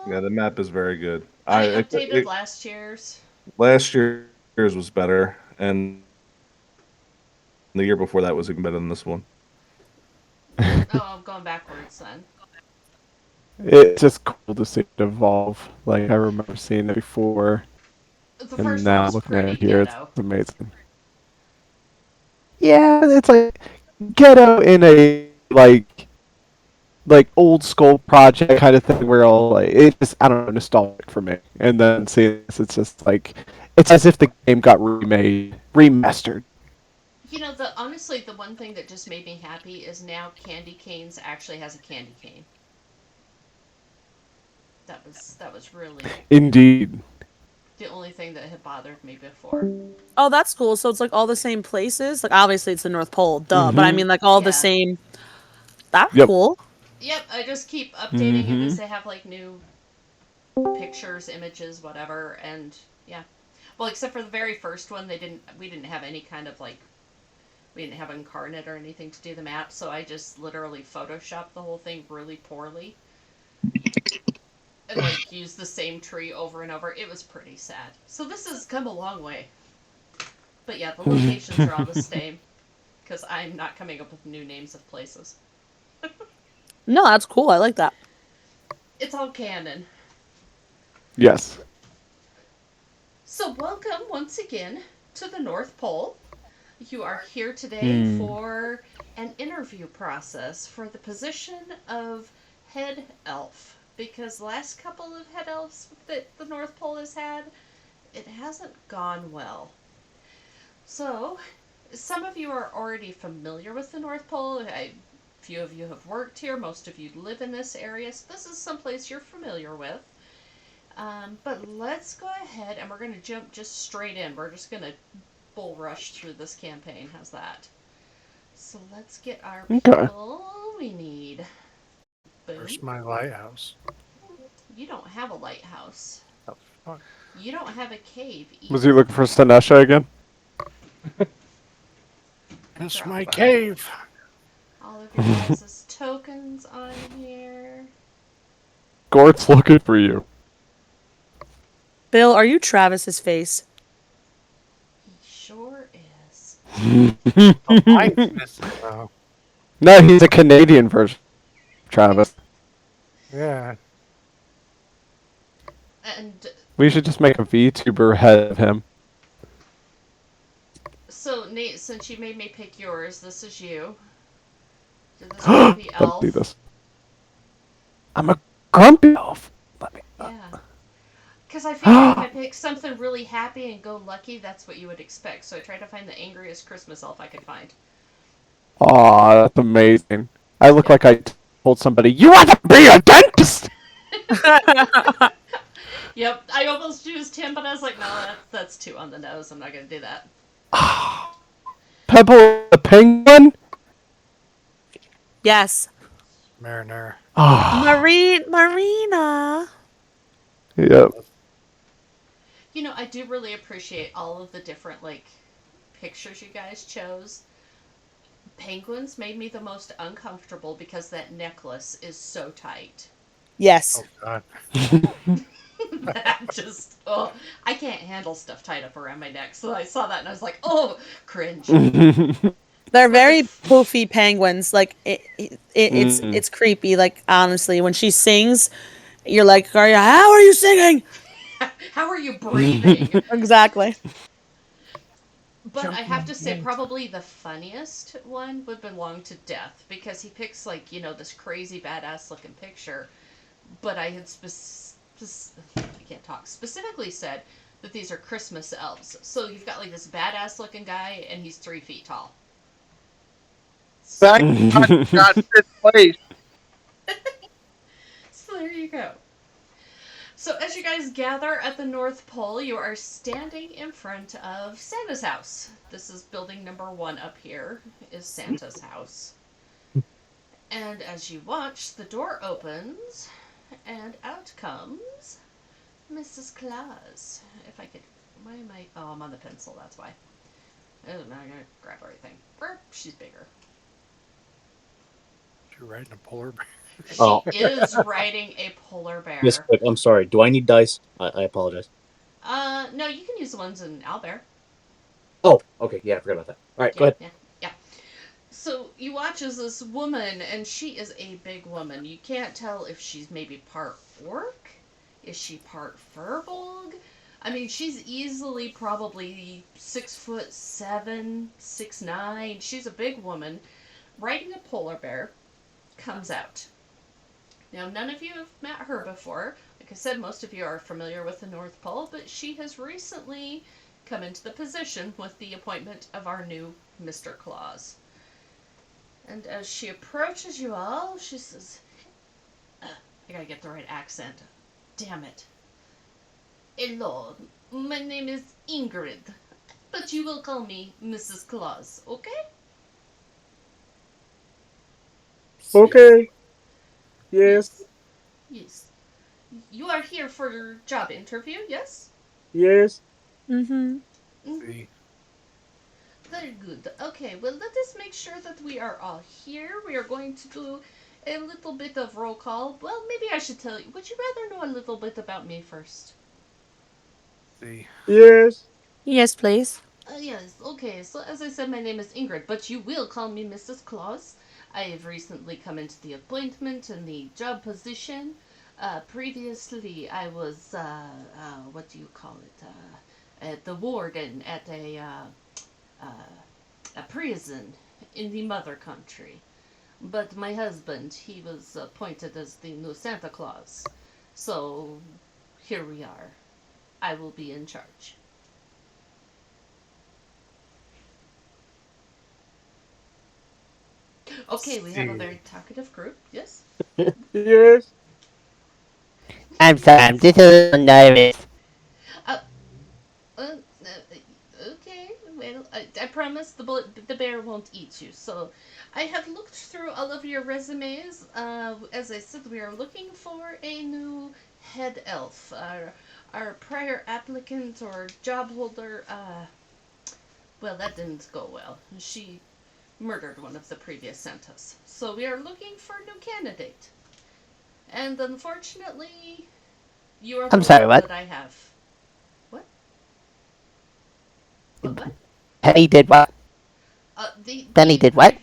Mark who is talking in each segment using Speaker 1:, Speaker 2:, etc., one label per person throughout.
Speaker 1: Yeah, the map is very good.
Speaker 2: I updated last year's.
Speaker 1: Last year's was better, and the year before that was even better than this one.
Speaker 2: Oh, I'm going backwards then.
Speaker 3: It's just cool to see it evolve. Like I remember seeing it before,
Speaker 2: The
Speaker 3: and
Speaker 2: first one
Speaker 3: now
Speaker 2: was
Speaker 3: looking at
Speaker 2: pretty
Speaker 3: it here, it's
Speaker 2: ghetto.
Speaker 3: amazing. Yeah, it's like ghetto in a like old school project kind of thing where all like it just I don't know nostalgic for me. And then seeing this, it's just like it's as if the game got remade, remastered.
Speaker 2: You know, the honestly, the one thing that just made me happy is now Candy Canes actually has a candy cane. That was really
Speaker 3: Indeed.
Speaker 2: the only thing that had bothered me before.
Speaker 4: Oh, that's cool. So it's like all the same places. Like obviously it's the North Pole, duh. But I
Speaker 3: Mm-hmm.
Speaker 4: mean like all the
Speaker 2: Yeah.
Speaker 4: same. That's
Speaker 3: Yep.
Speaker 4: cool.
Speaker 2: Yep, I just keep updating it
Speaker 3: Mm-hmm.
Speaker 2: as they have like new pictures, images, whatever, and yeah. Well, except for the very first one, we didn't have any kind of like we didn't have Incarnate or anything to do the map, so I just literally photoshopped the whole thing really poorly and like used the same tree over and over. It was pretty sad. So this has come a long way. But yeah, the locations are all the same because I'm not coming up with new names of places.
Speaker 4: No, that's cool. I like that.
Speaker 2: It's all canon.
Speaker 3: Yes.
Speaker 2: So welcome once again to the North Pole. You are here today
Speaker 3: Hmm.
Speaker 2: for an interview process for the position of head elf. Because the last couple of head elves that the North Pole has had, it hasn't gone well. So, some of you are already familiar with the North Pole. Few of you have worked here. Most of you live in this area. So, this is someplace you're familiar with. But let's go ahead and we're going to jump just straight in. We're just going to bull rush through this campaign. How's that? So let's get our
Speaker 3: Okay.
Speaker 2: people we need. Boom.
Speaker 5: Where's my lighthouse?
Speaker 2: You don't have a lighthouse.
Speaker 5: Oh, fuck.
Speaker 2: You don't have a cave
Speaker 3: Was he
Speaker 2: either.
Speaker 3: looking for Sinesha again?
Speaker 5: It's
Speaker 2: Drop
Speaker 5: my cave.
Speaker 2: all of your guys' tokens on here.
Speaker 3: Gort's looking for you.
Speaker 4: Bill, are you Travis's face?
Speaker 2: He sure is.
Speaker 5: Oh, mine's missing though.
Speaker 3: No, he's a Canadian version. Travis.
Speaker 5: Yeah.
Speaker 2: And
Speaker 3: We should just make a VTuber head of him.
Speaker 2: so, Nate, since you made me pick yours, this is you. So this
Speaker 3: Don't
Speaker 2: grumpy
Speaker 3: do
Speaker 2: elf.
Speaker 3: this. I'm a grumpy elf. Let me.
Speaker 2: Yeah. Because I figured if I pick something really happy and go lucky, that's what you would expect. So I tried to find the angriest Christmas elf I could find.
Speaker 3: Aw, that's amazing. I look
Speaker 2: Yep.
Speaker 3: like I told somebody, you want to be a dentist!
Speaker 2: Yep, I almost used him, but I was like, no, that's too on the nose. I'm not going to do that.
Speaker 3: Pebble the penguin?
Speaker 4: Yes.
Speaker 5: Mariner.
Speaker 3: Ah,
Speaker 4: Marina.
Speaker 3: yep.
Speaker 2: You know, I do really appreciate all of the different, like, pictures you guys chose. Penguins made me the most uncomfortable because that necklace is so tight.
Speaker 4: Yes.
Speaker 5: Oh god.
Speaker 2: That just, oh, I can't handle stuff tied up around my neck. So I saw that and I was like, oh, cringe.
Speaker 4: They're
Speaker 2: But
Speaker 4: very
Speaker 2: if,
Speaker 4: poofy penguins. Like it's
Speaker 3: Mm.
Speaker 4: it's creepy. Like honestly, when she sings, you're like, how are you singing?
Speaker 2: how are you breathing?
Speaker 4: Exactly.
Speaker 2: But I have to say, probably the funniest one would belong to Death because he picks, like, this crazy badass looking picture. But I had I can't talk, specifically said that these are Christmas elves. So you've got, like, this badass looking guy and he's 3 feet tall.
Speaker 6: Thank God I got this place.
Speaker 2: So there you go. So as you guys gather at the North Pole, you are standing in front of Santa's house. This is building number 1 up here, is Santa's house. And as you watch, the door opens, and out comes Mrs. Claus. If I could, why am I? Oh, I'm on the pencil. That's why. I'm gonna grab everything. She's bigger.
Speaker 5: You're riding a polar bear.
Speaker 2: She
Speaker 7: Oh,
Speaker 2: is riding a polar
Speaker 7: Miss
Speaker 2: bear.
Speaker 7: Quick, I'm sorry. Do I need dice? I apologize.
Speaker 2: No, you can use the ones in Owlbear.
Speaker 7: Oh, okay. Yeah, I forgot about that. All right,
Speaker 2: Yeah,
Speaker 7: go ahead.
Speaker 2: yeah, yeah. So you watch as this woman, and she is a big woman. You can't tell if she's maybe part orc. Is she part furbolg? I mean, she's easily probably 6'7", 6'9". She's a big woman. Riding a polar bear comes out. Now, none of you have met her before. Like I said, most of you are familiar with the North Pole, but she has recently come into the position with the appointment of our new Mr. Claus. And as she approaches you all, she says, I gotta get the right accent. Damn it. Hello, my name is Ingrid, but you will call me Mrs. Claus, okay? Yes.
Speaker 6: Okay. Yes.
Speaker 2: Yes. Yes. You are here for your job interview, yes?
Speaker 6: Yes.
Speaker 4: Mm-hmm.
Speaker 2: Mm-hmm.
Speaker 5: See.
Speaker 2: Very good. Okay, well, let us make sure that we are all here. We are going to do a little bit of roll call. Well, maybe I should tell you. Would you rather know a little bit about me first?
Speaker 5: See.
Speaker 6: Yes.
Speaker 4: Yes, please.
Speaker 2: Yes, okay. So, as I said, my name is Ingrid, but you will call me Mrs. Claus. I have recently come into the appointment and the job position. Previously, I was, what do you call it? At the warden at a prison in the mother country. But my husband, he was appointed as the new Santa Claus. So, here we are. I will be in charge. Okay, we have a
Speaker 5: See.
Speaker 2: very talkative group. Yes.
Speaker 6: Yes.
Speaker 8: I'm sorry, I'm just a little nervous.
Speaker 2: Uh, okay. Well, I promise the bear won't eat you. So, I have looked through all of your resumes. As I said, we are looking for a new head elf. Our prior applicant or job holder. Well, that didn't go well. She murdered one of the previous Santas. So we are looking for a new candidate. And unfortunately, you are the
Speaker 8: I'm sorry,
Speaker 2: one
Speaker 8: what?
Speaker 2: that I have. What? What?
Speaker 8: Penny did what? Penny did what?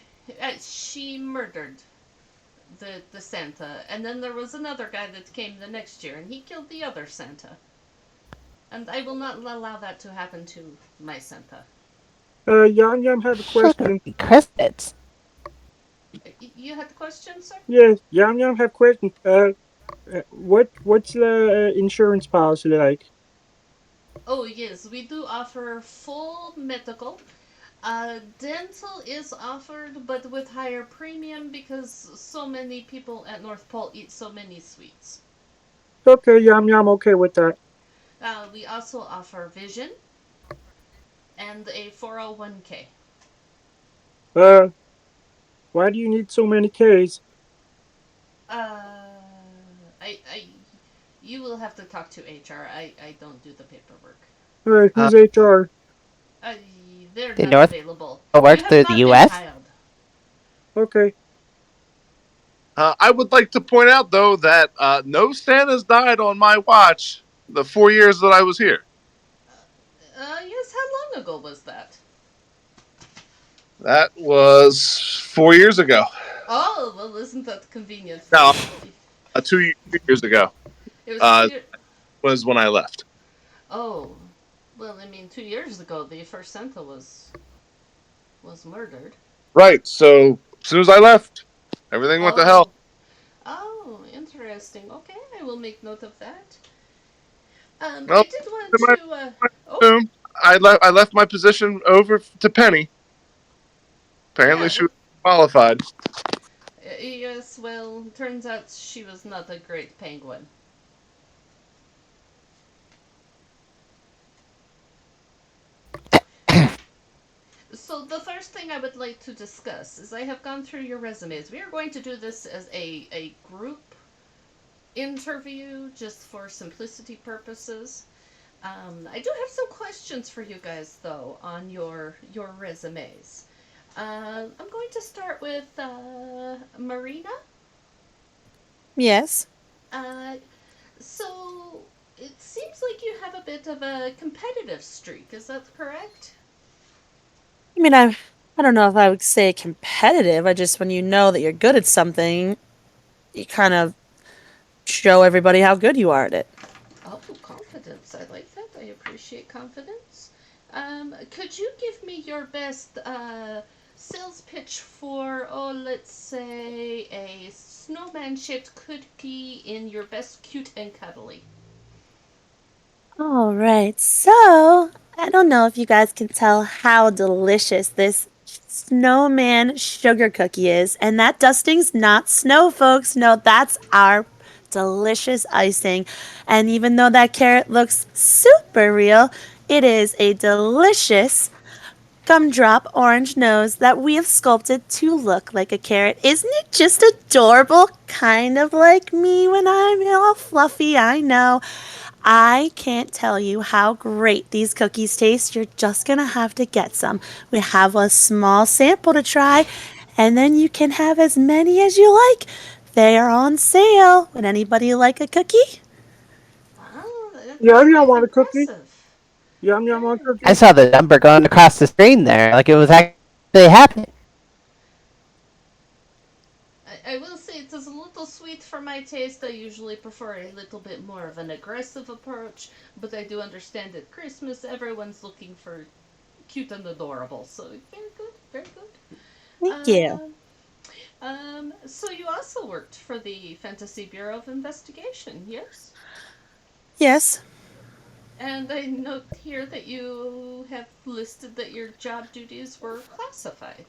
Speaker 2: She murdered the Santa, and then there was another guy that came the next year, and he killed the other Santa. And I will not allow that to happen to my Santa.
Speaker 6: Yum Yum have a
Speaker 8: Sugar
Speaker 6: question.
Speaker 8: Crickets.
Speaker 2: You had the question, sir?
Speaker 6: Yes, Yum Yum have question. What's the insurance policy like?
Speaker 2: Oh yes, we do offer full medical. Dental is offered, but with higher premium because so many people at North Pole eat so many sweets.
Speaker 6: Okay, Yum Yum okay with that.
Speaker 2: We also offer vision and a 401k.
Speaker 6: Uh, why do you need so many K's?
Speaker 2: Uh, I, you will have to talk to HR. I don't do the paperwork.
Speaker 8: Uh,
Speaker 6: Who's HR?
Speaker 2: Uh, they're
Speaker 8: the
Speaker 2: not
Speaker 8: North
Speaker 2: available.
Speaker 8: Pole
Speaker 2: You
Speaker 8: works
Speaker 2: have
Speaker 8: through the
Speaker 2: not been
Speaker 8: U.S.?
Speaker 2: tiled.
Speaker 6: Okay.
Speaker 9: I would like to point out, though, that no Santas died on my watch the 4 years that I was here.
Speaker 2: Yes, how long ago was that?
Speaker 9: That was 4 years ago.
Speaker 2: Oh, well, isn't that convenient for
Speaker 9: No,
Speaker 2: you?
Speaker 9: 2 years ago
Speaker 2: It was
Speaker 9: uh, was when I left.
Speaker 2: Oh, well, I mean, 2 years ago, the first Santa was murdered.
Speaker 9: Right. So as soon as I left, everything went to hell.
Speaker 2: Oh, oh, interesting. Okay, I will make note of that. I
Speaker 9: Well,
Speaker 2: did want
Speaker 9: to my
Speaker 2: to. Oh,
Speaker 9: room, I left my position over to Penny. Apparently,
Speaker 2: yeah.
Speaker 9: she was qualified.
Speaker 2: Yes. Well, turns out she was not a great penguin. So the first thing I would like to discuss is I have gone through your resumes. We are going to do this as a group interview just for simplicity purposes. I do have some questions for you guys though on your resumes. I'm going to start with Marina.
Speaker 4: Yes.
Speaker 2: Uh, so it seems like you have a bit of a competitive streak. Is that correct?
Speaker 4: I mean, I don't know if I would say competitive. I just when you know that you're good at something, you kind of show everybody how good you are at it.
Speaker 2: Oh, confidence. I like that. I appreciate confidence. Could you give me your best sales pitch for, oh, let's say, a snowman shaped cookie in your best cute and cuddly?
Speaker 4: All right. So, I don't know if you guys can tell how delicious this snowman sugar cookie is. And that dusting's not snow, folks. No, that's our delicious icing. And even though that carrot looks super real, it is a delicious gumdrop orange nose that we have sculpted to look like a carrot. Isn't it just adorable? Kind of like me when I'm all fluffy, I know. I can't tell you how great these cookies taste. You're just gonna have to get some. We have a small sample to try, and then you can have as many as you like. They are on sale. Would anybody like a cookie?
Speaker 2: Wow, that's
Speaker 6: Yum Yum
Speaker 2: quite
Speaker 6: want a cookie.
Speaker 2: impressive.
Speaker 6: Yum Yum want a
Speaker 2: Very
Speaker 8: I
Speaker 6: cookie.
Speaker 8: saw the number going across the screen there, like it was actually happening.
Speaker 2: I will say it is a little sweet for my taste. I usually prefer a little bit more of an aggressive approach, but I do understand at Christmas everyone's looking for cute and adorable. So very good, very good.
Speaker 4: Thank you.
Speaker 2: Um, so you also worked for the Fantasy Bureau of Investigation, yes?
Speaker 4: Yes.
Speaker 2: And I note here that you have listed that your job duties were classified.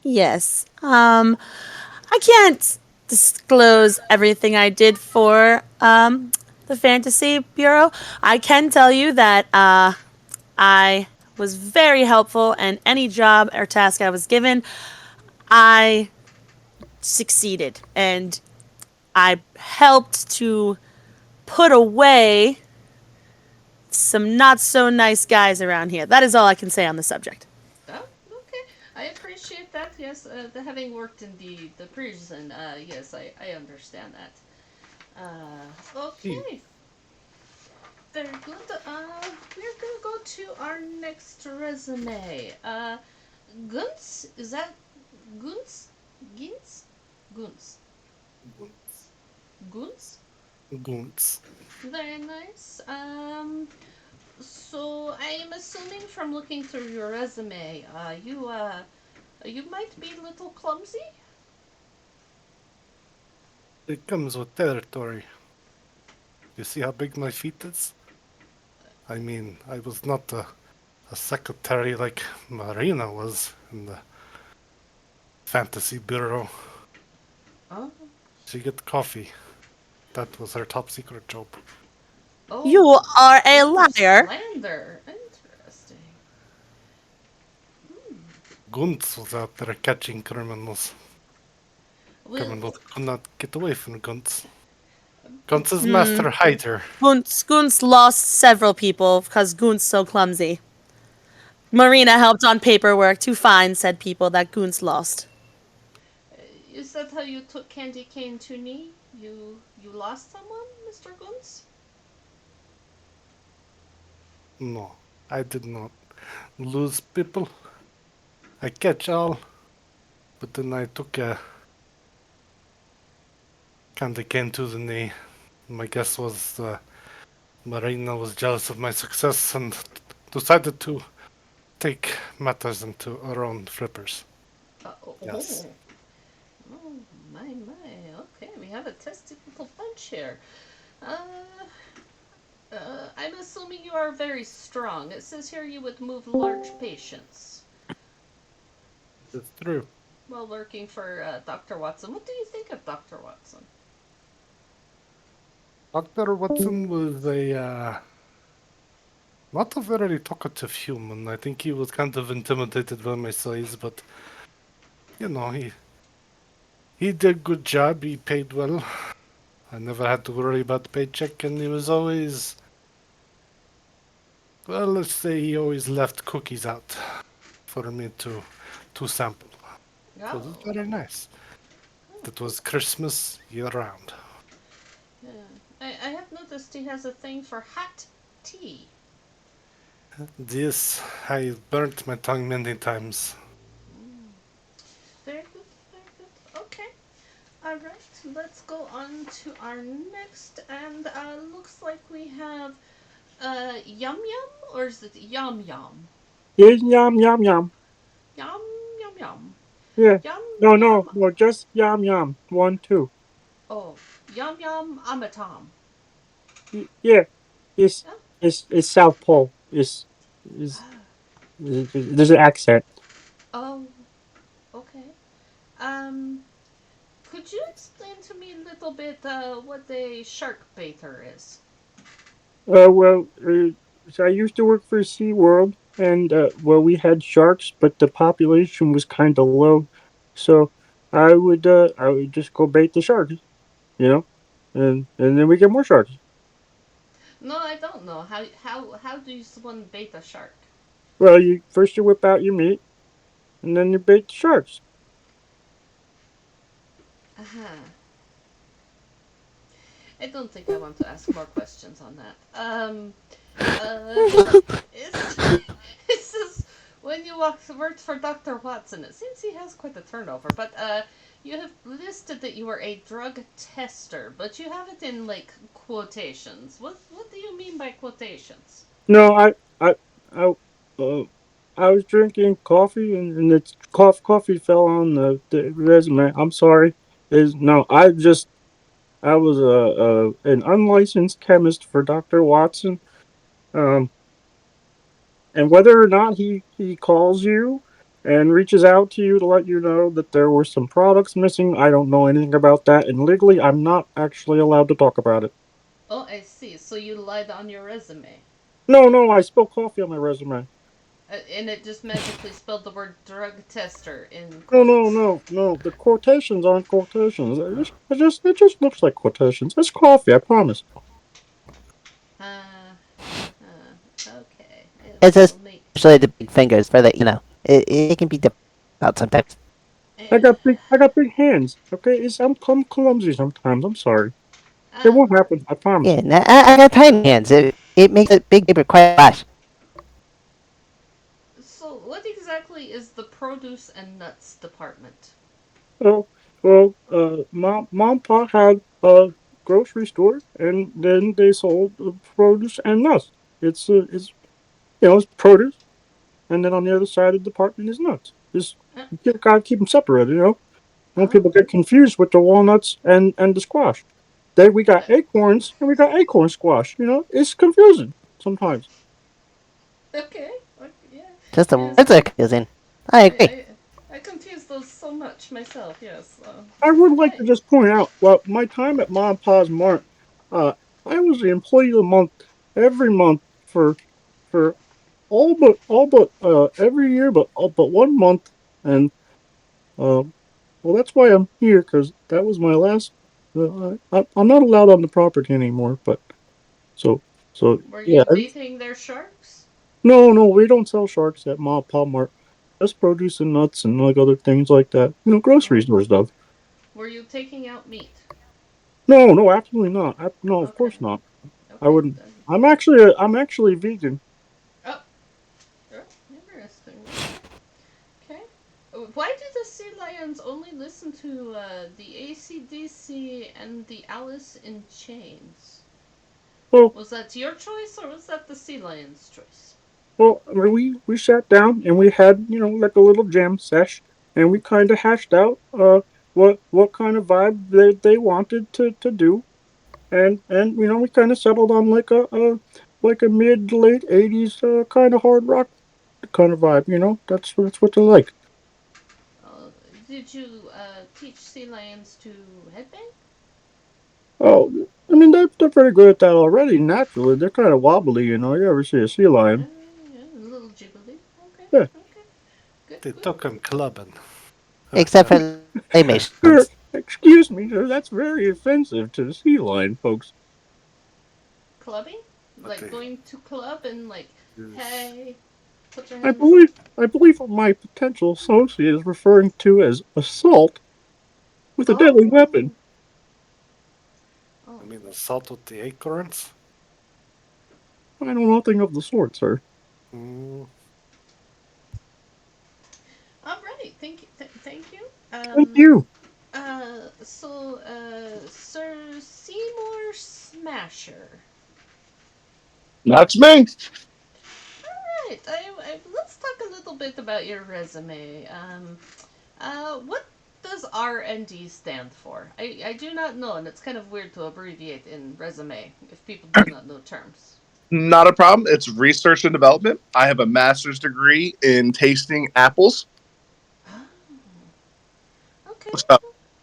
Speaker 4: Yes. I can't disclose everything I did for the Fantasy Bureau. I can tell you that I was very helpful, and any job or task I was given, I succeeded. And I helped to put away some not so nice guys around here. That is all I can say on the subject.
Speaker 2: Oh, okay. I appreciate that. Yes, having worked in the prison, yes, I understand that. Okay, very good. We're gonna go to our next resume. Gunts, is that Gunts? Gintz? Gunts. Gunts?
Speaker 5: Goons.
Speaker 2: Very nice. So I'm assuming from looking through your resume, you might be a little clumsy.
Speaker 5: It comes with territory. You see how big my feet is? I mean, I was not a secretary like Marina was in the Fantasy Bureau.
Speaker 2: Oh,
Speaker 5: She get coffee. That was her top secret job.
Speaker 2: oh,
Speaker 4: You are a
Speaker 2: little
Speaker 4: liar.
Speaker 2: slander. Interesting. Hmm.
Speaker 5: Guntz was out there catching criminals.
Speaker 2: Well,
Speaker 5: Criminals could not get away from Guntz. Guntz is
Speaker 4: Hmm.
Speaker 5: master hider.
Speaker 4: Goons lost several people because Goons so clumsy. Marina helped on paperwork to find said people that Goons lost.
Speaker 2: is that how you took Candy Cane to knee? You lost someone, Mr. Gunz?
Speaker 5: No, I did not lose people. I catch all, but then I took a candy cane to the knee. My guess was Marina was jealous of my success and decided to take matters into her own flippers.
Speaker 2: Oh,
Speaker 5: Yes.
Speaker 2: oh, my. Okay, we have a testy little bunch here. Uh, I'm assuming you are very strong. It says here you would move large patients
Speaker 5: It's true.
Speaker 2: while working for Dr. Watson. What do you think of Dr. Watson?
Speaker 5: Dr. Watson was a not a very talkative human. I think he was kind of intimidated by my size, but you know, he did a good job. He paid well. I never had to worry about the paycheck, and he was always, well, let's say he always left cookies out for me to sample. So it was
Speaker 2: Oh,
Speaker 5: very nice. It was Christmas year round.
Speaker 2: Yeah. I have noticed he has a thing for hot tea.
Speaker 5: Yes, I burnt my tongue many times.
Speaker 2: Mm. Very good, very good. Okay. Alright, let's go on to our next, and looks like we have Yum Yum, or is it Yum Yum?
Speaker 6: Yes, yum yum yum.
Speaker 2: Yum Yum Yum.
Speaker 6: Yeah.
Speaker 2: Yum
Speaker 6: No, no,
Speaker 2: Yum.
Speaker 6: no. Just yum yum. 1, 2.
Speaker 2: Oh, Yum Yum Amatom.
Speaker 6: Yeah. It's
Speaker 2: Oh.
Speaker 6: it's South Pole. Is there's an accent.
Speaker 2: Oh, okay. Um, could you explain to me a little bit what a shark baiter is?
Speaker 6: Well, so I used to work for SeaWorld, and well, we had sharks, but the population was kind of low, so I would just go bait the sharks, you know, and then we get more sharks.
Speaker 2: No, I don't know. How do you one bait a shark?
Speaker 6: Well, you whip out your meat, and then you bait the sharks.
Speaker 2: Uh-huh. I don't think I want to ask more questions on that. Uh, it's, it says when you worked for Dr. Watson, it seems he has quite a turnover, but you have listed that you were a drug tester, but you have it in like quotations. What do you mean by quotations?
Speaker 6: No, I, uh, I was drinking coffee, and it's coffee fell on the resume. I'm sorry. Is no, I was an unlicensed chemist for Dr. Watson. Um, and whether or not he calls you and reaches out to you to let you know that there were some products missing, I don't know anything about that. And legally, I'm not actually allowed to talk about it.
Speaker 2: Oh, I see. So you lied on your resume.
Speaker 6: No, no, I spilled coffee on my resume.
Speaker 2: And it just magically spelled the word drug tester in
Speaker 6: No, no,
Speaker 2: quotes.
Speaker 6: no, no. The quotations aren't quotations. It just looks like quotations. It's coffee, I promise.
Speaker 2: Okay. It
Speaker 8: It's
Speaker 2: will make.
Speaker 8: especially the big fingers for it can be difficult sometimes.
Speaker 2: Eh,
Speaker 6: I got big hands. Okay, I'm clumsy sometimes. I'm sorry. It
Speaker 2: uh,
Speaker 6: won't happen. I promise.
Speaker 8: Yeah, I got tiny hands. It makes a big paper quite flash.
Speaker 2: so, what exactly is the produce and nuts department?
Speaker 6: Oh, well, mom and pop had a grocery store, and then they sold produce and nuts. It's it's produce, and then on the other side of the department is nuts. Just
Speaker 2: Uh,
Speaker 6: you gotta keep them separated. You know,
Speaker 2: oh,
Speaker 6: people get confused with the walnuts and the squash. Then we got
Speaker 2: uh,
Speaker 6: acorns, and we got acorn squash. You know, it's confusing sometimes.
Speaker 2: okay. Okay. Yeah.
Speaker 8: Just the
Speaker 2: Yes.
Speaker 8: words are confusing. I
Speaker 2: I.
Speaker 8: agree.
Speaker 2: I. I confuse those so much myself. Yes.
Speaker 6: I would like
Speaker 2: I.
Speaker 6: to just point out, well, my time at Mom and Pa's Mart, uh, I was the employee of the month every month for all but every year, but 1 month, and uh, well, that's why I'm here because that was my last. I'm not allowed on the property anymore, but so
Speaker 2: Were
Speaker 6: yeah.
Speaker 2: you baiting their sharks?
Speaker 6: No, no, we don't sell sharks at Mom and Pa Mart. Just produce and nuts and like other things like that. You know, grocery
Speaker 2: Oh.
Speaker 6: store stuff.
Speaker 2: Were you taking out meat?
Speaker 6: No, no, absolutely not. No, of
Speaker 2: Okay.
Speaker 6: course not. I
Speaker 2: Okay.
Speaker 6: wouldn't.
Speaker 2: Then.
Speaker 6: I'm actually vegan.
Speaker 2: Oh. Oh. Interesting. Okay. Okay. Why do the sea lions only listen to the ACDC and the Alice in Chains?
Speaker 6: Well,
Speaker 2: Was that your choice or was that the sea lion's choice?
Speaker 6: we sat down and we had like a little jam sesh, and we kind of hashed out what kind of vibe they wanted to do, and we kind of settled on like a mid to late '80s kind of hard rock kind of vibe. That's what they like.
Speaker 2: Uh, did you teach sea lions to headbang?
Speaker 6: Oh, I mean they're pretty good at that already. Naturally, they're kind of wobbly. You ever see a sea
Speaker 2: Uh,
Speaker 6: lion?
Speaker 2: yeah, a little jiggly. Okay,
Speaker 6: Yeah.
Speaker 2: okay. Good,
Speaker 5: They
Speaker 2: good.
Speaker 5: took him clubbing.
Speaker 8: Except for claymation.
Speaker 6: Excuse me, sir. That's very offensive to the sea lion, folks.
Speaker 2: Clubbing?
Speaker 5: But
Speaker 2: Like going to club and like,
Speaker 5: yes.
Speaker 2: hey, put your
Speaker 6: I
Speaker 2: hands up.
Speaker 6: believe I believe what my potential associate is referring to as assault with a deadly
Speaker 2: Oh,
Speaker 6: weapon.
Speaker 2: oh.
Speaker 5: I mean, salt with the acorns?
Speaker 6: I know nothing of the sort, sir.
Speaker 5: Mm,
Speaker 2: All right, thank you, thank you.
Speaker 6: Thank you.
Speaker 2: Sir Seymour Smasher.
Speaker 9: That's me.
Speaker 2: Right, let's talk a little bit about your resume. What does R&D stand for? I do not know, and it's kind of weird to abbreviate in resume if people do not know terms.
Speaker 9: Not a problem. It's research and development. I have a master's degree in tasting apples.
Speaker 2: Okay.
Speaker 9: So,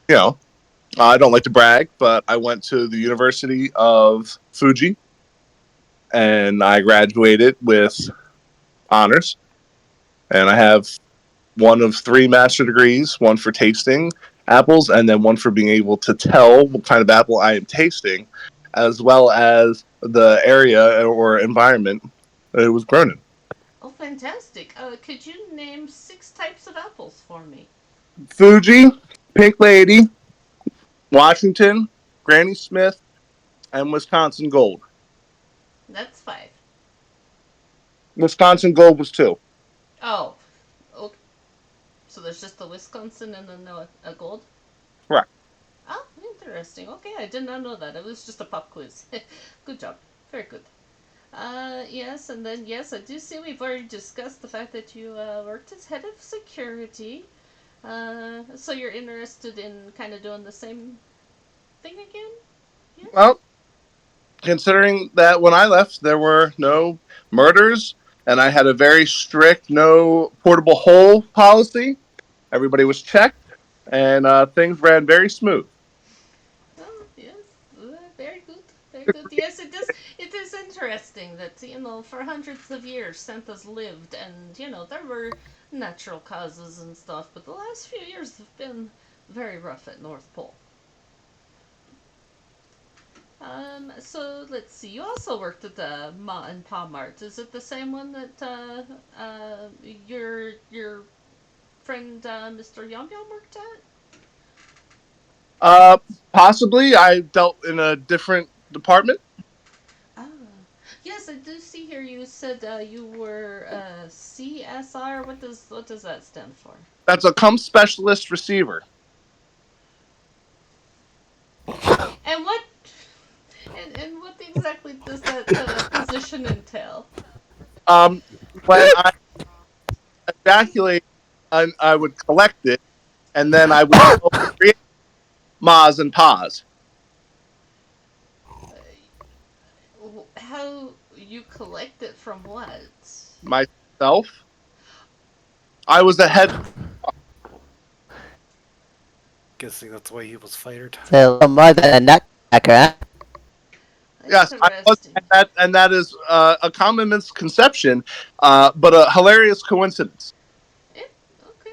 Speaker 9: you know, I don't like to brag, but I went to the University of Fuji and I graduated with honors. And I have one of three master degrees, one for tasting apples, and then one for being able to tell what kind of apple I am tasting, as well as the area or environment that it was grown in.
Speaker 2: Oh, fantastic. Could you name 6 types of apples for me?
Speaker 9: Fuji, Pink Lady, Washington, Granny Smith, and Wisconsin Gold.
Speaker 2: That's 5.
Speaker 9: Wisconsin Gold was 2.
Speaker 2: Oh, okay. So there's just the Wisconsin and then a gold?
Speaker 9: Correct.
Speaker 2: Oh, interesting. Okay, I did not know that. It was just a pop quiz. Good job. Very good. Yes, and then yes, I do see we've already discussed the fact that you worked as head of security. So you're interested in kind of doing the same thing again? Yes.
Speaker 9: Well, considering that when I left, there were no murders, and I had a very strict no portable hole policy. Everybody was checked, and things ran very smooth.
Speaker 2: Oh, yes. Very good. Very good. Yes, it is. It is interesting that for hundreds of years Santa's lived, and there were natural causes and stuff, but the last few years have been very rough at North Pole. So let's see. You also worked at the Ma and Pa Mart. Is it the same one that your friend Mr. Yum Yum worked at?
Speaker 9: Uh, Possibly, I dealt in a different department.
Speaker 2: Ah, yes, I do see here. You said you were CSR. What does that stand for?
Speaker 9: That's a come specialist receiver.
Speaker 2: And what exactly does that position entail?
Speaker 9: Um, when I ejaculate, I would collect it, and then I would create Ma's and Pa's
Speaker 2: How you collect it from what?
Speaker 9: myself. I was the head.
Speaker 5: guessing that's why he was fired.
Speaker 8: So more than a nutcracker, huh?
Speaker 9: Yes, I was,
Speaker 2: Interesting.
Speaker 9: and that is a common misconception, but a hilarious coincidence.
Speaker 2: Yeah, okay.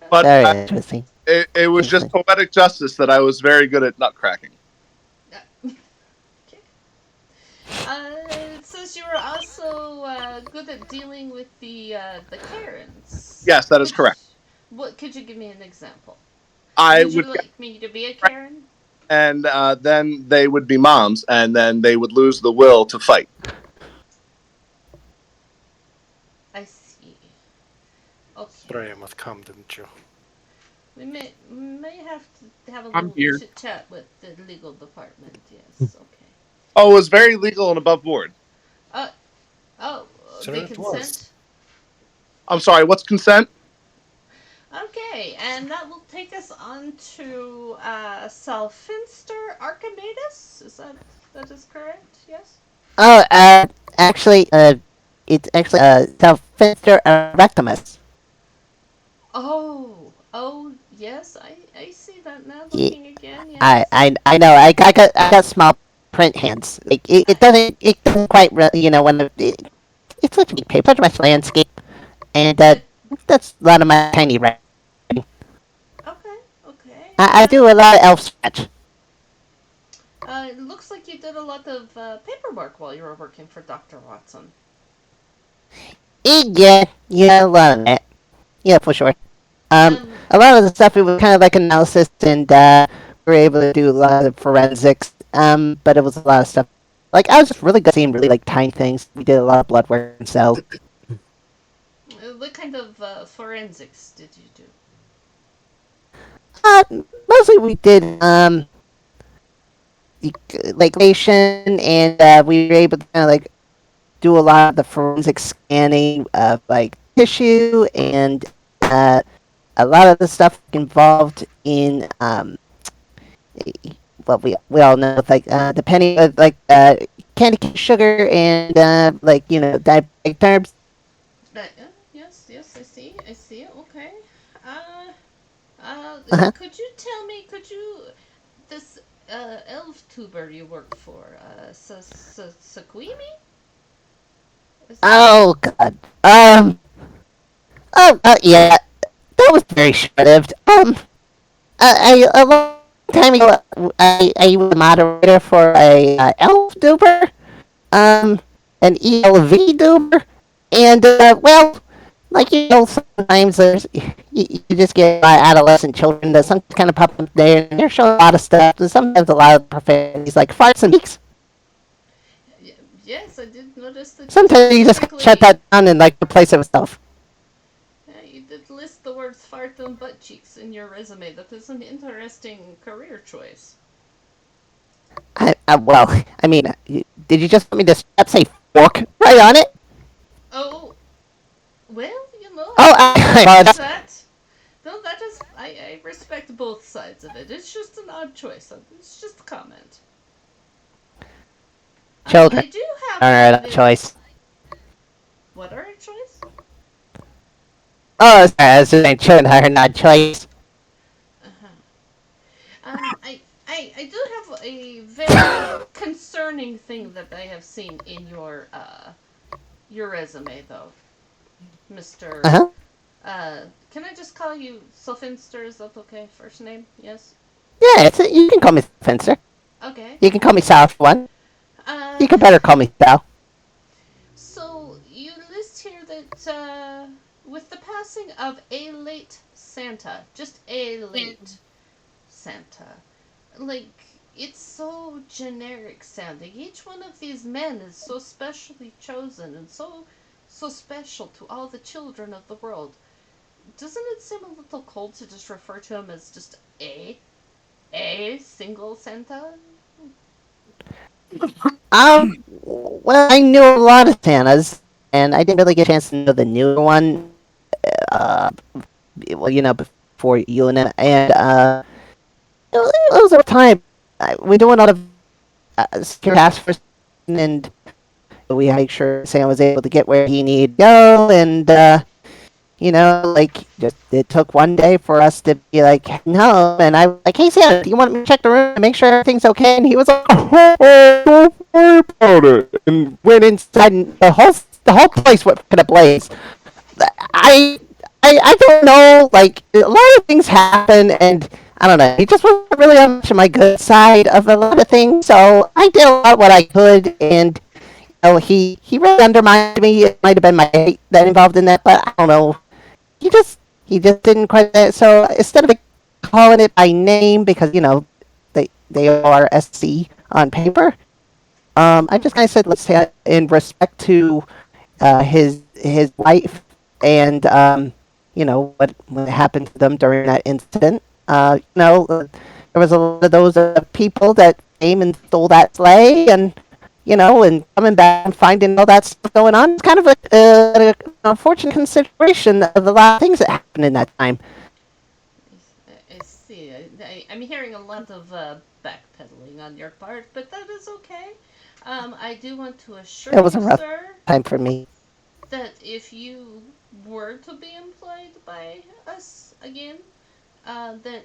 Speaker 9: But
Speaker 8: Very interesting.
Speaker 9: it was just
Speaker 8: Interesting.
Speaker 9: poetic justice that I was very good at nut cracking.
Speaker 2: Okay. It says you were also good at dealing with the Karens.
Speaker 9: Yes, that is correct.
Speaker 2: What could you give me an example?
Speaker 9: I
Speaker 2: Would you
Speaker 9: would get
Speaker 2: like me to be a Karen?
Speaker 9: and then they would be moms, and then they would lose the will to fight.
Speaker 2: I see.
Speaker 5: Sorry,
Speaker 2: Okay.
Speaker 5: I must come, didn't you?
Speaker 2: We may have to have a
Speaker 9: I'm
Speaker 2: little
Speaker 9: here.
Speaker 2: chit chat with the legal department. Yes. Okay.
Speaker 9: Oh, it was very legal and above board.
Speaker 2: Uh oh,
Speaker 5: Sure,
Speaker 2: the
Speaker 5: it was.
Speaker 2: consent.
Speaker 9: I'm sorry, what's consent?
Speaker 2: Okay, and that will take us on to Salfinster Archimedes. That is correct? Yes.
Speaker 8: Oh, actually, it's actually self-fister rectimus.
Speaker 2: Oh, yes. I see that now.
Speaker 8: Yeah,
Speaker 2: Looking again,
Speaker 8: I,
Speaker 2: yes.
Speaker 8: I, I know. I got small print hands. Like it doesn't quite when it's literally paper, much landscape, and
Speaker 2: It,
Speaker 8: that's a lot of my tiny writing.
Speaker 2: okay, okay.
Speaker 8: I do a lot of elf sketch.
Speaker 2: It looks like you did a lot of paperwork while you were working for Dr. Watson.
Speaker 8: Yeah, a lot of it. Yeah, for sure.
Speaker 2: Um,
Speaker 8: A lot of the stuff it was kind of like analysis, and we were able to do a lot of forensics But it was a lot of stuff. Like I was just really good at seeing really like tiny things. We did a lot of blood work and cells.
Speaker 2: What kind of forensics did you do?
Speaker 8: Uh, Mostly we did like and we were able to kind of like do a lot of the forensic scanning of like tissue and a lot of the stuff involved in well we all know like depending like candy cane sugar and like diabetic terms.
Speaker 2: Yes, yes, I see, I see. Okay. Uh,
Speaker 8: Uh-huh.
Speaker 2: could you tell me? Could you this elf tuber you worked for, Sequimi? Is that?
Speaker 8: Oh god. Yeah, that was very short lived. A long time ago, I was a moderator for a elf duper, um, an ELV duper, and well, like sometimes you just get adolescent children that some kind of pop up there and they're showing a lot of stuff, and sometimes a lot of profanities like farts and beaks.
Speaker 2: Yes, I did notice that you
Speaker 8: Sometimes you just shut
Speaker 2: specifically.
Speaker 8: that down and like replace it with stuff.
Speaker 2: You did list the words fart and butt cheeks in your resume. That is an interesting career choice.
Speaker 8: Well, I mean, did you just want me to say fork right on it?
Speaker 2: Oh, well,
Speaker 8: Oh,
Speaker 2: I
Speaker 8: apologize.
Speaker 2: that. No, that is. I respect both sides of it. It's just an odd choice. It's just a comment.
Speaker 8: Children
Speaker 2: I do have
Speaker 8: are
Speaker 2: a
Speaker 8: a choice.
Speaker 2: What are a choice?
Speaker 8: Oh, sorry, I was just saying children are not choice.
Speaker 2: Uh-huh. I do have a very concerning thing that I have seen in your resume, though,
Speaker 8: Uh
Speaker 2: Mister.
Speaker 8: huh.
Speaker 2: Can I just call you Sophinster? Is that okay? First name, yes.
Speaker 8: Yeah, you can call me Fencer.
Speaker 2: Okay.
Speaker 8: You can call me Sal for one.
Speaker 2: Uh,
Speaker 8: You can better call me Sal.
Speaker 2: so you list here that with the passing of a late Santa, just a late Santa, like it's so generic sounding. Each one of these men is so specially chosen and so special to all the children of the world. Doesn't it seem a little cold to just refer to him as just a single Santa?
Speaker 8: Well, I knew a lot of Santas, and I didn't really get a chance to know the newer one. Uh, well, before Yuna, and it was over time. We're doing a lot of secure task force, and we had to make sure Sam was able to get where he needed to go, and like just it took one day for us to be like no, and I was like, hey Sam, do you want me to check the room and make sure everything's okay? And he was like, oh, don't worry about it, and went inside, and the whole place went in a blaze. I I don't know. Like a lot of things happen, and I don't know. He just wasn't really on much of my good side of a lot of things. So I did a lot what I could, and he really undermined me. It might have been my hate that involved in that, but I don't know. He just didn't quite. So instead of like, calling it by name because they are SC on paper, I just kind of said let's say in respect to his wife and what happened to them during that incident. There was a lot of those people that came and stole that sleigh, and and coming back and finding all that stuff going on. It's kind of an unfortunate consideration of a lot of things that happened in that time.
Speaker 2: I see. I'm hearing a lot of backpedaling on your part, but that is okay. I do want to assure
Speaker 8: It was
Speaker 2: you,
Speaker 8: a rough
Speaker 2: sir,
Speaker 8: time for me.
Speaker 2: that if you were to be employed by us again, that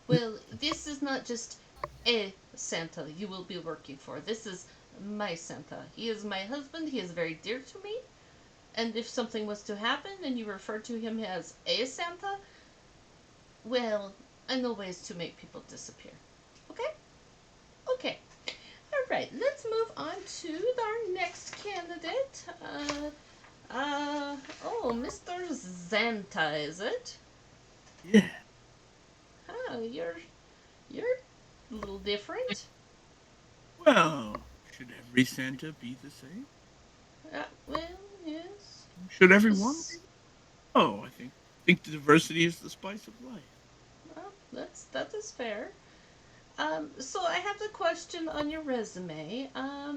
Speaker 2: well, this is not just a Santa you will be working for. This is my Santa. He is my husband. He is very dear to me. And if something was to happen and you refer to him as a Santa, well, I know ways to make people disappear. Okay? Okay. All right. Let's move on to our next candidate. Oh, Mr. Zanta, is it?
Speaker 6: Yeah.
Speaker 2: Oh, you're A little different?
Speaker 10: Well, should every Santa be the same?
Speaker 2: Well, yes.
Speaker 10: Should everyone be?
Speaker 2: S-
Speaker 10: Oh, I think the diversity is the spice of life.
Speaker 2: Well, that is fair. So I have the question on your resume.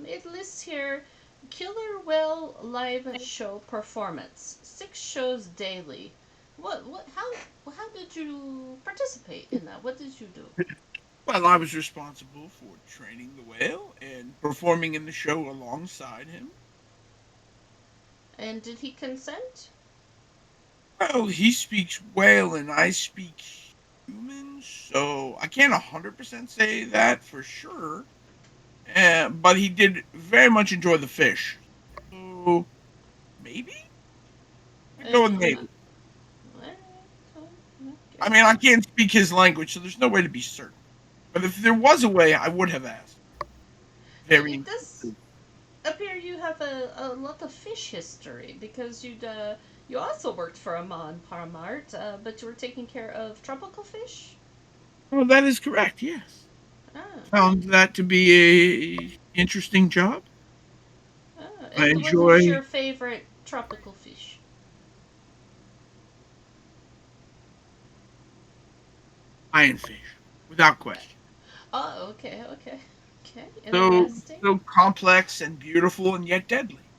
Speaker 2: It lists here Killer Whale live show performance, 6 shows daily. How did you participate in that? What did you do?
Speaker 10: Well, I was responsible for training the whale and performing in the show alongside him.
Speaker 2: And did he consent?
Speaker 10: Well, he speaks whale and I speak human, so I can't 100% say that for sure. But he did very much enjoy the fish. So maybe? I go with
Speaker 2: And
Speaker 10: maybe. I
Speaker 2: okay.
Speaker 10: mean, I can't speak his language, so there's no way to be certain. But if there was a way, I would have asked. Very
Speaker 2: It does appear you have a lot of fish history because you also worked for a Mon Paramart, but you were taking care of tropical fish.
Speaker 10: well, that is correct, yes.
Speaker 2: Ah,
Speaker 10: Found that to be a interesting job. I
Speaker 2: and what is
Speaker 10: enjoy
Speaker 2: your favorite tropical fish?
Speaker 10: lionfish, without question.
Speaker 2: Oh, okay, okay, okay.
Speaker 10: So
Speaker 2: Interesting.
Speaker 10: so complex and beautiful and yet deadly.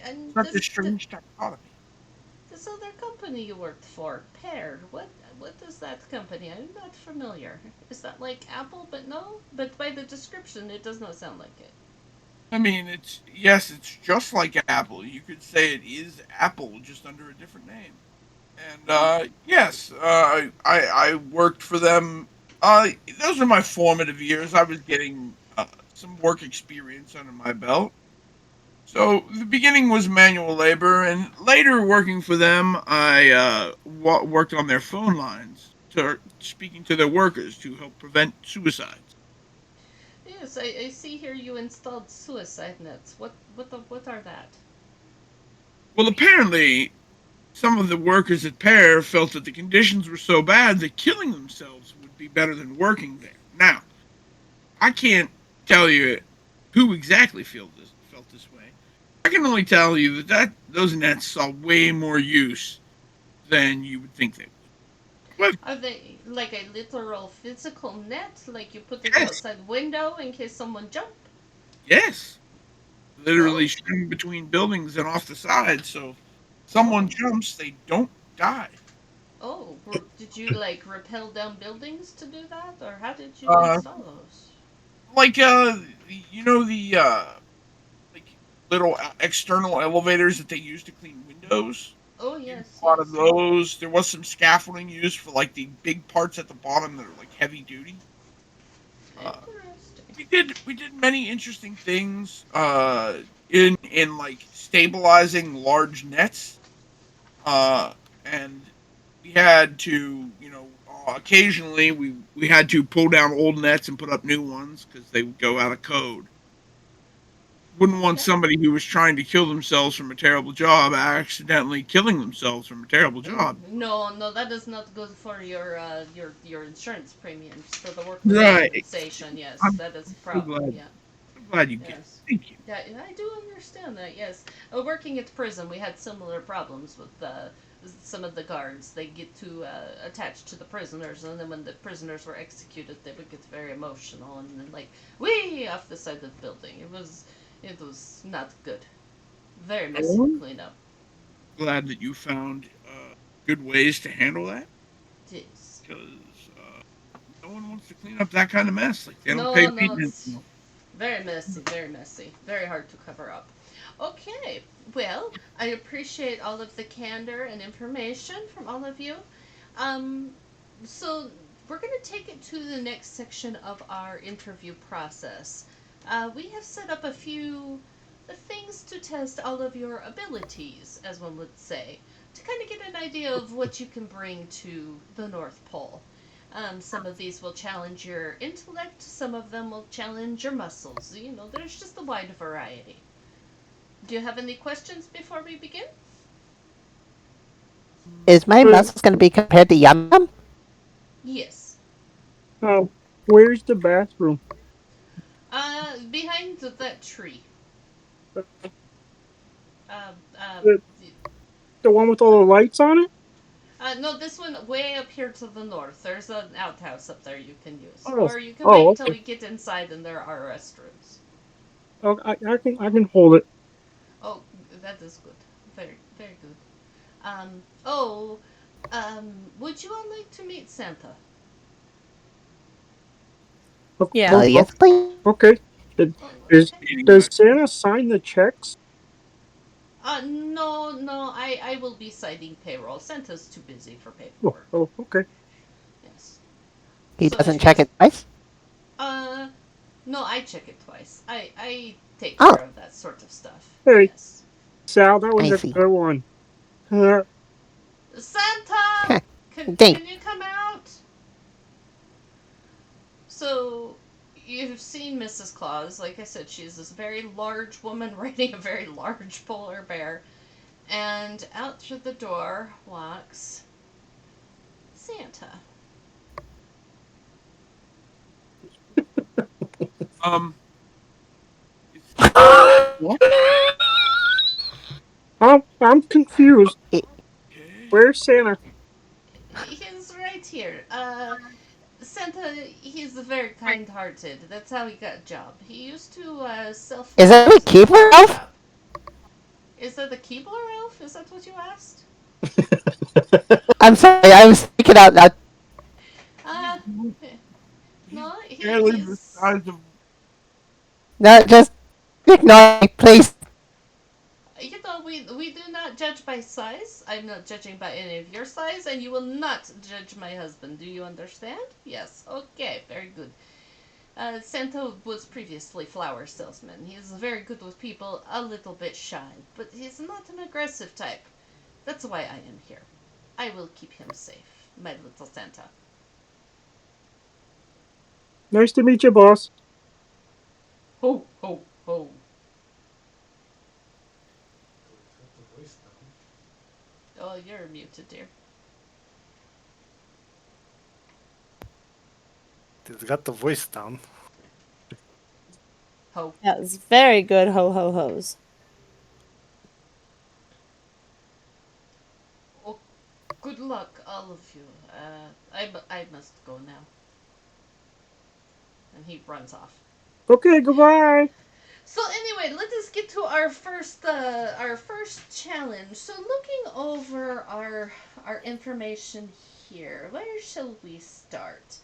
Speaker 2: And
Speaker 10: Such a strange dichotomy.
Speaker 2: this other company you worked for, Paired. What is that company? I'm not familiar. Is that like Apple? But no. But by the description, it does not sound like it.
Speaker 10: I mean, it's yes, it's just like Apple. You could say it is Apple, just under a different name. And yes, I worked for them. Those were my formative years. I was getting some work experience under my belt. So the beginning was manual labor, and later working for them, I worked on their phone lines, to speaking to their workers to help prevent suicides.
Speaker 2: Yes, I see here you installed suicide nets. What are that?
Speaker 10: Well, apparently, some of the workers at Pear felt that the conditions were so bad that killing themselves would be better than working there. Now, I can't tell you who exactly felt this way. I can only tell you that those nets saw way more use than you would think they would. But
Speaker 2: Are they like a literal physical net? Like you put it
Speaker 10: yes,
Speaker 2: outside window in case someone jump?
Speaker 10: yes, literally
Speaker 2: Oh,
Speaker 10: shooting between buildings and off the side, so if
Speaker 2: oh,
Speaker 10: someone jumps, they don't die.
Speaker 2: oh. Did you like rappel down buildings to do that, or how did you
Speaker 10: Uh,
Speaker 2: install those?
Speaker 10: like the like little external elevators that they use to clean windows.
Speaker 2: Oh
Speaker 10: Used
Speaker 2: yes,
Speaker 10: a lot of
Speaker 2: yes, yes.
Speaker 10: those. There was some scaffolding used for like the big parts at the bottom that are like heavy duty. Uh,
Speaker 2: Interesting.
Speaker 10: we did many interesting things in like stabilizing large nets. And we had to occasionally we had to pull down old nets and put up new ones because they would go out of code. Wouldn't want
Speaker 2: Okay.
Speaker 10: somebody who was trying to kill themselves from a terrible job accidentally killing themselves from a terrible job.
Speaker 2: No, no, that is not good for your insurance premiums for the workers'
Speaker 10: Right.
Speaker 2: compensation. Yes,
Speaker 10: I'm
Speaker 2: that is a
Speaker 10: so
Speaker 2: problem.
Speaker 10: glad.
Speaker 2: Yeah.
Speaker 10: So glad you get it.
Speaker 2: Yes.
Speaker 10: Thank you.
Speaker 2: Yeah, I do understand that. Yes, working at prison, we had similar problems with some of the guards. They get too attached to the prisoners, and then when the prisoners were executed, they would get very emotional and then like, "Wee!" off the side of the building. It was not good. Very messy to
Speaker 10: Oh,
Speaker 2: clean up.
Speaker 10: glad that you found good ways to handle that
Speaker 2: Yes.
Speaker 10: because no one wants to clean up that kind of mess. Like they don't pay
Speaker 2: No, no,
Speaker 10: maintenance.
Speaker 2: it's very messy, very hard to cover up. Okay, well, I appreciate all of the candor and information from all of you. Um, so we're going to take it to the next section of our interview process. We have set up a few things to test all of your abilities, as one would say, to kind of get an idea of what you can bring to the North Pole. Some of these will challenge your intellect, some of them will challenge your muscles. There's just a wide variety. Do you have any questions before we begin?
Speaker 8: Is my
Speaker 6: Uh,
Speaker 8: muscles going to be compared to Yum Yum?
Speaker 2: Yes.
Speaker 6: oh, Where's the bathroom?
Speaker 2: Behind that tree.
Speaker 6: Uh,
Speaker 2: Uh, uh,
Speaker 6: The, the one with all the lights on it?
Speaker 2: no, this one way up here to the north. There's an outhouse up there you can use,
Speaker 6: Oh,
Speaker 2: or you can
Speaker 6: oh,
Speaker 2: wait till
Speaker 6: okay.
Speaker 2: we get inside and there are restrooms.
Speaker 6: Oh, I can hold it.
Speaker 2: Oh, that is good. Very, very good. Oh, would you all like to meet Santa?
Speaker 4: Yeah.
Speaker 8: Yes, please.
Speaker 6: Okay. Did-
Speaker 2: Oh,
Speaker 6: Is
Speaker 2: okay.
Speaker 10: Meeting
Speaker 6: does
Speaker 10: with
Speaker 6: Santa sign the checks?
Speaker 2: No, no, I will be citing payroll. Santa's too busy for
Speaker 6: Oh,
Speaker 2: paperwork.
Speaker 6: oh, okay.
Speaker 2: Yes.
Speaker 8: He
Speaker 2: So
Speaker 8: doesn't
Speaker 2: she
Speaker 8: check
Speaker 2: goes,
Speaker 8: it twice.
Speaker 2: uh, no, I check it twice. I take
Speaker 8: Oh,
Speaker 2: care of that sort of stuff.
Speaker 6: Hey,
Speaker 2: Yes.
Speaker 6: Sal, that was
Speaker 8: I
Speaker 6: a
Speaker 8: see.
Speaker 6: good one.
Speaker 2: Santa,
Speaker 8: Thank.
Speaker 2: can you come out? So you've seen Mrs. Claus. Like I said, she's this very large woman riding a very large polar bear. And out through the door walks Santa.
Speaker 10: um. Is,
Speaker 9: What?
Speaker 6: I'm confused.
Speaker 10: okay.
Speaker 6: Where's Santa?
Speaker 2: He's right here. Santa, he's very kind hearted. That's how he got a job. He used to sell
Speaker 8: Is that a
Speaker 2: flowers at the
Speaker 8: keeper
Speaker 2: flower
Speaker 8: elf?
Speaker 2: shop. Is that the Keebler elf? Is that what you asked?
Speaker 8: I'm sorry, I was thinking out loud.
Speaker 2: Uh,
Speaker 10: He's
Speaker 2: no,
Speaker 10: barely the
Speaker 2: he's.
Speaker 10: size of.
Speaker 8: No, just ignore me, please.
Speaker 2: You know, we do not judge by size. I'm not judging by any of your size, and you will not judge my husband. Do you understand? Yes. Okay, very good. Santa was previously flower salesman. He's very good with people, a little bit shy, but he's not an aggressive type. That's why I am here. I will keep him safe, my little Santa.
Speaker 6: Nice to meet you, boss.
Speaker 2: Ho, ho, ho. Oh, you're muted, dear.
Speaker 5: He's got the voice down.
Speaker 2: Ho.
Speaker 4: That was very good. Ho ho hos.
Speaker 2: Oh, good luck, all of you. I must go now. And he runs off.
Speaker 6: Okay, goodbye.
Speaker 2: So anyway, let us get to our first challenge. So looking over our information here, where shall we start?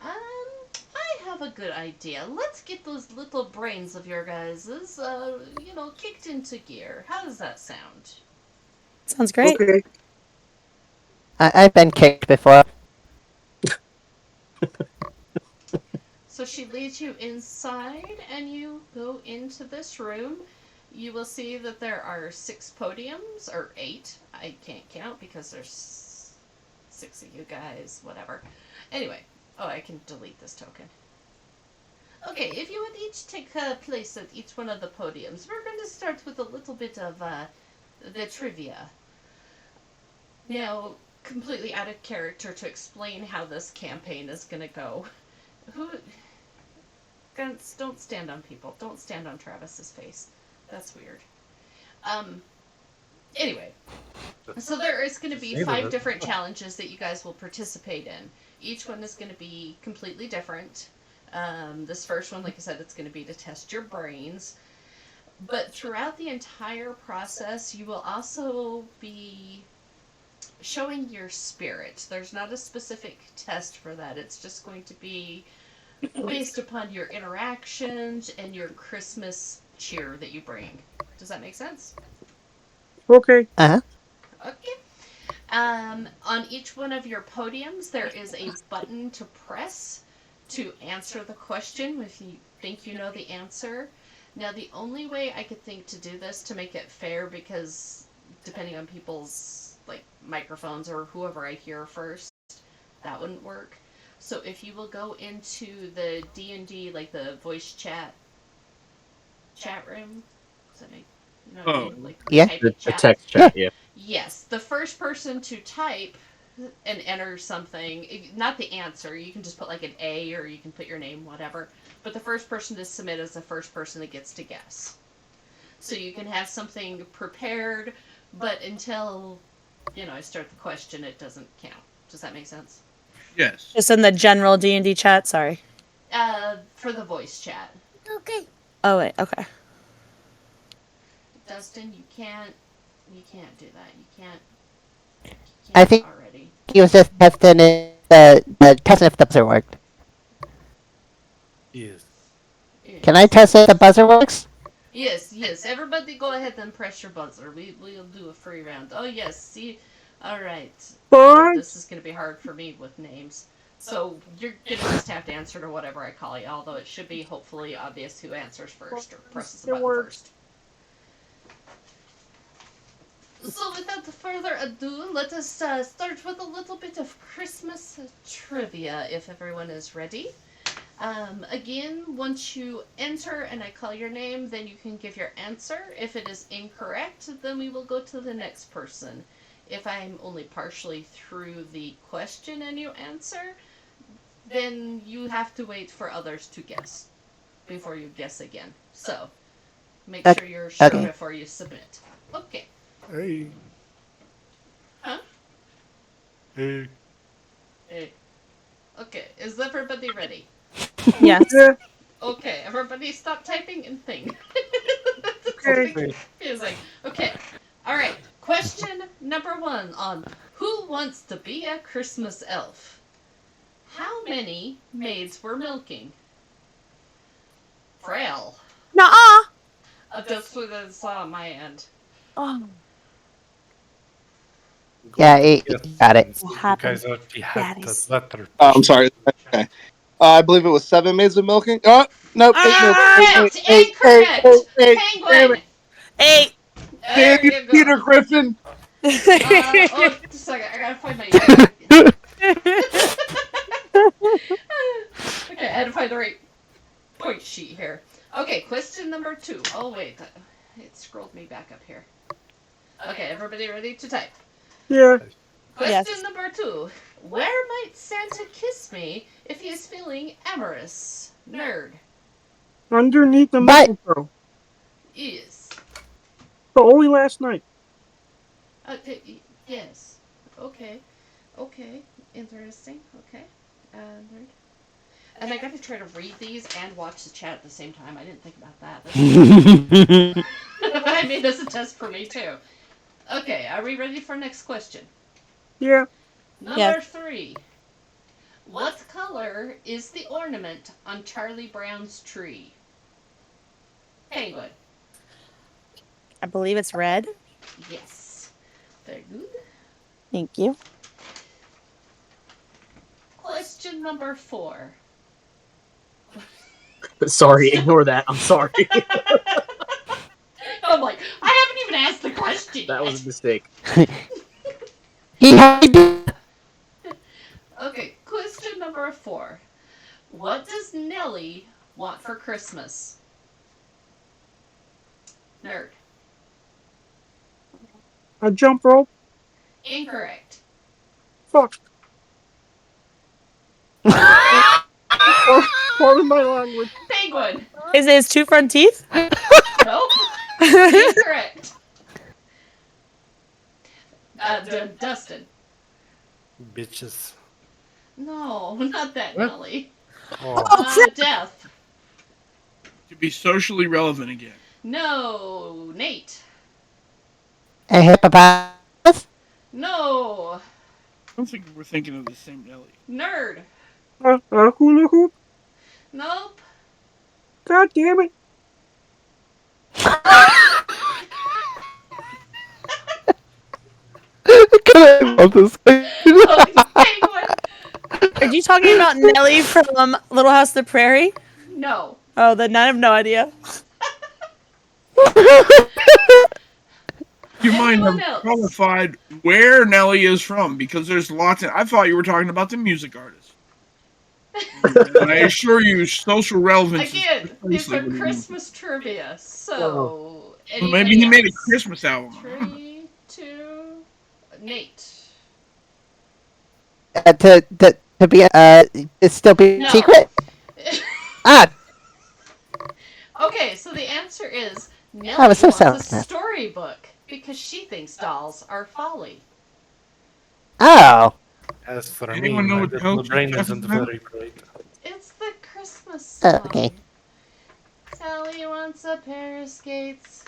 Speaker 2: I have a good idea. Let's get those little brains of your guys's, kicked into gear. How does that sound?
Speaker 4: Sounds great.
Speaker 6: Okay.
Speaker 8: I've been kicked before.
Speaker 2: So she leads you inside, and you go into this room. You will see that there are 6 podiums, or 8. I can't count because there's 6 of you guys, whatever. Anyway, oh, I can delete this token. Okay, if you would each take a place at each one of the podiums, we're going to start with a little bit of the trivia. Now, completely out of character to explain how this campaign is going to go. Who don't stand on people. Don't stand on Travis's face. That's weird. Um. Anyway, so there is going to be 5 different challenges that you guys will participate in. Each one is going to be completely different. This first one, like I said, it's going to be to test your brains. But throughout the entire process, you will also be showing your spirit. There's not a specific test for that. It's just going to be based upon your interactions and your Christmas cheer that you bring. Does that make sense?
Speaker 6: Okay.
Speaker 8: Uh huh.
Speaker 2: Okay. On each one of your podiums, there is a button to press to answer the question if you think you know the answer. Now, the only way I could think to do this to make it fair, because depending on people's like microphones or whoever I hear first, that wouldn't work. So if you will go into the D&D, like the voice chat room, does that make, you know what I
Speaker 10: Oh.
Speaker 2: mean? Like the
Speaker 8: Yeah.
Speaker 2: typing
Speaker 7: The
Speaker 2: chat.
Speaker 7: text
Speaker 8: Yeah.
Speaker 7: chat, yeah.
Speaker 2: Yes, the first person to type and enter something. Not the answer. You can just put like an A or you can put your name, whatever. But the first person to submit is the first person that gets to guess. So you can have something prepared, but until I start the question, it doesn't count. Does that make sense?
Speaker 10: Yes.
Speaker 4: Just in the general D&D chat. Sorry.
Speaker 2: For the voice chat.
Speaker 4: Okay. Oh wait. Okay.
Speaker 2: Dustin, you can't do that. You can't
Speaker 8: I think
Speaker 2: already.
Speaker 8: he was just testing the testing if the buzzer worked.
Speaker 5: Yes.
Speaker 8: Can I test if the buzzer works?
Speaker 2: Yes. Everybody go ahead and press your buzzer. We'll do a free round. Oh, yes. See? All right. Oh,
Speaker 6: Fine.
Speaker 2: this is going to be hard for me with names. So you're going to just have to answer to whatever I call you, although it should be hopefully obvious who answers first or presses the
Speaker 6: It
Speaker 2: button
Speaker 6: works.
Speaker 2: first. So without further ado, let us start with a little bit of Christmas trivia, if everyone is ready. Again, once you enter and I call your name, then you can give your answer. If it is incorrect, then we will go to the next person. If I'm only partially through the question and you answer, then you have to wait for others to guess before you guess again. So, make sure you're sure
Speaker 8: Okay.
Speaker 2: before you submit. Okay.
Speaker 5: Hey.
Speaker 2: Huh?
Speaker 5: Hey.
Speaker 2: Hey. Okay, is everybody ready?
Speaker 4: Yes.
Speaker 6: Yeah.
Speaker 2: Okay, everybody stop typing and think. It's
Speaker 6: Okay.
Speaker 2: getting confusing. Okay, alright. Question number 1 on Who Wants to Be a Christmas Elf? How many maids were milking? Frail.
Speaker 4: Nuh-uh.
Speaker 2: That's what I saw on my end.
Speaker 4: Oh.
Speaker 8: Yeah,
Speaker 5: Yes,
Speaker 8: he got it.
Speaker 5: since
Speaker 4: What
Speaker 5: you
Speaker 4: happened?
Speaker 5: guys already had the
Speaker 4: Daddies.
Speaker 5: letter.
Speaker 9: I'm sorry. Okay. I believe it was 7 maids of milking. Oh, nope, 8 maids.
Speaker 2: Incorrect!
Speaker 9: Eight.
Speaker 2: Incorrect!
Speaker 9: Damn it.
Speaker 2: Penguin!
Speaker 4: 8.
Speaker 2: There
Speaker 9: Damn you,
Speaker 2: you go.
Speaker 9: Peter Griffin.
Speaker 2: Oh, just a second. I gotta find my. Okay, I had to find the right point sheet here. Okay, question number 2. Oh, wait. It scrolled me back up here. Okay, everybody ready to type?
Speaker 6: Yeah.
Speaker 2: Question
Speaker 4: Yes.
Speaker 2: number 2. Where might Santa kiss me if he is feeling amorous? Nerd.
Speaker 6: Underneath the
Speaker 8: But
Speaker 6: mistletoe.
Speaker 2: Is.
Speaker 6: But only last night.
Speaker 2: Yes. Okay. Okay. Interesting. Okay. Nerd. And I got to try to read these and watch the chat at the same time. I didn't think about that. I made this a test for me too. Okay, are we ready for next question?
Speaker 6: Yeah.
Speaker 2: Number 3. What color is the ornament on Charlie Brown's tree? Penguin.
Speaker 4: I believe it's red.
Speaker 2: Yes. Very good.
Speaker 4: Thank you.
Speaker 2: Question number 4.
Speaker 7: Sorry, ignore that. I'm sorry.
Speaker 2: I'm like, I haven't even asked the question
Speaker 7: That
Speaker 2: yet.
Speaker 7: was a mistake.
Speaker 8: he had
Speaker 2: Okay, question number 4. What does Nellie want for Christmas? Nerd.
Speaker 6: A jump rope.
Speaker 2: Incorrect.
Speaker 6: Fuck. Pardon my language.
Speaker 2: Penguin.
Speaker 4: Is it his 2 front teeth?
Speaker 2: Nope. Incorrect. Dustin.
Speaker 5: Bitches.
Speaker 2: No, not that
Speaker 10: What?
Speaker 2: Nellie.
Speaker 5: Oh,
Speaker 2: Death.
Speaker 10: To be socially relevant again.
Speaker 2: No, Nate.
Speaker 8: a hippopotamus.
Speaker 2: No,
Speaker 10: I don't think we're thinking of the same Nelly.
Speaker 2: nerd.
Speaker 6: A hula hoop.
Speaker 2: Nope.
Speaker 6: God damn it.
Speaker 3: I love this.
Speaker 2: Oh, Penguin.
Speaker 4: Are you talking about Nellie from Little House on the Prairie?
Speaker 2: No.
Speaker 4: Oh, then I have no idea.
Speaker 10: You might
Speaker 2: Anyone
Speaker 10: have
Speaker 2: else?
Speaker 10: qualified where Nelly is from because there's lots of. I thought you were talking about the music artist. And I assure you, social relevance
Speaker 2: Again,
Speaker 10: is
Speaker 2: these
Speaker 10: precisely
Speaker 2: are
Speaker 10: what he means.
Speaker 2: Christmas trivia. So,
Speaker 10: Well, maybe he made a
Speaker 2: else?
Speaker 10: Christmas album.
Speaker 2: 3, 2, Nate.
Speaker 8: to be it's still be
Speaker 2: No.
Speaker 8: secret. Ah,
Speaker 2: Okay, so the answer is
Speaker 8: I was
Speaker 2: Nellie
Speaker 8: so
Speaker 2: wants a
Speaker 8: sad.
Speaker 2: storybook because she thinks dolls are folly.
Speaker 8: Oh,
Speaker 5: As for me,
Speaker 10: Anyone know
Speaker 5: my
Speaker 10: what the
Speaker 5: little
Speaker 10: hell Chip
Speaker 5: brain
Speaker 10: Chap is
Speaker 5: isn't
Speaker 10: about?
Speaker 5: very bright.
Speaker 2: It's the Christmas song.
Speaker 8: okay.
Speaker 2: Sally wants a pair of skates.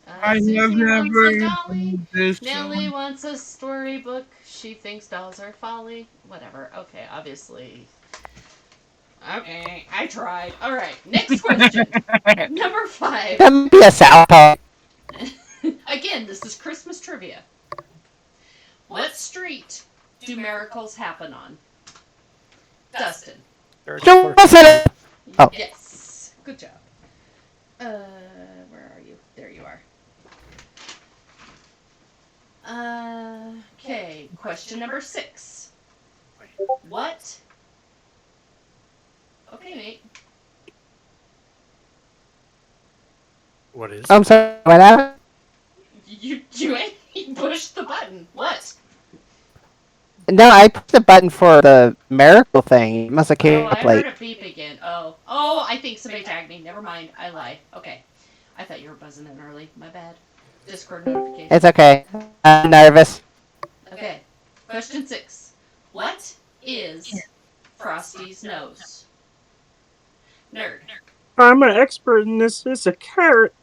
Speaker 10: I have
Speaker 2: Susie wants a
Speaker 10: never
Speaker 2: dolly.
Speaker 10: heard this
Speaker 2: Nellie
Speaker 10: song.
Speaker 2: wants a storybook. She thinks dolls are folly. Whatever. Okay, obviously. Okay, I tried. Alright, next question. Number 5.
Speaker 8: That might be a South Park.
Speaker 2: Again, this is Christmas trivia. What street do miracles happen on? Dustin.
Speaker 8: Jerusalem. Oh.
Speaker 2: Yes. Good job. Where are you? There you are. Okay, question number 6. What? Okay, Nate.
Speaker 5: What is
Speaker 8: I'm
Speaker 5: it?
Speaker 8: sorry. What happened?
Speaker 2: You pushed the button. What?
Speaker 8: No, I pushed the button for the miracle thing. It must have
Speaker 2: Oh,
Speaker 8: came
Speaker 2: I
Speaker 8: up
Speaker 2: heard
Speaker 8: late.
Speaker 2: a beep again. Oh, I think somebody tagged me. Never mind. I lie. Okay. I thought you were buzzing in early. My bad. Discord notification.
Speaker 8: It's okay. I'm nervous.
Speaker 2: Okay. Question 6. What is Frosty's nose? Nerd.
Speaker 6: I'm an expert in this. It's a carrot.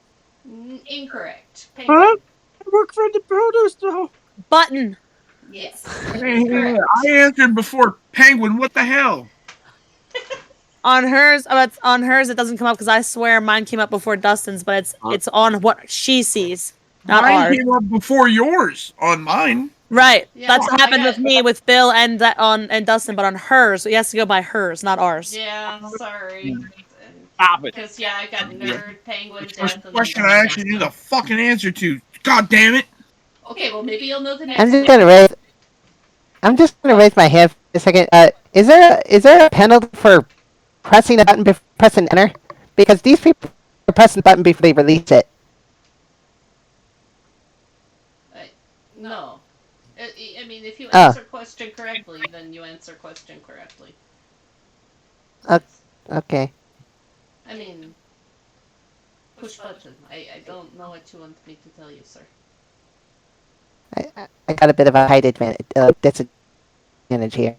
Speaker 2: Incorrect.
Speaker 6: Huh?
Speaker 2: Penguin.
Speaker 6: I work for the produce store.
Speaker 4: Button.
Speaker 2: Yes.
Speaker 10: Hey,
Speaker 2: Correct.
Speaker 10: I answered before Penguin. What the hell?
Speaker 4: On hers, it's on hers. It doesn't come up because I swear mine came up before Dustin's, but it's on what she sees, not
Speaker 10: Mine
Speaker 4: ours.
Speaker 10: came up before yours on mine.
Speaker 4: Right.
Speaker 2: Yeah,
Speaker 4: That's
Speaker 2: I
Speaker 4: happened
Speaker 2: got-
Speaker 4: with me, with Bill, and and Dustin, but on hers, it has to go by hers, not ours.
Speaker 2: Yeah, sorry.
Speaker 10: Stop it.
Speaker 2: Because, yeah, I got Nerd, Penguin,
Speaker 10: The first
Speaker 2: Death, and
Speaker 10: question
Speaker 2: then
Speaker 10: I
Speaker 2: Dustin.
Speaker 10: actually knew the fucking answer to. God damn it.
Speaker 2: Okay, well, maybe you'll know the next
Speaker 8: I'm just
Speaker 2: one.
Speaker 8: gonna raise. I'm just gonna raise my hand for a second. Is there a penalty for pressing a button before pressing enter? Because these people are pressing the button before they release it.
Speaker 2: No. I mean, if you
Speaker 8: Oh.
Speaker 2: answer question correctly, then you answer question correctly.
Speaker 8: Okay.
Speaker 2: I mean, push button. I don't know what you want me to tell you, sir.
Speaker 8: I got a bit of a height advantage. Disadvantage here.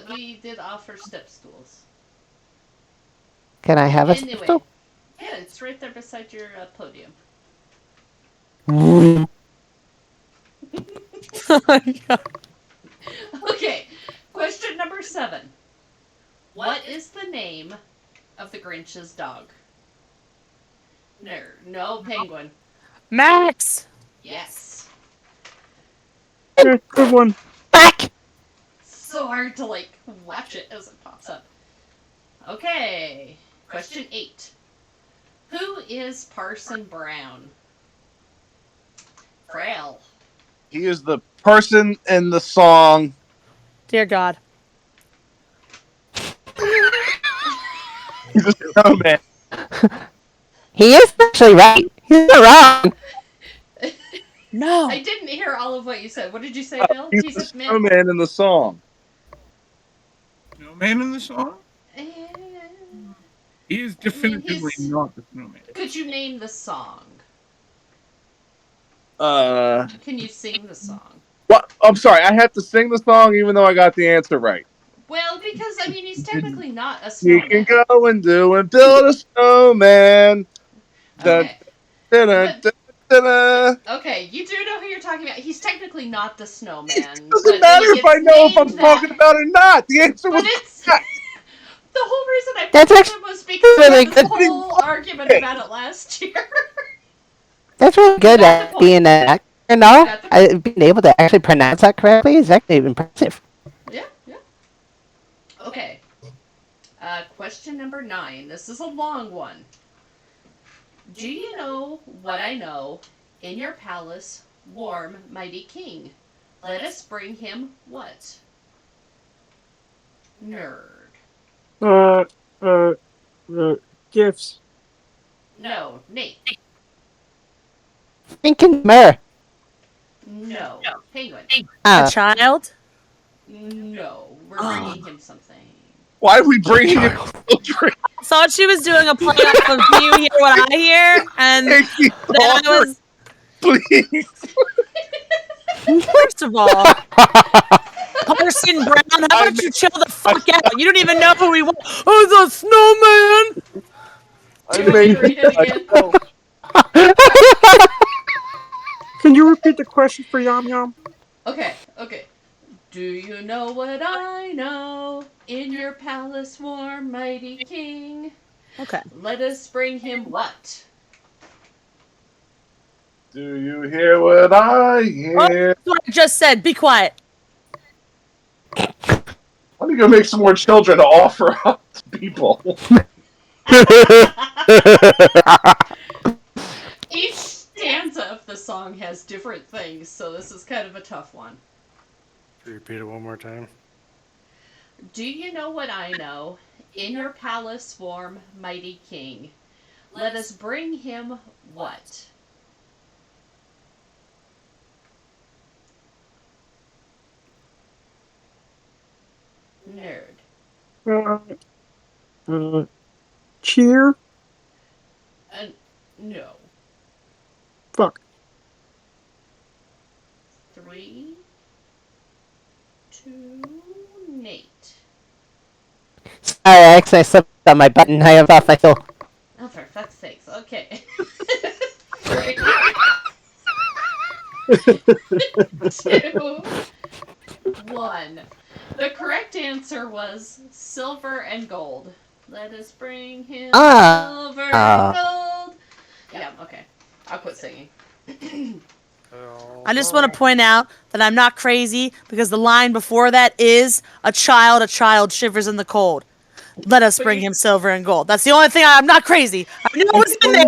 Speaker 2: We did offer step stools.
Speaker 8: Can I have a
Speaker 2: Anyway.
Speaker 8: stool?
Speaker 2: Yeah, it's right there beside your podium.
Speaker 4: Oh my God.
Speaker 2: Okay, question number 7. What is the name of the Grinch's dog? No, Penguin.
Speaker 4: Max.
Speaker 2: Yes.
Speaker 6: Yeah, good one.
Speaker 8: Back.
Speaker 2: So hard to watch it as it pops up. Okay, question 8. Who is Parson Brown? Frail.
Speaker 9: He is the person in the song.
Speaker 4: Dear God.
Speaker 9: He's a snowman.
Speaker 8: He is actually right. He's not wrong.
Speaker 4: No.
Speaker 2: I didn't hear all of what you said. What did you say, Bill?
Speaker 9: He's the snowman in the song.
Speaker 10: Snowman in the song? He is definitively not the snowman.
Speaker 2: Could you name the song?
Speaker 9: Can
Speaker 2: you sing the song?
Speaker 9: What? I'm sorry. I had to sing the song even though I got the answer right.
Speaker 2: Well, because I mean, he's technically not a
Speaker 9: You
Speaker 2: snowman.
Speaker 9: can go and build a snowman.
Speaker 2: Okay.
Speaker 9: Da-da-da-da-da.
Speaker 2: Okay, you do know who you're talking about. He's technically not the snowman.
Speaker 9: It doesn't matter if I know if I'm talking about it or not. The answer was
Speaker 2: correct. The whole reason I
Speaker 8: That's
Speaker 2: picked him was because we
Speaker 8: really
Speaker 2: had this
Speaker 8: good.
Speaker 2: whole argument about it last year.
Speaker 8: That's really good
Speaker 2: got the
Speaker 8: at
Speaker 2: point.
Speaker 8: being an actor and all. Being able to actually pronounce that correctly is actually impressive.
Speaker 2: Yeah. Okay. Question number 9. This is a long one. Do you know what I know? In your palace, warm, mighty king. Let us bring him what? Nerd.
Speaker 6: Gifts.
Speaker 2: No, Nate.
Speaker 8: Thinking mirror.
Speaker 2: No, Penguin.
Speaker 4: A child.
Speaker 2: No, we're
Speaker 4: Oh.
Speaker 2: bringing him something.
Speaker 9: Why are we bringing in children?
Speaker 4: Thought she was doing a play off of "Do You Hear What I Hear?" And
Speaker 9: Can't keep
Speaker 4: then I
Speaker 9: offering,
Speaker 4: was,
Speaker 9: please.
Speaker 4: first of all, Parson Brown, how
Speaker 9: I
Speaker 4: about you
Speaker 9: made,
Speaker 4: chill the
Speaker 9: I,
Speaker 4: fuck out? You don't even know who he was. Oh, the snowman!
Speaker 9: I
Speaker 2: Do you want me to
Speaker 9: made
Speaker 2: read it again?
Speaker 9: myself.
Speaker 6: Can you repeat the question for Yum Yum?
Speaker 2: Okay, okay. Do you know what I know? In your palace warm, mighty king.
Speaker 4: Okay.
Speaker 2: Let us bring him what?
Speaker 9: Do you hear what I
Speaker 4: Oh,
Speaker 9: hear?
Speaker 4: that's what I just said. Be quiet.
Speaker 9: Let me go make some more children to offer up to people.
Speaker 2: Each stanza of the song has different things, so this is kind of a tough one.
Speaker 5: Can you repeat it one more time?
Speaker 2: Do you know what I know? In your palace warm, mighty king. Let us bring him what? Nerd.
Speaker 6: Uh, cheer?
Speaker 2: Uh, no.
Speaker 6: Fuck.
Speaker 2: 3, 2, Nate.
Speaker 8: Sorry, I accidentally slipped on my button. I have off my fill.
Speaker 2: Oh, for fuck's sakes. Okay. 3, 2, 1. The correct answer was silver and gold. Let us bring him silver and gold. Yeah, okay. I'll quit singing.
Speaker 4: I just want to point out that I'm not crazy because the line before that is a child shivers in the cold. Let us bring him silver and gold. That's the only thing I'm not crazy. I knew it was in there.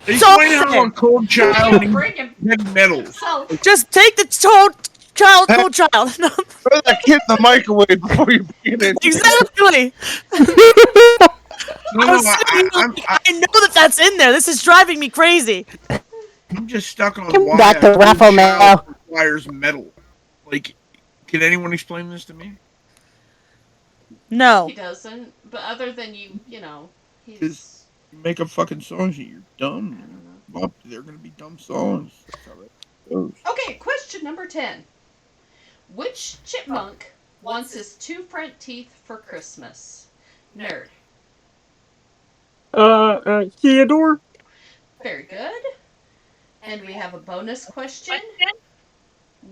Speaker 10: Explain how a cold child
Speaker 2: Yeah,
Speaker 10: needs
Speaker 2: bring him
Speaker 10: heavy metals.
Speaker 2: self.
Speaker 4: Just take the cold child. No,
Speaker 9: Throw that kid in the microwave before you bring it in.
Speaker 4: exactly.
Speaker 10: No,
Speaker 4: I was sitting here like, I know that that's in there. This is driving me crazy.
Speaker 10: I'm just stuck on
Speaker 8: Come
Speaker 10: why
Speaker 8: back
Speaker 10: a
Speaker 8: to
Speaker 10: cold
Speaker 8: Raffle
Speaker 10: child
Speaker 8: Mail.
Speaker 10: requires metal. Like, can anyone explain this to me?
Speaker 4: No.
Speaker 2: He doesn't. But other than
Speaker 10: Because
Speaker 2: he's.
Speaker 10: you make up fucking songs and you're dumb. Well, they're gonna be dumb songs. That's how that goes.
Speaker 2: Okay, question number 10. Which chipmunk wants his 2 front teeth for Christmas? Nerd.
Speaker 6: Theodore?
Speaker 2: Very good. And we have a bonus question.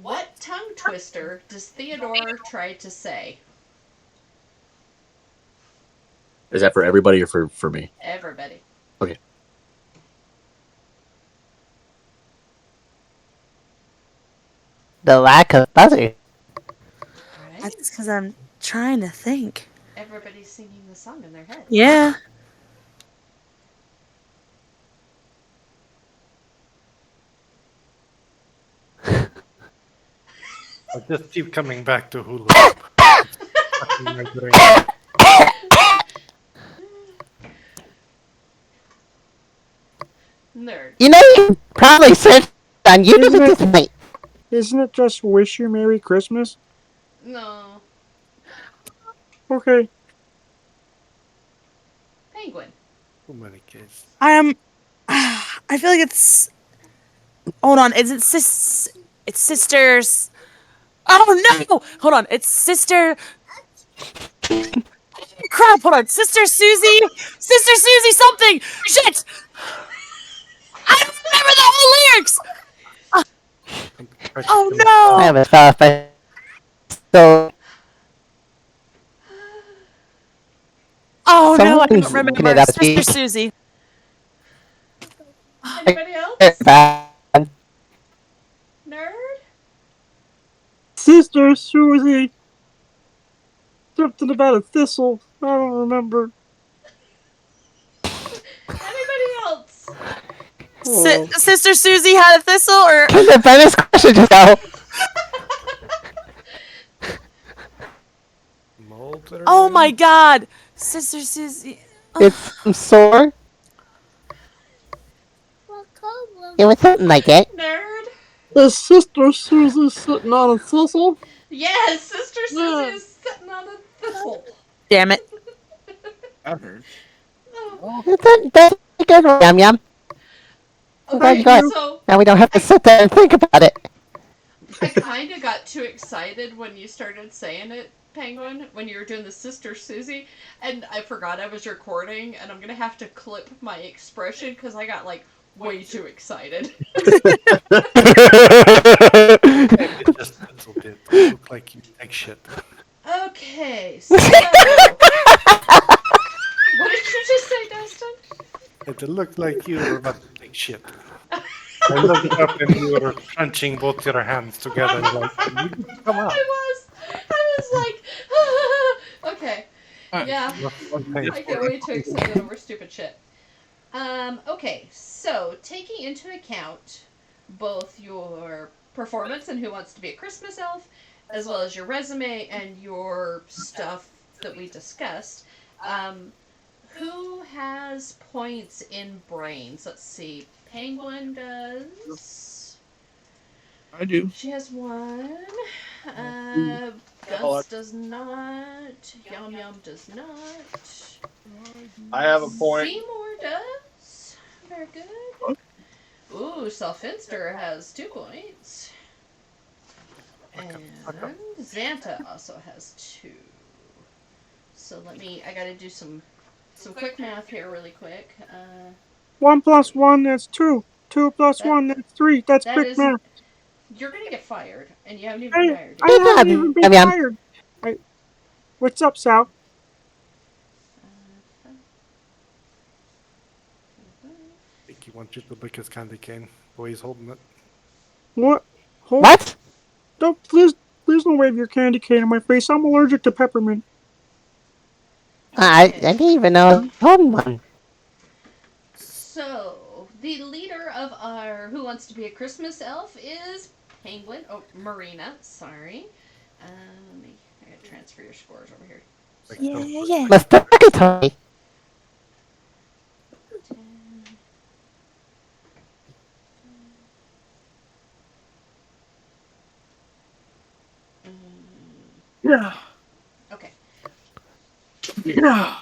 Speaker 2: What tongue twister does Theodore try to say?
Speaker 7: Is that for everybody or for me?
Speaker 2: Everybody.
Speaker 7: Okay.
Speaker 8: The lack of buzzer.
Speaker 2: Right?
Speaker 4: That's because I'm trying to think.
Speaker 2: Everybody's singing the song in their head.
Speaker 4: Yeah.
Speaker 5: I just keep coming back to hula hoop. It's fucking my brain.
Speaker 2: Nerd.
Speaker 8: You know, you can probably search on YouTube
Speaker 6: Isn't
Speaker 8: at
Speaker 6: it-
Speaker 8: this point.
Speaker 6: Isn't it just wish you Merry Christmas?
Speaker 2: No.
Speaker 6: Okay.
Speaker 2: Penguin.
Speaker 5: Too many kids.
Speaker 4: I feel like it's. Hold on. Is it It's sisters. Oh no! Hold on. It's sister. Crap! Hold on. Sister Susie. Sister Susie something. Shit! I don't remember the whole lyrics. Oh
Speaker 8: I
Speaker 4: no!
Speaker 8: have a thought if I still.
Speaker 4: Oh no! I
Speaker 8: Someone's
Speaker 4: don't
Speaker 8: looking it
Speaker 4: remember.
Speaker 8: up as
Speaker 4: Sister
Speaker 8: we
Speaker 4: Susie.
Speaker 2: Anybody else? Nerd?
Speaker 6: Sister Susie. Something about a thistle. I don't remember.
Speaker 2: Anybody else?
Speaker 6: Oh.
Speaker 4: Sister Susie had a thistle, or
Speaker 8: Can the bonus question just go?
Speaker 4: oh my God, Sister Susie.
Speaker 8: It's I'm sore. It was something like it.
Speaker 2: Nerd?
Speaker 6: Is Sister Susie sitting on a thistle?
Speaker 2: Yes, Sister Susie is sitting on a thistle.
Speaker 4: Damn it.
Speaker 10: That hurts.
Speaker 2: Oh,
Speaker 10: Well,
Speaker 8: That's a good one, Yum Yum. I'm glad you
Speaker 2: okay,
Speaker 6: Thank
Speaker 8: got it.
Speaker 6: you.
Speaker 2: so
Speaker 8: Now we don't have to
Speaker 2: I
Speaker 8: sit there and think about it.
Speaker 2: I kind of got too excited when you started saying it, Penguin, when you were doing the Sister Susie, and I forgot I was recording, and I'm gonna have to clip my expression because I got like way too excited.
Speaker 5: Maybe just a little bit. Don't look like you take shit.
Speaker 2: Okay, so what did you just say, Dustin?
Speaker 5: It looked like you were about to take shit. I looked up and you were crunching both your hands together like, you just come out.
Speaker 2: I was like, okay, yeah,
Speaker 5: One thing.
Speaker 2: I get way too excited over stupid shit. Okay, so taking into account both your performance and Who Wants to Be a Christmas Elf, as well as your resume and your stuff that we discussed, um, who has points in brains? Let's see. Penguin does.
Speaker 10: I do.
Speaker 2: She has one. Uh,
Speaker 9: Oh,
Speaker 2: Gus does not. Yum Yum does not.
Speaker 9: I have a point.
Speaker 2: Seymour does. Very good. Ooh, Selfinster has 2 points. And Xanta also has 2. So I gotta do some quick math here really quick.
Speaker 6: 1 + 1, that's 2. 2 + 1,
Speaker 2: That
Speaker 6: that's 3. That's
Speaker 2: that
Speaker 6: quick
Speaker 2: is
Speaker 6: math.
Speaker 2: you're gonna get fired, and you haven't even been
Speaker 6: I,
Speaker 2: hired
Speaker 6: I
Speaker 2: yet.
Speaker 8: Good
Speaker 6: haven't
Speaker 8: job,
Speaker 6: even been
Speaker 8: Yum Yum.
Speaker 6: fired. What's up, Sal?
Speaker 5: I think he wants you to lick his candy cane. The way he's holding it.
Speaker 6: What? Hold.
Speaker 8: What?
Speaker 6: Don't please don't wave your candy cane in my face. I'm allergic to peppermint.
Speaker 8: I
Speaker 2: Okay.
Speaker 8: didn't even know I was holding one.
Speaker 2: So the leader of our Who Wants to Be a Christmas Elf is Penguin. Oh, Marina. Sorry. I gotta transfer your scores over here.
Speaker 5: Like,
Speaker 2: So
Speaker 4: Yeah,
Speaker 5: don't
Speaker 4: yeah,
Speaker 5: look
Speaker 4: yeah.
Speaker 5: like
Speaker 8: Mr. Secretary.
Speaker 2: 10.
Speaker 10: Yeah.
Speaker 2: Okay.
Speaker 10: Yeah.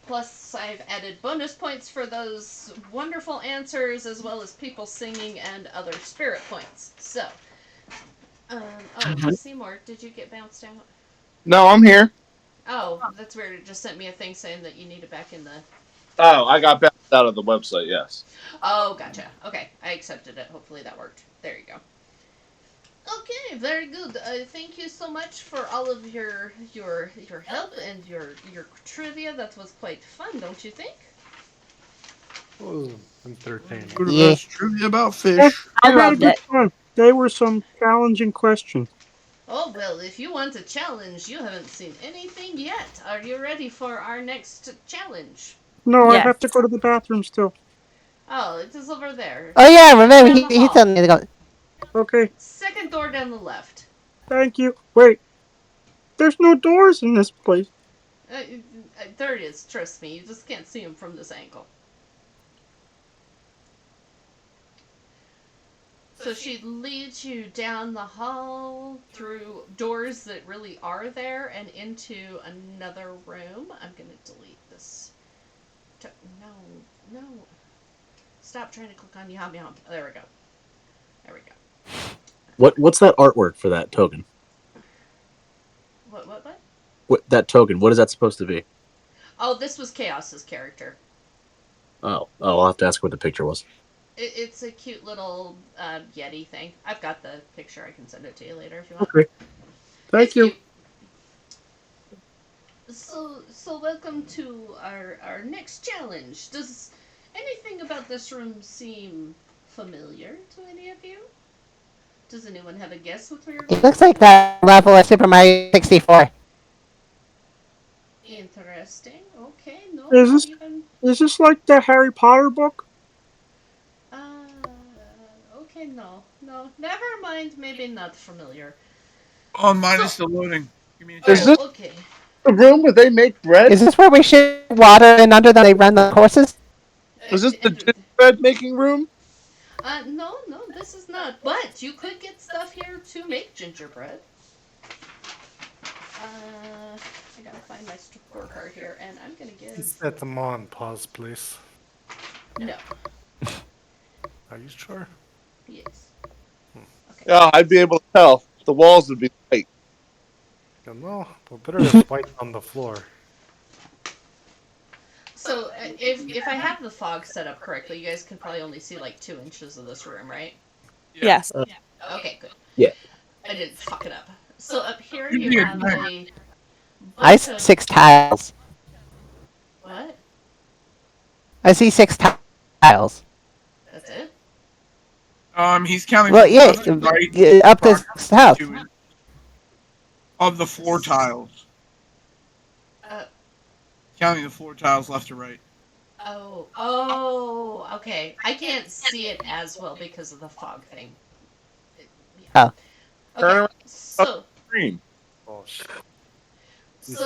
Speaker 2: Plus, I've added bonus points for those wonderful answers, as well as people singing and other spirit points. So, oh, Seymour, did you get bounced out?
Speaker 9: No, I'm here.
Speaker 2: Oh, that's weird. It just sent me a thing saying that you need it back in the.
Speaker 9: Oh, I got bounced out of the website. Yes.
Speaker 2: Oh, gotcha. Okay, I accepted it. Hopefully that worked. There you go. Okay, very good. Thank you so much for all of your help and your trivia. That was quite fun, don't you think?
Speaker 5: it was entertaining.
Speaker 10: Who the
Speaker 8: Yeah.
Speaker 10: best trivia about
Speaker 6: Yeah,
Speaker 10: fish?
Speaker 4: I
Speaker 6: I had a
Speaker 4: loved
Speaker 6: good
Speaker 4: it.
Speaker 6: time. They were some challenging questions.
Speaker 2: Oh well, if you want a challenge, you haven't seen anything yet. Are you ready for our next challenge?
Speaker 6: No, I
Speaker 4: Yes.
Speaker 6: have to go to the bathroom still.
Speaker 2: Oh, it is over there.
Speaker 8: Oh yeah,
Speaker 2: Just
Speaker 8: remember
Speaker 2: down the
Speaker 8: he
Speaker 2: hall.
Speaker 8: told me to go.
Speaker 6: Okay,
Speaker 2: Second door down the left.
Speaker 6: thank you. Wait, there's no doors in this place.
Speaker 2: There it is. Trust me, you just can't see him from this angle. So she leads you down the hall through doors that really are there and into another room. I'm gonna delete this. No, no. Stop trying to click on Yum Yum. There we go. There we go.
Speaker 7: What's that artwork for that token?
Speaker 2: What?
Speaker 7: What that token? What is that supposed to be?
Speaker 2: Oh, this was Chaos's character.
Speaker 7: I'll have to ask what the picture was.
Speaker 2: It's a cute little Yeti thing. I've got the picture. I can send it to you later if you want.
Speaker 6: Okay,
Speaker 2: It's
Speaker 6: thank you.
Speaker 2: cute. So welcome to our next challenge. Does anything about this room seem familiar to any of you? Does anyone have a guess what we're
Speaker 8: It
Speaker 2: going
Speaker 8: looks
Speaker 2: to
Speaker 8: like
Speaker 2: do?
Speaker 8: that level of Super Mario 64.
Speaker 2: Interesting. Okay, no,
Speaker 6: Is
Speaker 2: not
Speaker 6: this
Speaker 2: even.
Speaker 6: is this like the Harry Potter book?
Speaker 2: Uh, okay, no, no. Never mind. Maybe not familiar.
Speaker 10: Oh, mine
Speaker 2: So,
Speaker 10: is still loading. Give me a
Speaker 9: Is
Speaker 10: chance.
Speaker 2: oh,
Speaker 9: this
Speaker 2: okay.
Speaker 9: the room where they make bread?
Speaker 8: Is this where we shoot water and under that they run the horses?
Speaker 9: Was this the gingerbread making room?
Speaker 2: No, no, this is not. But you could get stuff here to make gingerbread. I gotta find my scorecard here, and I'm gonna give.
Speaker 5: Set them on pause, please.
Speaker 2: No.
Speaker 5: Are you sure?
Speaker 2: Yes. Okay.
Speaker 9: Yeah, I'd be able to tell. The walls would be white.
Speaker 5: You know, the better is white on the floor.
Speaker 2: So if I have the fog set up correctly, you guys can probably only see like 2 inches of this room, right?
Speaker 10: Yeah.
Speaker 4: Yes.
Speaker 2: Okay, good.
Speaker 7: Yeah.
Speaker 2: I didn't fuck it up. So up here
Speaker 10: You'd
Speaker 2: you
Speaker 10: be a
Speaker 2: have
Speaker 10: nerd.
Speaker 2: a
Speaker 8: I
Speaker 2: bunch
Speaker 8: see
Speaker 2: of
Speaker 8: 6 tiles.
Speaker 2: what?
Speaker 8: I see 6 tiles.
Speaker 2: That's it.
Speaker 10: He's counting
Speaker 8: Well,
Speaker 10: from
Speaker 8: yeah,
Speaker 10: left to right,
Speaker 8: up to 6 tiles.
Speaker 10: 2 of the floor tiles.
Speaker 2: Uh,
Speaker 10: Counting the floor tiles left to right.
Speaker 2: oh, okay. I can't see it as well because of the fog thing. Yeah.
Speaker 8: Oh.
Speaker 9: Turn
Speaker 2: Okay,
Speaker 9: around the
Speaker 2: so
Speaker 9: screen.
Speaker 5: Oh shit.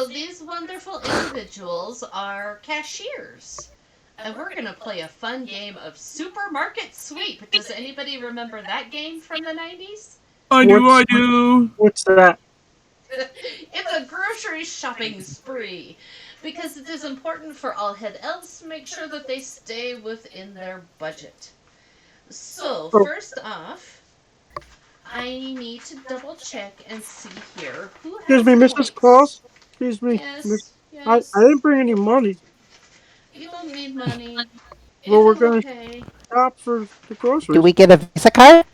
Speaker 2: these wonderful individuals are cashiers. And we're gonna play a fun game of Supermarket Sweep. Does anybody remember that game from the 90s?
Speaker 10: I do.
Speaker 6: What's that?
Speaker 2: It's a grocery shopping spree. Because it is important for all head elves to make sure that they stay within their budget. So,
Speaker 6: Oh,
Speaker 2: first off, I need to double check and see here who
Speaker 6: excuse
Speaker 2: has
Speaker 6: me, Mrs. Claus.
Speaker 2: points.
Speaker 6: Excuse me.
Speaker 2: Yes,
Speaker 6: I
Speaker 2: yes.
Speaker 6: didn't bring any money.
Speaker 2: You don't need money.
Speaker 6: Well, we're
Speaker 2: It's
Speaker 6: gonna
Speaker 2: okay.
Speaker 6: shop for the
Speaker 8: Do
Speaker 6: groceries.
Speaker 8: we get a Visa card?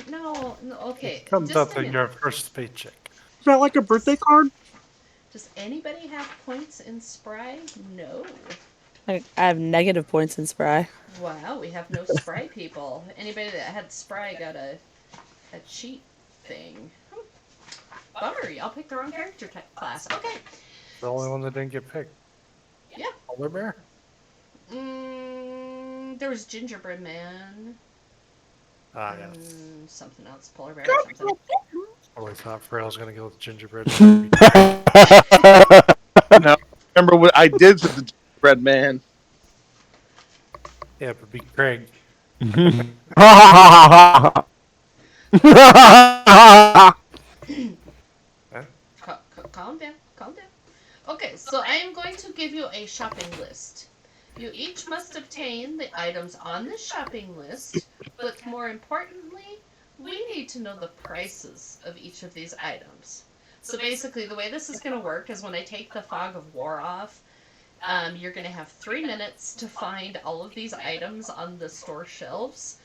Speaker 2: No, okay.
Speaker 5: Comes
Speaker 2: Just
Speaker 5: out
Speaker 2: a
Speaker 5: of
Speaker 2: minute.
Speaker 5: your first paycheck.
Speaker 6: Is that like a birthday card?
Speaker 2: Does anybody have points in Spry? No.
Speaker 4: I have negative points in Spry.
Speaker 2: Wow, we have no Spry people. Anybody that had Spry got a cheat thing. Bummer, y'all picked the wrong character class. Okay.
Speaker 5: The only one that didn't get picked.
Speaker 2: Yeah.
Speaker 5: Polar bear?
Speaker 2: There was Gingerbread Man.
Speaker 5: Ah, yes.
Speaker 2: Something else. Polar Bear or something.
Speaker 5: Always thought Frail's gonna go with gingerbread.
Speaker 9: No, remember what I did to the red man?
Speaker 5: Yeah, but be Craig. Huh?
Speaker 2: Calm down. Calm down. Okay, so I am going to give you a shopping list. You each must obtain the items on the shopping list, but more importantly, we need to know the prices of each of these items. So basically, the way this is going to work is when I take the fog of war off, you're going to have 3 minutes to find all of these items on the store shelves,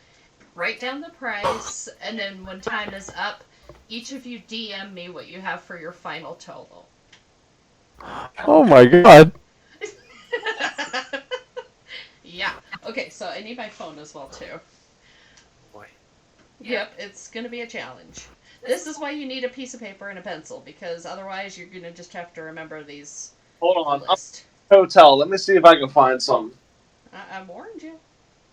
Speaker 2: write down the price, and then when time is up, each of you DM me what you have for your final total.
Speaker 3: Oh my god.
Speaker 2: Yeah. Okay, so I need my phone as well, too.
Speaker 5: Boy.
Speaker 2: Yep, it's going to be a challenge. This is why you need a piece of paper and a pencil, because otherwise you're going to just have to remember these
Speaker 9: Hold on.
Speaker 2: list.
Speaker 9: Hotel. Let me see if I can find something.
Speaker 2: I warned you.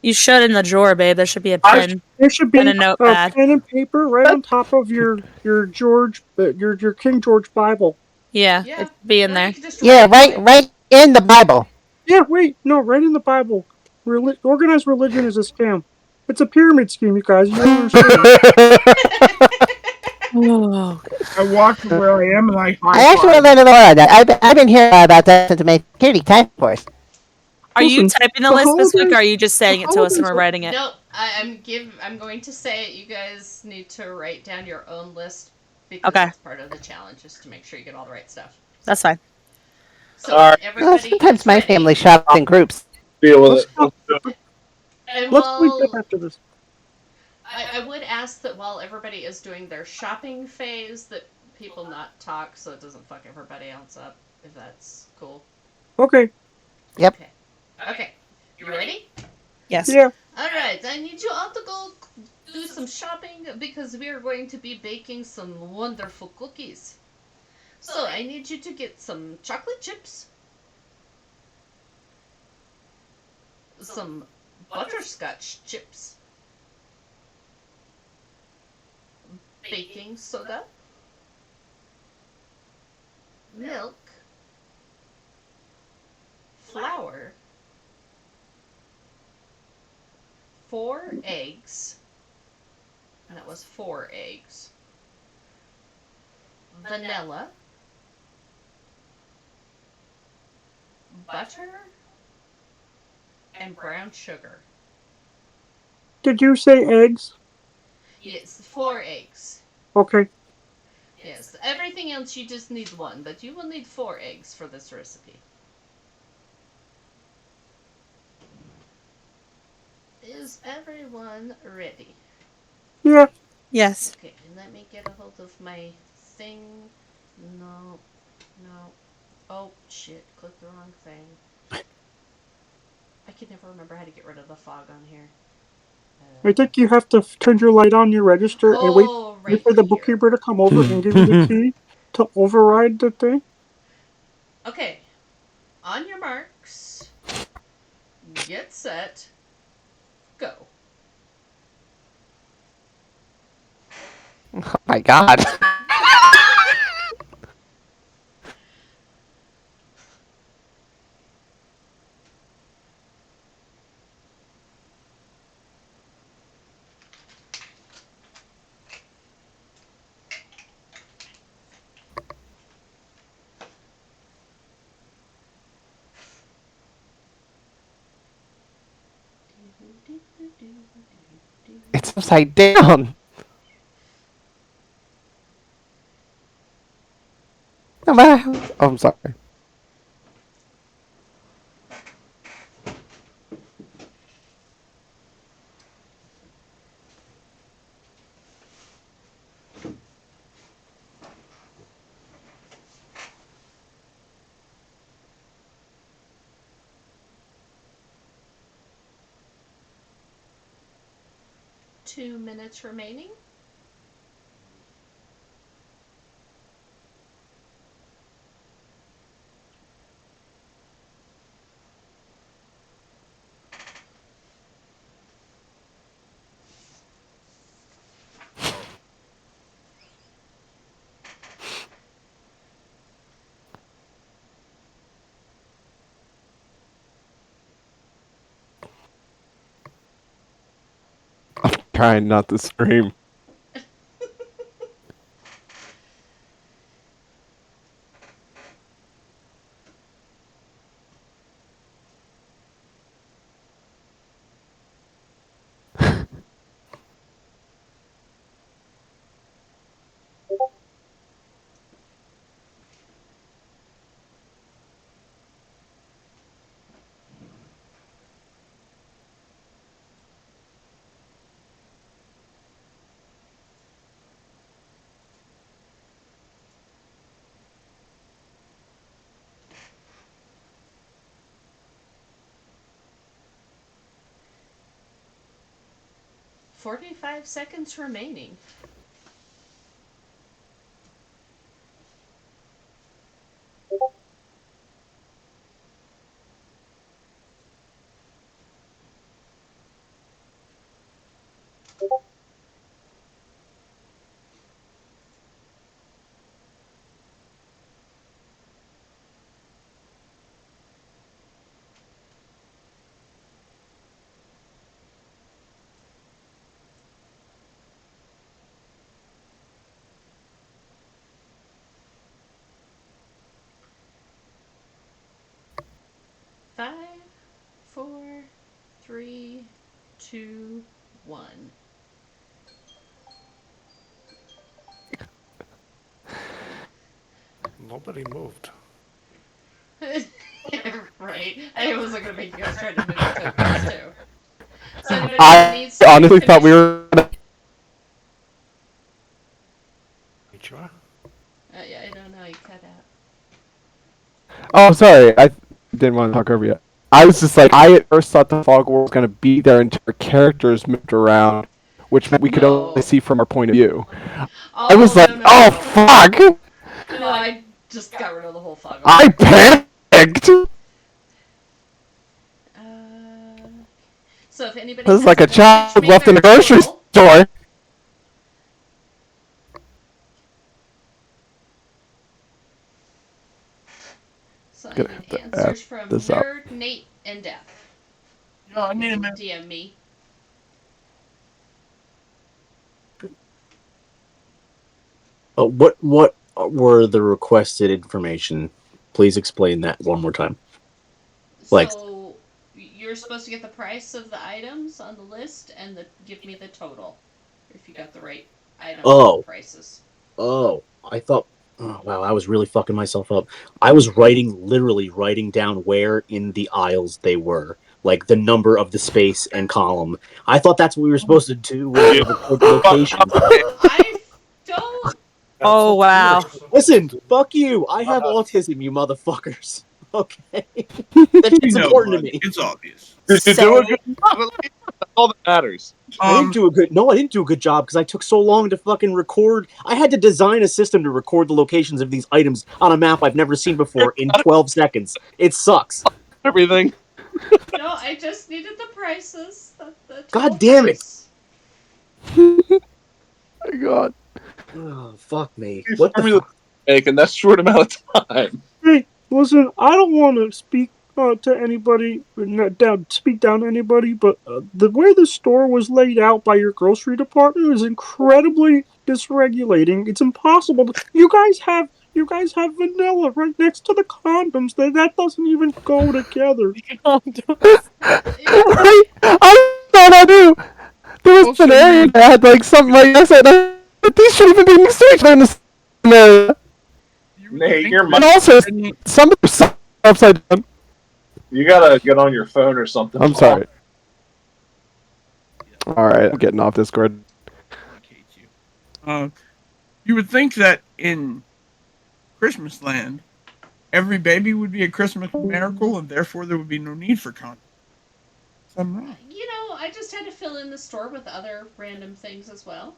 Speaker 4: You should in the drawer, babe. There should be a
Speaker 6: I
Speaker 4: pen
Speaker 6: There should
Speaker 4: and
Speaker 6: be
Speaker 4: a notepad.
Speaker 6: pen and paper right on top of your your King George Bible.
Speaker 4: Yeah,
Speaker 2: Yeah.
Speaker 4: it should be in
Speaker 2: Or you
Speaker 4: there.
Speaker 2: could just
Speaker 8: Yeah,
Speaker 2: write it
Speaker 8: right in the Bible.
Speaker 6: Yeah, wait, no, right in the Bible. Organized religion is a scam. It's a pyramid scheme, you guys. You don't understand.
Speaker 4: Oh,
Speaker 10: I walk to where I am and I high
Speaker 8: I actually
Speaker 10: five.
Speaker 8: want to know more on that. I've been hearing about that since my security task force.
Speaker 4: are you
Speaker 6: Listen,
Speaker 4: typing the
Speaker 6: the
Speaker 4: list, Bisquick, or
Speaker 6: holidays-
Speaker 4: are you just saying
Speaker 6: the
Speaker 4: it to us and
Speaker 6: holidays
Speaker 4: we're
Speaker 6: are-
Speaker 4: writing it?
Speaker 2: No, I'm going to say it. You guys need to write down your own list because
Speaker 4: Okay.
Speaker 2: that's part of the challenge, is to make sure you get all the right stuff.
Speaker 4: That's fine.
Speaker 2: So
Speaker 9: All right.
Speaker 2: everybody
Speaker 8: Sometimes
Speaker 2: is
Speaker 8: my
Speaker 2: ready.
Speaker 8: family shops in groups.
Speaker 9: Deal with
Speaker 6: Let's
Speaker 9: it.
Speaker 6: go.
Speaker 9: Let's do it.
Speaker 2: And
Speaker 6: Let's sleep
Speaker 2: while
Speaker 6: after this.
Speaker 2: I would ask that while everybody is doing their shopping phase, that people not talk so it doesn't fuck everybody else up, if that's cool.
Speaker 6: Okay.
Speaker 8: Yep.
Speaker 2: Okay. You ready?
Speaker 4: Yes.
Speaker 6: Yeah.
Speaker 2: Alright, I need you all to go do some shopping because we are going to be baking some wonderful cookies. So I need you to get some chocolate chips, some butterscotch chips, baking soda, milk, flour, 4 eggs, and that was 4 eggs, vanilla, butter, and brown sugar.
Speaker 6: Did you say eggs?
Speaker 2: Yes, 4 eggs.
Speaker 6: Okay.
Speaker 2: Yes, everything else you just need one, but you will need 4 eggs for this recipe. Is everyone ready?
Speaker 6: Yeah.
Speaker 4: Yes.
Speaker 2: Okay, let me get a hold of my thing. No, no. Oh, shit, click the wrong thing. I can never remember how to get rid of the fog on here.
Speaker 6: I think you have to turn your light on your register and
Speaker 2: Oh,
Speaker 6: wait
Speaker 2: right
Speaker 6: for the
Speaker 2: here.
Speaker 6: bookkeeper to come over and give you the key to override the thing.
Speaker 2: Okay, on your marks, get set, go.
Speaker 3: Oh my god. It's upside down. No matter how. Oh, I'm sorry.
Speaker 2: 2 minutes remaining.
Speaker 3: I'm trying not to scream.
Speaker 2: 45 seconds remaining. Five, four, three, two, one.
Speaker 5: Nobody moved.
Speaker 2: Right. I wasn't gonna make you guys try to move the tokens too. So anybody that
Speaker 3: I
Speaker 2: needs to
Speaker 3: honestly thought we
Speaker 2: finish.
Speaker 3: were.
Speaker 5: Konnichiwa.
Speaker 2: Yeah, I don't know. You cut out.
Speaker 3: Oh, sorry. I didn't want to talk over you. I was just like, I at first thought the fog was going to be there until our characters moved around, which we could only
Speaker 2: No.
Speaker 3: see from our point of view. I was
Speaker 2: Oh
Speaker 3: like,
Speaker 2: no no
Speaker 3: oh
Speaker 2: no.
Speaker 3: fuck!
Speaker 2: No, I just got rid of the whole fog
Speaker 3: I
Speaker 2: altogether.
Speaker 3: panicked.
Speaker 2: Uh, so if
Speaker 3: I
Speaker 2: anybody
Speaker 3: was
Speaker 2: has
Speaker 3: like
Speaker 2: a
Speaker 3: a
Speaker 2: percentage
Speaker 3: child left in
Speaker 2: maker
Speaker 3: a grocery
Speaker 2: total,
Speaker 3: store.
Speaker 2: so I
Speaker 3: Gonna
Speaker 2: need
Speaker 3: have to add
Speaker 2: answers from
Speaker 3: this up.
Speaker 2: Nerd, Nate, and Death.
Speaker 10: No, I need a
Speaker 2: You
Speaker 10: minute.
Speaker 2: can DM me.
Speaker 7: What were the requested information? Please explain that one more time. Like-
Speaker 2: So you're supposed to get the price of the items on the list and give me the total if you got the right items
Speaker 7: Oh.
Speaker 2: and prices.
Speaker 7: Oh, I thought. Oh, wow, I was really fucking myself up. I was literally writing down where in the aisles they were, like the number of the space and column. I thought that's what we were supposed to do with
Speaker 9: Yeah.
Speaker 7: the locations.
Speaker 2: I don't.
Speaker 5: That's
Speaker 4: Oh,
Speaker 5: what we were
Speaker 4: wow.
Speaker 5: supposed
Speaker 7: Listen,
Speaker 5: to do.
Speaker 7: fuck you. I have autism, you motherfuckers. Okay, that
Speaker 10: You
Speaker 7: shit's
Speaker 10: know,
Speaker 7: important to
Speaker 10: bud,
Speaker 7: me.
Speaker 10: it's obvious.
Speaker 9: Did you do a
Speaker 4: Say,
Speaker 9: good job? At least? That's all that matters.
Speaker 7: I didn't do a good. No, I didn't do a good job because I took so long to fucking record. I had to design a system to record the locations of these items on a map I've never seen before in 12 seconds. It sucks.
Speaker 9: Everything.
Speaker 2: No, I just needed the prices. The total
Speaker 7: God damn it.
Speaker 2: price.
Speaker 3: My God.
Speaker 7: Oh, fuck me.
Speaker 9: These
Speaker 7: What the
Speaker 9: formulas
Speaker 7: fuck?
Speaker 9: make in that short amount of time.
Speaker 6: Hey, listen, I don't want to speak to anybody, speak down to anybody, but the way the store was laid out by your grocery department is incredibly dysregulating. It's impossible. You guys have vanilla right next to the condoms. That doesn't even go together.
Speaker 3: Right? I thought I knew. There was
Speaker 10: Also,
Speaker 3: an area that had like something like I said. These shouldn't even be next to each other in the same area.
Speaker 10: you would
Speaker 9: Nate,
Speaker 10: think
Speaker 9: your
Speaker 10: that
Speaker 3: And
Speaker 9: mic.
Speaker 3: also,
Speaker 10: any-
Speaker 3: some of them are upside down.
Speaker 9: You gotta get on your phone or something.
Speaker 3: I'm sorry. All right, I'm getting off Discord.
Speaker 10: Mike hates you. You would think that in Christmas land, every baby would be a Christmas miracle, and therefore there would be no need for condoms. So I'm wrong.
Speaker 2: You know, I just had to fill in the store with other random things as well.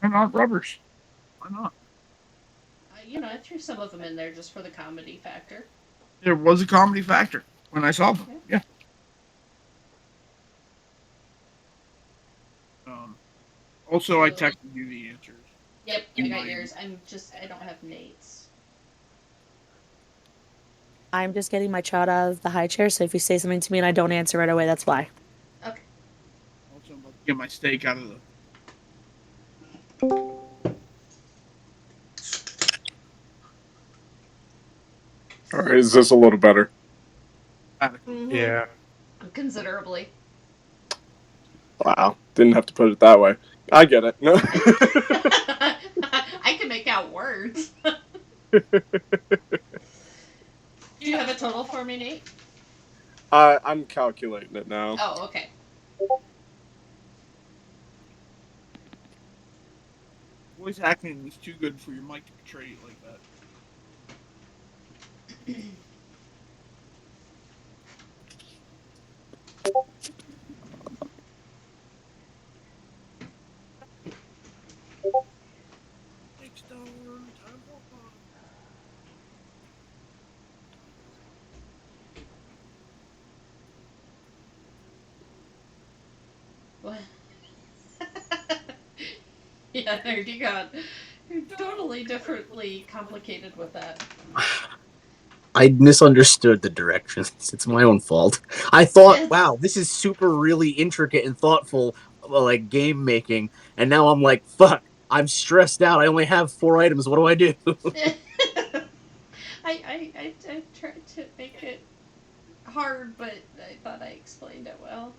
Speaker 10: Why not rubbers? Why not?
Speaker 2: I threw some of them in there just for the comedy factor.
Speaker 10: There was a comedy factor when I saw them. Yeah. Also, I texted you the answers.
Speaker 2: Yep, I got yours. I don't have Nate's.
Speaker 4: I'm just getting my child out of the high chair, so if you say something to me and I don't answer right away, that's why.
Speaker 2: Okay.
Speaker 10: Also, I'm about to get my steak out of the.
Speaker 9: All right, is this a little better?
Speaker 2: Mm-hmm.
Speaker 5: Yeah.
Speaker 2: Considerably.
Speaker 1: Wow, didn't have to put it that way. I get it. No.
Speaker 2: I can make out words. Do you have a total for me, Nate?
Speaker 1: I'm calculating it now.
Speaker 2: Oh, okay.
Speaker 10: Voice acting was too good for your mic to portray it like that. Next time for fun.
Speaker 2: What? Yeah, there you go. You're totally differently complicated with that.
Speaker 7: I misunderstood the directions. It's my own fault. I thought,
Speaker 2: Yes.
Speaker 7: wow, this is super really intricate and thoughtful, like game making, and now I'm like, fuck, I'm stressed out. I only have 4 items. What do I do?
Speaker 2: I tried to make it hard, but I thought I explained it well.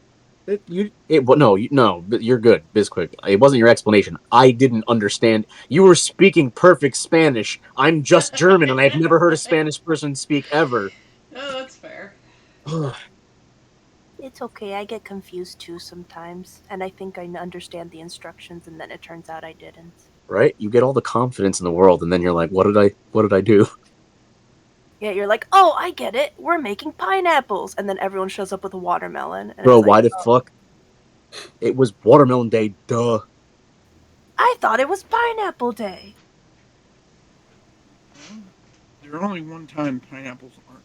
Speaker 7: No, but you're good, Bizquick. It wasn't your explanation. I didn't understand. You were speaking perfect Spanish. I'm just German, and I've never heard a Spanish person speak ever.
Speaker 2: Oh, that's fair.
Speaker 11: It's okay. I get confused too sometimes, and I think I understand the instructions, and then it turns out I didn't.
Speaker 7: Right? You get all the confidence in the world, and then you're like, what did I do?
Speaker 11: Yeah, you're like, oh, I get it. We're making pineapples, and then everyone shows up with a watermelon. And
Speaker 7: Bro,
Speaker 11: it's
Speaker 7: why
Speaker 11: like,
Speaker 7: the fuck? It was Watermelon Day, duh.
Speaker 11: I thought it was Pineapple Day.
Speaker 10: Well, there are only one time pineapples aren't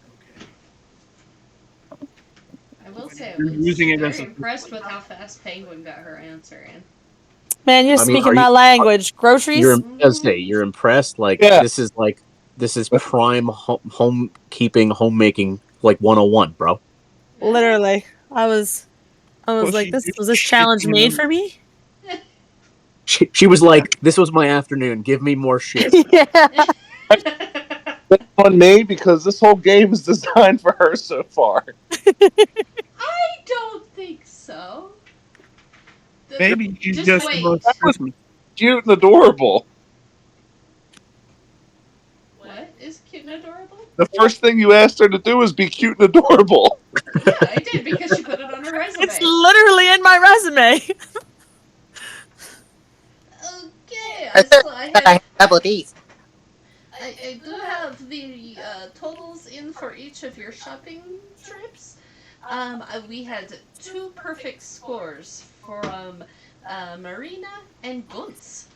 Speaker 10: okay.
Speaker 2: I will say I
Speaker 10: You're
Speaker 2: was
Speaker 10: using it as
Speaker 2: very
Speaker 10: a-
Speaker 2: impressed with how fast Penguin got her answer in.
Speaker 4: Man, you're
Speaker 7: I mean,
Speaker 4: speaking my language. Groceries?
Speaker 7: You're impressed.
Speaker 9: Yeah.
Speaker 7: This is prime homemaking like 101, bro.
Speaker 4: Literally. I was
Speaker 10: Well,
Speaker 4: like,
Speaker 10: she
Speaker 4: was
Speaker 10: just
Speaker 4: this challenge
Speaker 10: shitting
Speaker 4: made
Speaker 10: on-
Speaker 4: for me?
Speaker 7: She was like, "This was my afternoon. Give me more shit."
Speaker 8: Yeah.
Speaker 9: That's on me because this whole game is designed for her so far.
Speaker 2: I don't think so.
Speaker 10: Maybe she's
Speaker 2: Just
Speaker 10: just the most
Speaker 9: That
Speaker 2: wait.
Speaker 9: was
Speaker 10: Christmas.
Speaker 9: cute and adorable.
Speaker 2: What is cute and adorable?
Speaker 9: The first thing you asked her to do was be cute and adorable.
Speaker 2: Yeah, I did because she put it on her
Speaker 4: It's
Speaker 2: resume.
Speaker 4: literally in my resume.
Speaker 2: Okay,
Speaker 8: I said
Speaker 2: I
Speaker 8: that I
Speaker 2: have
Speaker 8: had a couple of these.
Speaker 2: I do have the totals in for each of your shopping trips. We had two perfect scores from Marina and Gunz.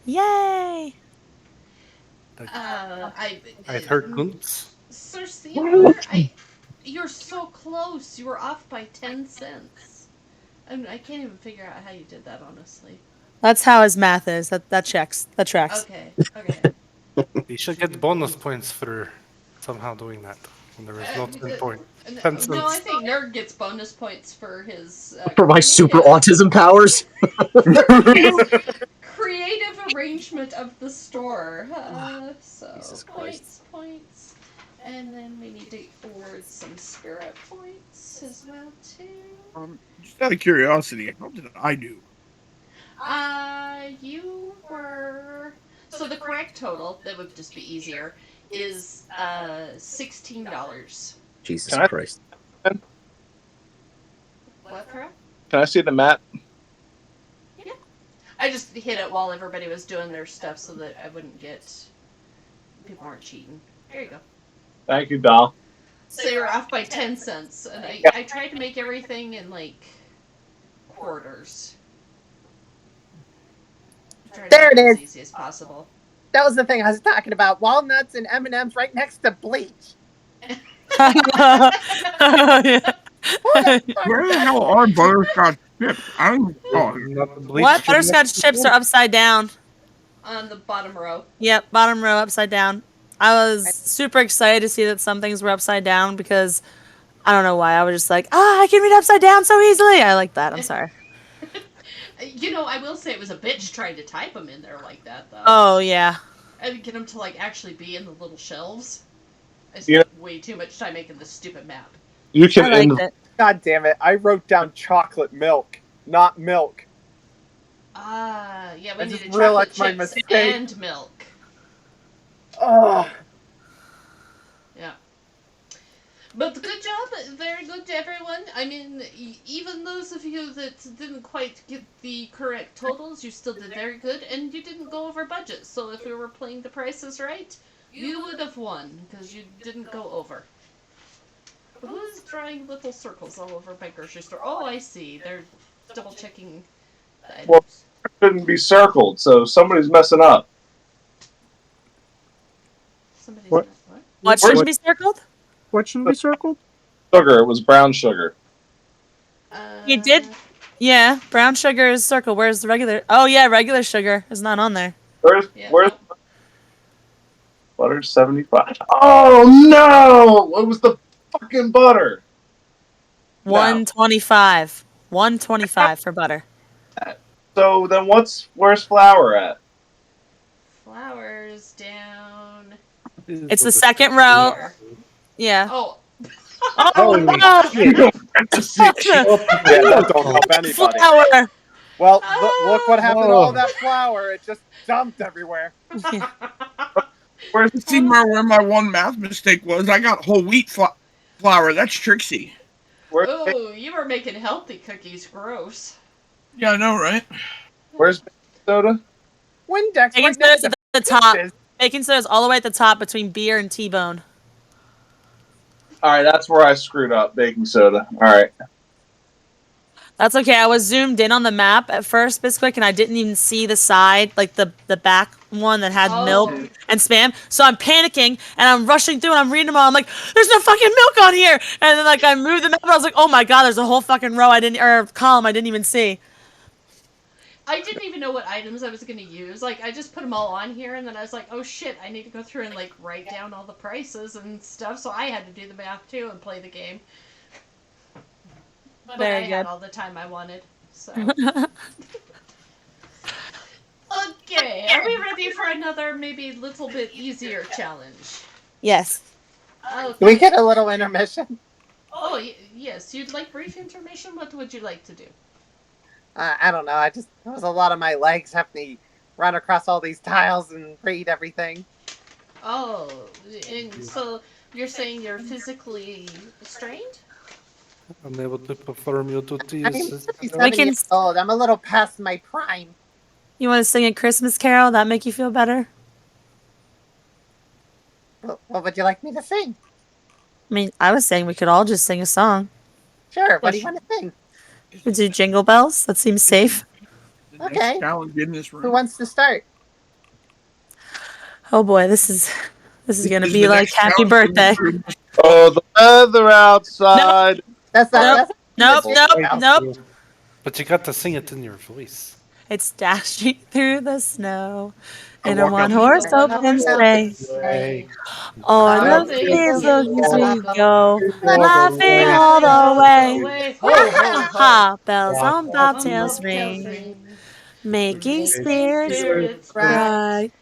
Speaker 4: Yay!
Speaker 2: I
Speaker 5: I'd heard Gunts.
Speaker 2: Sir Seymour, you're so close. You were off by 10 cents. I can't even figure out how you did that, honestly.
Speaker 4: That's how his math is. That checks. That tracks.
Speaker 2: Okay.
Speaker 5: You should get bonus points for somehow doing that when there is no 10
Speaker 2: No, I
Speaker 5: cents.
Speaker 2: think Nerd gets bonus points for his
Speaker 7: For my super
Speaker 2: creative
Speaker 7: autism powers.
Speaker 2: creative arrangement of the store. So
Speaker 7: Jesus Christ.
Speaker 2: points, and then we need to award some spirit points as well too.
Speaker 10: Just out of curiosity, how did I do?
Speaker 2: You were so the correct total that would just be easier is $16.
Speaker 7: Jesus
Speaker 9: Can I
Speaker 7: Christ.
Speaker 2: What correct?
Speaker 9: can I see the map?
Speaker 2: Yeah. I just hit it while everybody was doing their stuff so that I wouldn't get people weren't cheating. There you go.
Speaker 9: Thank you, doll.
Speaker 2: So you're off by 10 cents, and I tried to make everything in like quarters. I tried to
Speaker 8: There
Speaker 2: make
Speaker 8: it
Speaker 2: it as
Speaker 8: is.
Speaker 2: easy as possible.
Speaker 8: That was the thing I was talking about. Walnuts and M&Ms right next to bleach.
Speaker 4: Yeah.
Speaker 8: Who the fuck
Speaker 10: Where the
Speaker 8: does
Speaker 10: hell are butterscotch chips? I don't even saw it.
Speaker 5: Not the bleach.
Speaker 4: What? Butterscotch chips are upside down.
Speaker 2: On the bottom row.
Speaker 4: Yep, bottom row upside down. I was super excited to see that some things were upside down because I don't know why. I was just like, I can read upside down so easily. I like that. I'm sorry.
Speaker 2: I will say it was a bitch trying to type them in there like that, though.
Speaker 4: Oh, yeah.
Speaker 2: And get them to like actually be in the little shelves. I
Speaker 9: Yeah.
Speaker 2: spent way too much time making this stupid map.
Speaker 9: You
Speaker 4: I
Speaker 9: can
Speaker 4: liked it.
Speaker 3: God damn it! I wrote down chocolate milk, not milk.
Speaker 2: Yeah, we
Speaker 3: I
Speaker 2: needed
Speaker 3: just realized
Speaker 2: chocolate
Speaker 3: my
Speaker 2: chips
Speaker 3: mistake.
Speaker 2: and milk.
Speaker 3: Oh,
Speaker 2: Yeah. But good job, very good to everyone. I mean, even those of you that didn't quite get the correct totals, you still did very good, and you didn't go over budget. So if we were playing the prices right, you would have won because you didn't go over. Who's drawing little circles all over my grocery store? Oh, I see. They're double checking the items.
Speaker 9: Well, it shouldn't be circled, so somebody's messing up.
Speaker 2: Somebody's
Speaker 6: What?
Speaker 2: what?
Speaker 4: What
Speaker 9: Where's-
Speaker 4: should be circled?
Speaker 6: What should be circled?
Speaker 9: Sugar. It was brown sugar.
Speaker 4: You did? Yeah, brown sugar is circled. Where's the regular? Oh, yeah, regular sugar is not on there.
Speaker 9: Where's
Speaker 2: Yeah,
Speaker 9: where's
Speaker 2: nope.
Speaker 9: butter 75? Oh no! It was the fucking butter. No.
Speaker 4: 125. 125 for butter.
Speaker 9: So then where's flour at?
Speaker 2: Flowers down
Speaker 4: It's the second row.
Speaker 2: here.
Speaker 4: Yeah.
Speaker 2: Oh,
Speaker 4: Oh, no!
Speaker 3: yeah, that don't help anybody.
Speaker 4: Flour.
Speaker 3: Well, look what happened to all
Speaker 5: Oh.
Speaker 3: that flour. It just dumped everywhere.
Speaker 9: Where's
Speaker 10: See where my one math mistake was. I got whole wheat flour. That's Trixie.
Speaker 2: oh, you were making healthy cookies. Gross.
Speaker 10: Yeah, I know, right?
Speaker 9: where's baking soda?
Speaker 3: Windex
Speaker 4: Baking
Speaker 3: right
Speaker 4: soda's
Speaker 3: next
Speaker 4: at
Speaker 3: to
Speaker 4: the top.
Speaker 3: this.
Speaker 4: Baking soda's all the way at the top between beer and T-bone.
Speaker 9: All right, that's where I screwed up. Baking soda. All right.
Speaker 4: That's okay. I was zoomed in on the map at first, Bisquick, and I didn't even see the side, like the back one that had milk and spam. So I'm panicking and I'm rushing through and I'm reading them all. I'm like, "There's no fucking milk on here!" And then like I moved the map and I was like, "Oh my god, there's a whole fucking row or column I didn't even see."
Speaker 2: I didn't even know what items I was going to use. Like, I just put them all on here, and then I was like, oh shit, I need to go through and like write down all the prices and stuff. So I had to do the math too and play the game. But
Speaker 4: Very
Speaker 2: I had
Speaker 4: good.
Speaker 2: all the time I wanted. So Okay, are we ready for another maybe little bit easier challenge?
Speaker 4: Yes.
Speaker 12: Do we
Speaker 2: Okay.
Speaker 12: get a little intermission?
Speaker 2: Oh, yes, you'd like brief information? What would you like to do?
Speaker 12: I don't know. I just it was a lot of my legs having to run across all these tiles and read everything.
Speaker 2: Oh, and so you're saying you're physically strained?
Speaker 5: Unable to perform your
Speaker 12: I mean,
Speaker 5: duties
Speaker 12: I'm
Speaker 5: as
Speaker 4: We
Speaker 12: 37
Speaker 4: can.
Speaker 12: years old. I'm a little past my prime.
Speaker 4: You want to sing a Christmas carol? That make you feel better?
Speaker 12: What would you like me to sing?
Speaker 4: I mean, I was saying we could all just sing a song.
Speaker 12: Sure. What do you
Speaker 10: Question:
Speaker 12: want to sing?
Speaker 4: We
Speaker 10: Is
Speaker 4: do Jingle Bells. That seems safe.
Speaker 10: the next
Speaker 12: Okay.
Speaker 10: challenge in this
Speaker 12: Who
Speaker 10: room?
Speaker 12: wants to start?
Speaker 4: Oh boy, this is gonna
Speaker 10: Is
Speaker 4: be
Speaker 10: the
Speaker 4: like
Speaker 10: next
Speaker 4: happy
Speaker 10: challenge in this
Speaker 4: birthday.
Speaker 10: room?
Speaker 9: Oh, the weather
Speaker 4: Nope,
Speaker 9: outside.
Speaker 12: That's not.
Speaker 4: nope,
Speaker 12: That's not
Speaker 4: nope,
Speaker 12: the
Speaker 4: nope,
Speaker 5: Right,
Speaker 12: jingle
Speaker 4: nope.
Speaker 5: but you got to sing it in your voice.
Speaker 4: It's dashing through the snow
Speaker 10: I
Speaker 4: in a
Speaker 10: walk out the
Speaker 4: one-horse
Speaker 10: door.
Speaker 2: One
Speaker 4: open
Speaker 2: horse
Speaker 12: bells.
Speaker 2: open
Speaker 4: sleigh.
Speaker 5: Right.
Speaker 2: sleigh.
Speaker 4: O'er
Speaker 2: All
Speaker 4: the
Speaker 12: All
Speaker 2: the
Speaker 12: the
Speaker 4: fields
Speaker 2: hills
Speaker 4: as we
Speaker 2: we
Speaker 12: hills
Speaker 4: go,
Speaker 2: go.
Speaker 5: All the
Speaker 4: laughing
Speaker 5: way.
Speaker 4: all
Speaker 2: Laughing
Speaker 4: the
Speaker 2: all the
Speaker 4: way.
Speaker 2: way. Ho, ho,
Speaker 12: Yeah.
Speaker 2: ho.
Speaker 4: Ha! Bells
Speaker 5: Rock
Speaker 4: on
Speaker 5: up
Speaker 2: On
Speaker 4: bobtails
Speaker 5: to
Speaker 2: bobtails
Speaker 4: ring,
Speaker 2: ring.
Speaker 4: making
Speaker 2: Making
Speaker 4: spirits
Speaker 2: spirits
Speaker 12: Right.
Speaker 2: bright.
Speaker 4: bright.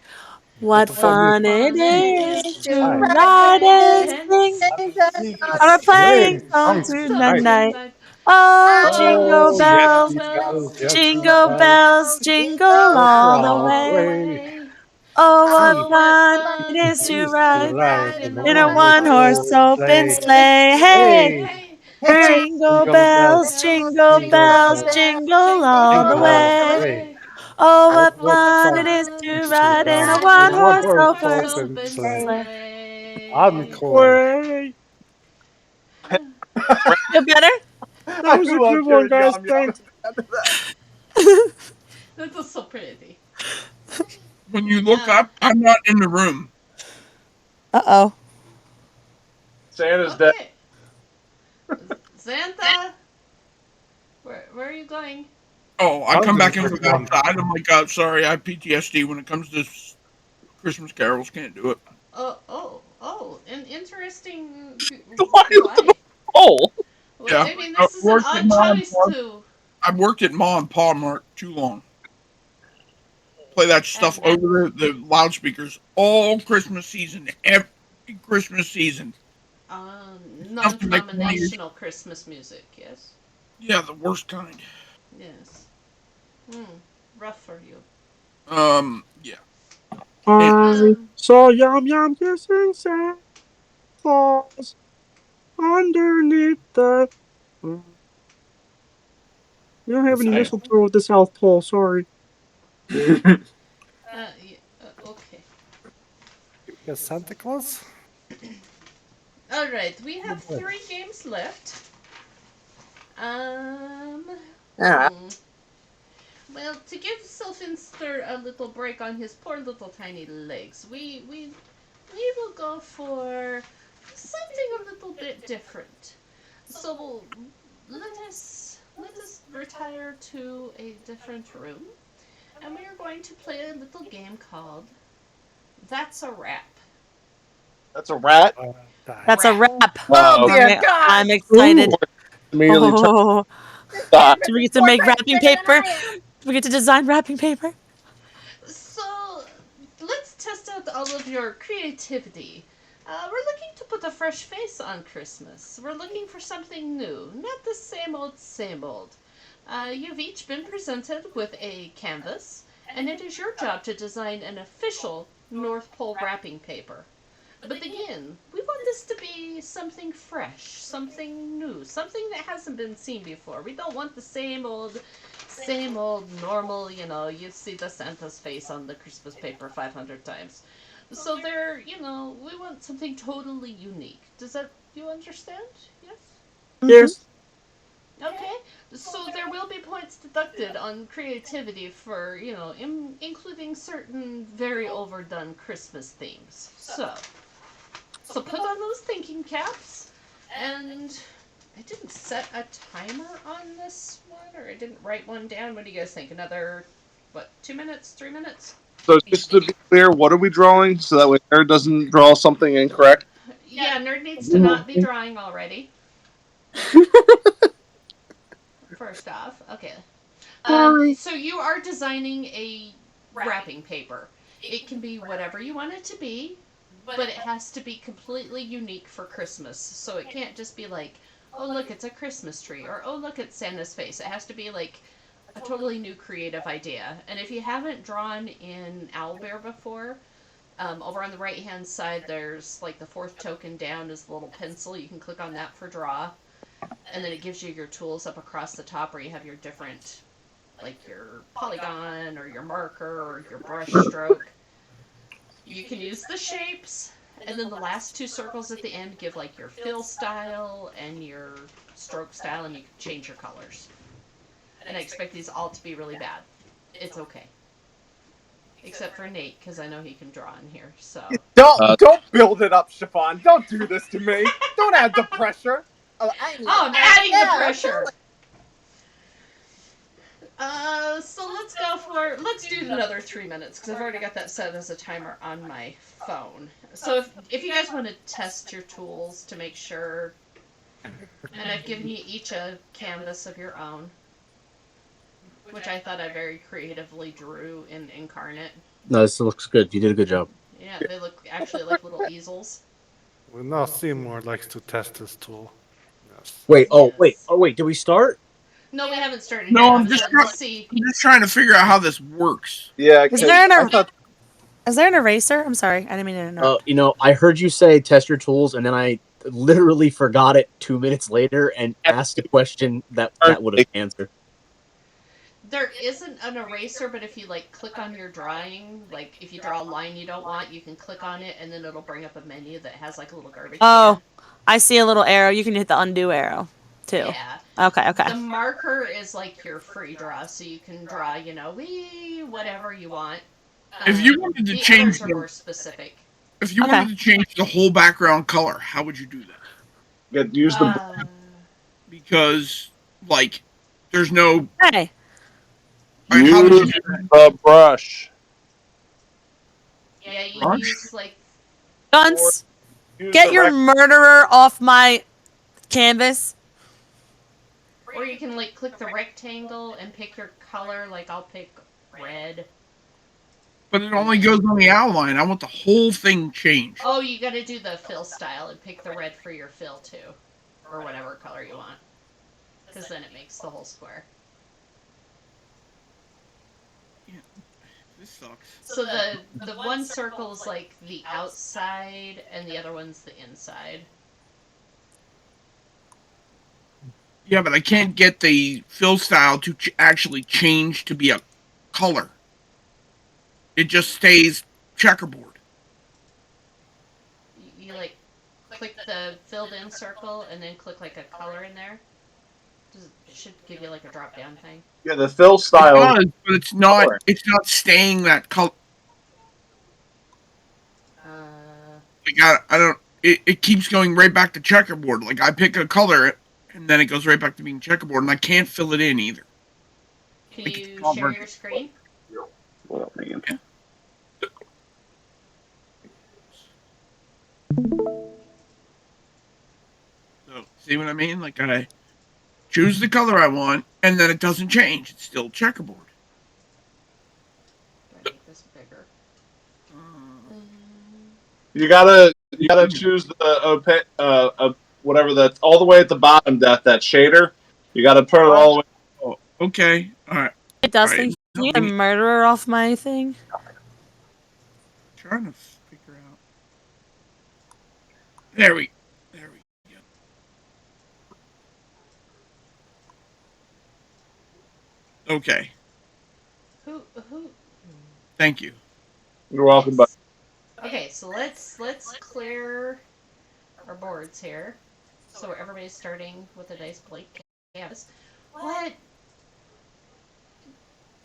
Speaker 5: What
Speaker 4: What
Speaker 5: the
Speaker 2: What
Speaker 5: fun is
Speaker 4: fun it
Speaker 2: fun it
Speaker 4: is
Speaker 2: is
Speaker 12: To
Speaker 4: to
Speaker 2: to
Speaker 5: right.
Speaker 4: ride
Speaker 2: ride
Speaker 4: and
Speaker 2: and
Speaker 4: sing
Speaker 12: sing the
Speaker 5: Sing a
Speaker 4: on a
Speaker 12: song.
Speaker 4: playing
Speaker 5: sleigh
Speaker 4: song
Speaker 5: song
Speaker 4: through the
Speaker 5: tonight.
Speaker 2: something
Speaker 4: night.
Speaker 2: like,
Speaker 4: Oh,
Speaker 2: oh,
Speaker 4: jingle
Speaker 5: Oh, yes,
Speaker 4: bells,
Speaker 2: jingle
Speaker 5: he
Speaker 2: bells,
Speaker 5: does. Yes, he
Speaker 4: jingle
Speaker 5: does.
Speaker 4: bells,
Speaker 12: Jingle,
Speaker 4: jingle
Speaker 12: jingle
Speaker 5: All
Speaker 4: all the
Speaker 2: all
Speaker 5: the
Speaker 2: the
Speaker 4: way.
Speaker 5: way.
Speaker 2: way.
Speaker 4: Oh, what
Speaker 2: Oh,
Speaker 5: See,
Speaker 2: what
Speaker 4: fun it
Speaker 2: fun
Speaker 4: is
Speaker 5: it
Speaker 4: to
Speaker 5: is
Speaker 2: it is
Speaker 5: to
Speaker 2: to
Speaker 4: ride
Speaker 5: ride
Speaker 2: ride
Speaker 5: in
Speaker 2: in
Speaker 5: a
Speaker 2: a
Speaker 4: in a
Speaker 2: one
Speaker 4: one-horse
Speaker 2: horse
Speaker 5: one-horse
Speaker 4: open
Speaker 5: sleigh.
Speaker 4: sleigh.
Speaker 2: sleigh.
Speaker 4: Hey,
Speaker 5: Hey,
Speaker 2: Hey,
Speaker 12: Hey, hey,
Speaker 4: jingle
Speaker 5: jingle bells,
Speaker 4: bells,
Speaker 12: bells,
Speaker 4: jingle
Speaker 5: jingle
Speaker 12: jingle
Speaker 4: bells,
Speaker 5: bells,
Speaker 12: bells,
Speaker 4: jingle
Speaker 12: jingle
Speaker 4: all the
Speaker 2: jingle
Speaker 5: jingle
Speaker 12: all
Speaker 5: all
Speaker 2: all
Speaker 12: the
Speaker 2: the
Speaker 5: the
Speaker 4: way.
Speaker 12: way.
Speaker 5: way.
Speaker 2: way.
Speaker 4: Oh,
Speaker 5: Oh,
Speaker 4: what
Speaker 5: what
Speaker 2: What
Speaker 4: fun it
Speaker 5: fun
Speaker 4: is
Speaker 2: fun
Speaker 4: to
Speaker 5: is to
Speaker 4: ride
Speaker 2: to
Speaker 4: in a
Speaker 5: ride
Speaker 2: ride
Speaker 5: in a
Speaker 2: in a
Speaker 4: one-horse
Speaker 2: one
Speaker 5: one-horse
Speaker 2: horse
Speaker 4: open
Speaker 5: open
Speaker 2: open
Speaker 5: sleigh.
Speaker 4: sleigh.
Speaker 2: sleigh.
Speaker 5: Encore.
Speaker 6: Way.
Speaker 4: Feel better?
Speaker 6: That
Speaker 9: I
Speaker 6: was a
Speaker 9: love
Speaker 6: good one,
Speaker 9: hearing
Speaker 6: guys.
Speaker 9: Yum Yum
Speaker 6: Thank.
Speaker 9: at the end of that.
Speaker 2: That was so pretty.
Speaker 10: When you look
Speaker 2: Uh,
Speaker 10: up, I'm not in the room.
Speaker 4: Uh-oh.
Speaker 9: Santa's dead.
Speaker 2: okay. Santa, where are you going?
Speaker 10: Oh, I come back
Speaker 5: Holidays
Speaker 10: in
Speaker 5: are
Speaker 10: from the
Speaker 5: coming.
Speaker 10: outside. I'm like, sorry, I have PTSD when it comes to Christmas carols. Can't do it.
Speaker 2: Oh, an interesting.
Speaker 9: Why you have
Speaker 2: Why?
Speaker 9: a hole?
Speaker 2: Well,
Speaker 10: Yeah,
Speaker 2: I mean,
Speaker 10: I
Speaker 2: this is an
Speaker 10: worked at
Speaker 2: odd
Speaker 10: mom and
Speaker 2: choice
Speaker 10: pop.
Speaker 2: to.
Speaker 10: I've worked at mom and pop mart too long. Play that stuff
Speaker 2: And
Speaker 10: over the loudspeakers all Christmas season, every Christmas season.
Speaker 2: non
Speaker 10: Enough to make 20 years.
Speaker 2: denominational Christmas music, yes?
Speaker 10: Yeah, the worst kind.
Speaker 2: Yes. Hmm. Rough for you.
Speaker 10: Yeah. Can't.
Speaker 6: I
Speaker 2: Um,
Speaker 6: saw Yum Yum kissing Santa Claus underneath the. Uh, we don't have
Speaker 5: This
Speaker 6: any
Speaker 5: ice.
Speaker 6: mistletoe at the South Pole. Sorry.
Speaker 2: yeah, okay.
Speaker 5: Yes, Santa Claus?
Speaker 2: Alright, we
Speaker 5: Oh
Speaker 2: have
Speaker 5: boy.
Speaker 2: 3 games left. Um.
Speaker 12: Yeah.
Speaker 2: Hmm. Well, to give Sylvester a little break on his poor little tiny legs, we will go for something a little bit different. So let us retire to a different room, and we are going to play a little game called That's a Wrap.
Speaker 9: That's a rat.
Speaker 5: Die.
Speaker 4: That's a
Speaker 2: Wrap.
Speaker 4: wrap.
Speaker 12: Oh
Speaker 9: Oh,
Speaker 12: dear
Speaker 4: I'm
Speaker 12: God!
Speaker 9: ooh.
Speaker 4: excited.
Speaker 9: Immediately turn
Speaker 4: Oh,
Speaker 12: This
Speaker 9: side.
Speaker 12: game
Speaker 4: do
Speaker 12: is
Speaker 4: we get to
Speaker 12: four
Speaker 4: make
Speaker 12: times
Speaker 4: wrapping
Speaker 12: bigger than
Speaker 4: paper?
Speaker 12: I am.
Speaker 4: Do we get to design wrapping paper?
Speaker 2: So let's test out all of your creativity. We're looking to put a fresh face on Christmas. We're looking for something new, not the same old, same old. You've each been presented with a canvas, and it is your job to design an official North Pole wrapping paper. But again, we want this to be something fresh, something new, something that hasn't been seen before. We don't want the same old normal, you see the Santa's face on the Christmas paper 500 times. So we want something totally unique. You understand? Yes?
Speaker 4: Mm-hmm.
Speaker 6: Yes.
Speaker 2: Okay. So there will be points deducted on creativity for, including certain very overdone Christmas themes. So put on those thinking caps, and I didn't set a timer on this one, or I didn't write one down. What do you guys think? Another, what, 2 minutes, 3 minutes?
Speaker 9: So just to be clear, what are we drawing so that way Nerd doesn't draw something incorrect?
Speaker 2: Yeah, Nerd needs to not be drawing already. First off, okay.
Speaker 6: Sorry.
Speaker 2: So you are designing a wrapping paper. It can be whatever you want it to be, but it has to be completely unique for Christmas. So it can't just be like, oh, look, it's a Christmas tree, or oh, look, it's Santa's face. It has to be like a totally new creative idea. And if you haven't drawn in Owlbear before, over on the right hand side, there's like the fourth token down is the little pencil. You can click on that for draw. And then it gives you your tools up across the top where you have your different, like your polygon or your marker or your brush stroke. You can use the shapes, and then the last two circles at the end give like your fill style and your stroke style, and you can change your colors. And I expect these all to be really bad. It's okay. Except for Nate, because I know he can draw in here, so.
Speaker 13: Don't build it up, Chiffon. Don't do this to me. Don't add the pressure.
Speaker 12: Oh,
Speaker 2: I'm adding the pressure. So let's do another 3 minutes, because I've already got that set as a timer on my phone. So if you guys want to test your tools to make sure, and I've given you each a canvas of your own, which I thought I very creatively drew in Incarnate.
Speaker 7: No, this looks good. You did a good job.
Speaker 2: Yeah, they look actually like little easels.
Speaker 5: Well, now Seymour likes to test his tool. Yes.
Speaker 7: Wait, wait. Did we start?
Speaker 2: No, we haven't started
Speaker 10: No,
Speaker 2: yet.
Speaker 10: I'm just
Speaker 2: trying
Speaker 10: to figure out how this works.
Speaker 9: Yeah,
Speaker 4: Is there an eraser? I'm sorry, I didn't mean to interrupt.
Speaker 7: I heard you say test your tools, and then I literally forgot it 2 minutes later and asked a question that would have answered.
Speaker 2: There isn't an eraser, but if you like click on your drawing, like if you draw a line you don't want, you can click on it and then it'll bring up a menu that has like a little garbage
Speaker 4: Oh,
Speaker 2: can.
Speaker 4: I see a little arrow. You can hit the undo arrow, too.
Speaker 2: Yeah.
Speaker 4: Okay.
Speaker 2: The marker is like your free draw, so you can draw, whatever you want.
Speaker 10: If you wanted to change
Speaker 2: others are more specific.
Speaker 10: If you wanted to change the whole background color, how would you do that?
Speaker 9: Use the
Speaker 10: because like there's no.
Speaker 4: Hey.
Speaker 9: Use the brush.
Speaker 2: Yeah, you
Speaker 10: Brush?
Speaker 2: use like
Speaker 4: Guns, get your murderer off my canvas.
Speaker 2: Or you can like click the rectangle and pick your color. Like I'll pick red.
Speaker 10: But it only goes on the outline. I want the whole thing changed.
Speaker 2: Oh, you gotta do the fill style and pick the red for your fill too. Or whatever color you want. Because then it makes the whole square.
Speaker 10: Yeah. This sucks.
Speaker 2: So the one circle is like the outside and the other one's the inside.
Speaker 10: Yeah, but I can't get the fill style to actually change to be a color. It just stays checkerboard.
Speaker 2: You like click the filled in circle and then click like a color in there. It should give you like a drop down thing.
Speaker 9: Yeah, the fill style.
Speaker 10: It does, but it's not. It's not staying that color. Like I don't. It keeps going right back to checkerboard. Like I pick a color, and then it goes right back to being checkerboard, and I can't fill it in either.
Speaker 2: Can you share your screen?
Speaker 9: Well, man.
Speaker 10: Yeah. So, see what I mean? Like I choose the color I want, and then it doesn't change. It's still checkerboard.
Speaker 2: Do I make this bigger?
Speaker 9: You gotta choose the whatever that's all the way at the bottom. That shader. You gotta put it all the way.
Speaker 10: Oh, okay. All right.
Speaker 4: It does think you get a murderer off my thing.
Speaker 10: Trying to figure out. There we go. Okay.
Speaker 2: Who?
Speaker 10: Thank you.
Speaker 9: You're welcome, buddy.
Speaker 2: Okay, so let's clear our boards here. So everybody's starting with a nice blank canvas. What?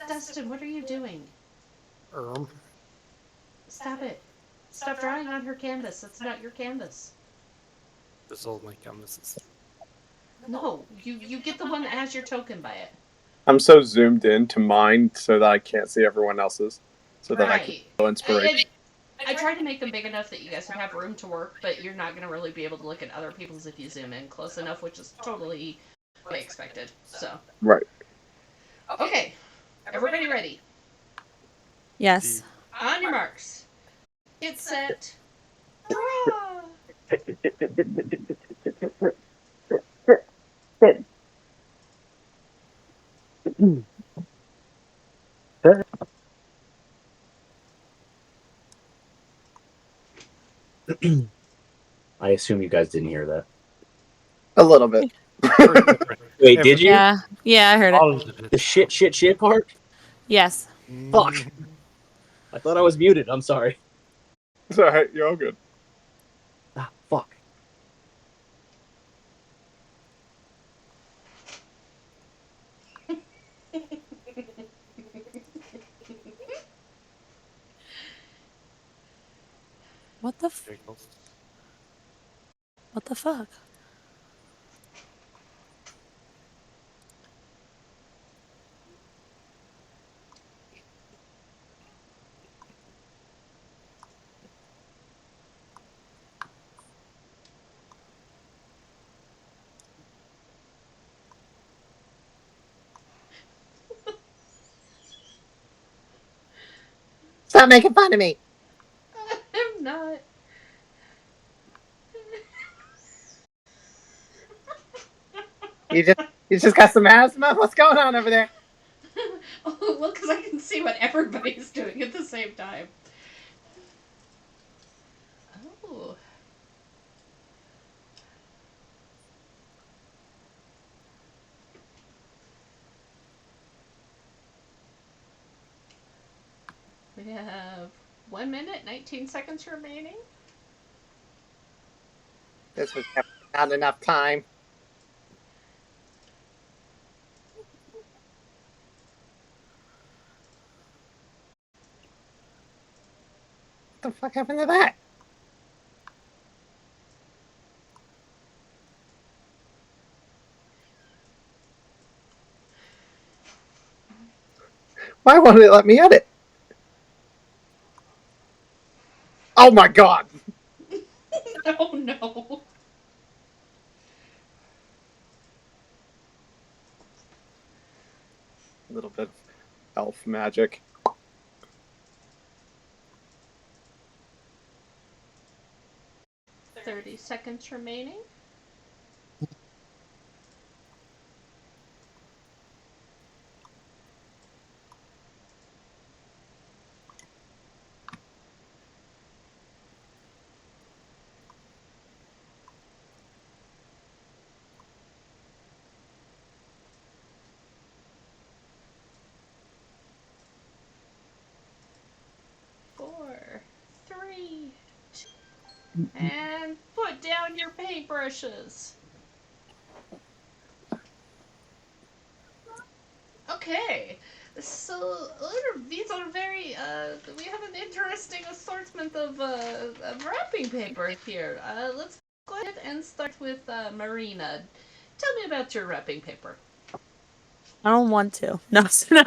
Speaker 2: Dustin, what are you doing? Stop it. Stop drawing on her canvas. That's not your canvas.
Speaker 5: This is all my canvases.
Speaker 2: No, you get the one that has your token by it.
Speaker 13: I'm so zoomed in to mine so that I can't see everyone else's, so that I can feel inspiration.
Speaker 2: I tried to make them big enough that you guys would have room to work, but you're not going to really be able to look at other people's if you zoom in close enough, which is totally what I expected. So.
Speaker 13: Right.
Speaker 2: Okay. Everybody ready?
Speaker 4: Yes.
Speaker 2: On your marks. Get set. Hurrah!
Speaker 7: I assume you guys didn't hear that.
Speaker 12: A little bit.
Speaker 7: Wait, did you?
Speaker 4: Yeah. Yeah, I heard it.
Speaker 5: All of it.
Speaker 7: The shit part?
Speaker 4: Yes.
Speaker 7: Fuck. I thought I was muted. I'm sorry.
Speaker 13: It's all right. You're all good.
Speaker 7: Ah, fuck.
Speaker 4: What the what the fuck?
Speaker 12: Stop making fun of me.
Speaker 2: I'm not.
Speaker 12: You just you just got some asthma? What's going on over there?
Speaker 2: Oh, well, because I can see what everybody's doing at the same time. Oh. We have 1 minute, 19 seconds remaining.
Speaker 12: This was not enough time. What the fuck happened to that? Why won't it let me edit? Oh my god!
Speaker 2: Oh no.
Speaker 13: A little bit of elf magic.
Speaker 2: 30 seconds remaining. Four, three, two, and put down your paintbrushes. Okay, so these are very, we have an interesting assortment of wrapping paper here. Let's go ahead and start with Marina. Tell me about your wrapping paper.
Speaker 4: I don't want to. No, no.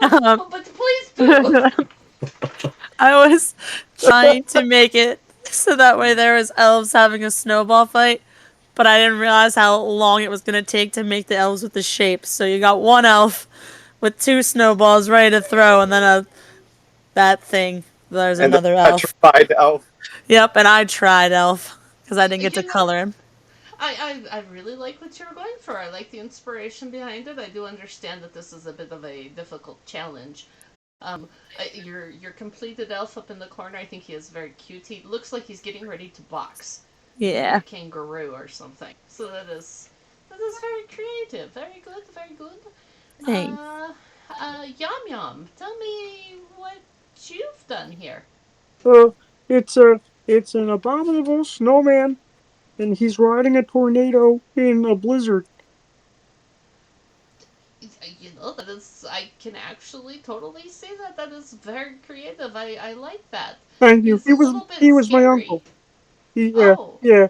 Speaker 2: Oh, but please do.
Speaker 4: I was trying to make it so that way there was elves having a snowball fight, but I didn't realize how long it was gonna take to make the elves with the shapes. So you got one elf with two snowballs ready to throw, and then that thing. There's
Speaker 13: And then
Speaker 4: another
Speaker 13: I
Speaker 4: elf.
Speaker 13: tried elf.
Speaker 4: Yep, and I tried elf because I didn't get to color him.
Speaker 2: I really like what you're going for. I like the inspiration behind it. I do understand that this is a bit of a difficult challenge. Your completed elf up in the corner, I think he is very cute. He looks like he's getting ready to box. Like
Speaker 4: Yeah.
Speaker 2: a kangaroo or something. So that is very creative. Very good, very good.
Speaker 4: Thanks.
Speaker 2: Yum Yum, tell me what you've done here.
Speaker 6: Uh, it's an abominable snowman, and he's riding a tornado in a blizzard.
Speaker 2: You know, that is, I can actually totally see that. That is very creative. I like that.
Speaker 6: Thank you.
Speaker 2: He's a little bit
Speaker 6: He was my
Speaker 2: scary.
Speaker 6: uncle. Yeah,
Speaker 2: Oh,
Speaker 6: yeah.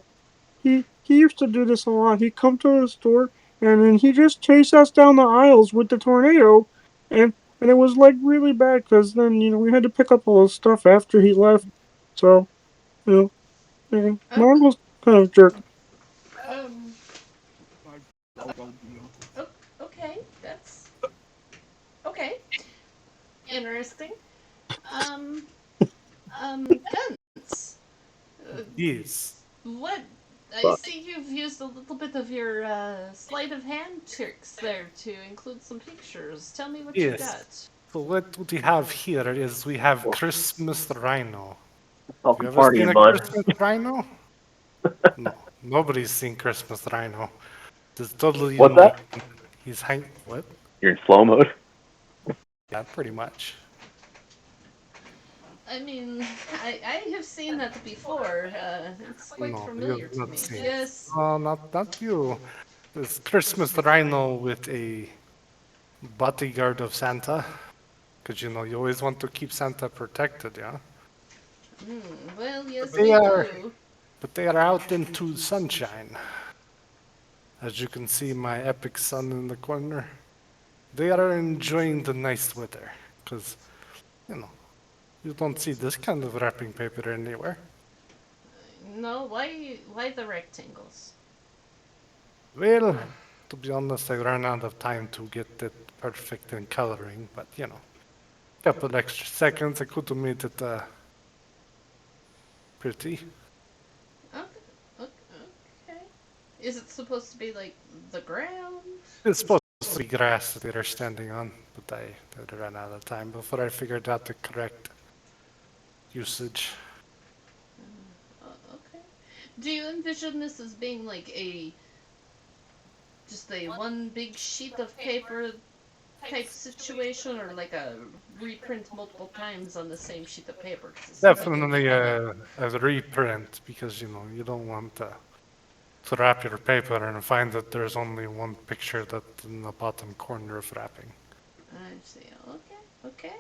Speaker 6: He used to do this a lot. He'd come to the store and then he just chase us down the aisles with the tornado, and it was like really bad because then we had to pick up all his stuff after he left. So yeah, my
Speaker 2: okay.
Speaker 6: uncle's kind of a jerk.
Speaker 2: Um, okay, that's okay. Interesting. interesting. Um, Guns.
Speaker 5: Yes.
Speaker 2: What? I
Speaker 7: Fuck.
Speaker 2: see you've used a little bit of your sleight of hand tricks there to include some pictures. Tell me what you
Speaker 5: Yes.
Speaker 2: got.
Speaker 5: So what we have here is we have Christmas Rhino. Have you
Speaker 7: Welcome
Speaker 5: ever seen
Speaker 7: partying,
Speaker 5: a
Speaker 7: bud.
Speaker 5: Christmas Rhino? No, nobody's seen Christmas Rhino. It's totally
Speaker 7: What's
Speaker 5: unique.
Speaker 7: that?
Speaker 5: He's what?
Speaker 7: You're in slow mode.
Speaker 5: Yeah, pretty much.
Speaker 2: I mean, I have seen that before. It's quite
Speaker 5: No, you've
Speaker 2: familiar to
Speaker 5: not
Speaker 2: me.
Speaker 5: seen it.
Speaker 2: Yes.
Speaker 5: No, not you. This Christmas Rhino with a bodyguard of Santa. Because, you always want to keep Santa protected, yeah?
Speaker 2: Well,
Speaker 5: But
Speaker 2: yes,
Speaker 5: they
Speaker 2: we
Speaker 5: are,
Speaker 2: do.
Speaker 5: but they are out into sunshine. As you can see, my epic sun in the corner. They are enjoying the nice weather. Because, you know, you don't see this kind of wrapping paper anywhere.
Speaker 2: No, why the rectangles?
Speaker 5: Well, to be honest, I ran out of time to get it perfect in coloring, but couple extra seconds, I could have made it pretty.
Speaker 2: Okay, okay. Is it supposed to be like the ground?
Speaker 5: It's supposed to be grass that they're standing on, but I ran out of time before I figured out the correct usage.
Speaker 2: Okay. Do you envision this as being like just a one big sheet of paper type situation, or like a reprint multiple times on the same sheet of paper? 'Cause it seems like
Speaker 5: Definitely a reprint because you don't want to wrap your paper and find that there's only one picture that's in the bottom corner of wrapping.
Speaker 2: I see. Okay, okay.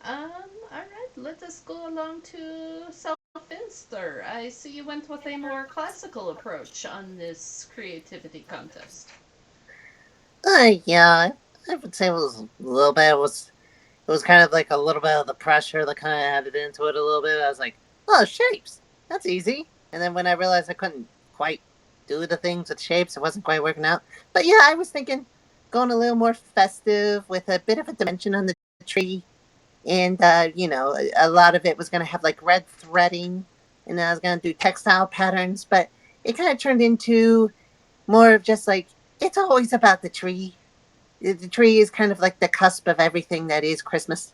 Speaker 2: Alright, let us go along to Southminster. I see you went with a more classical approach on this creativity contest.
Speaker 12: Yeah, I would say it was a little bit. It was kind of like a little bit of the pressure that kind of added into it a little bit. I was like, oh, shapes, that's easy. And then when I realized I couldn't quite do the things with shapes, it wasn't quite working out. But yeah, I was thinking going a little more festive with a bit of a dimension on the tree, and a lot of it was going to have like red threading, and I was going to do textile patterns, but it kind of turned into more of just like it's always about the tree. The tree is kind of like the cusp of everything that is Christmas.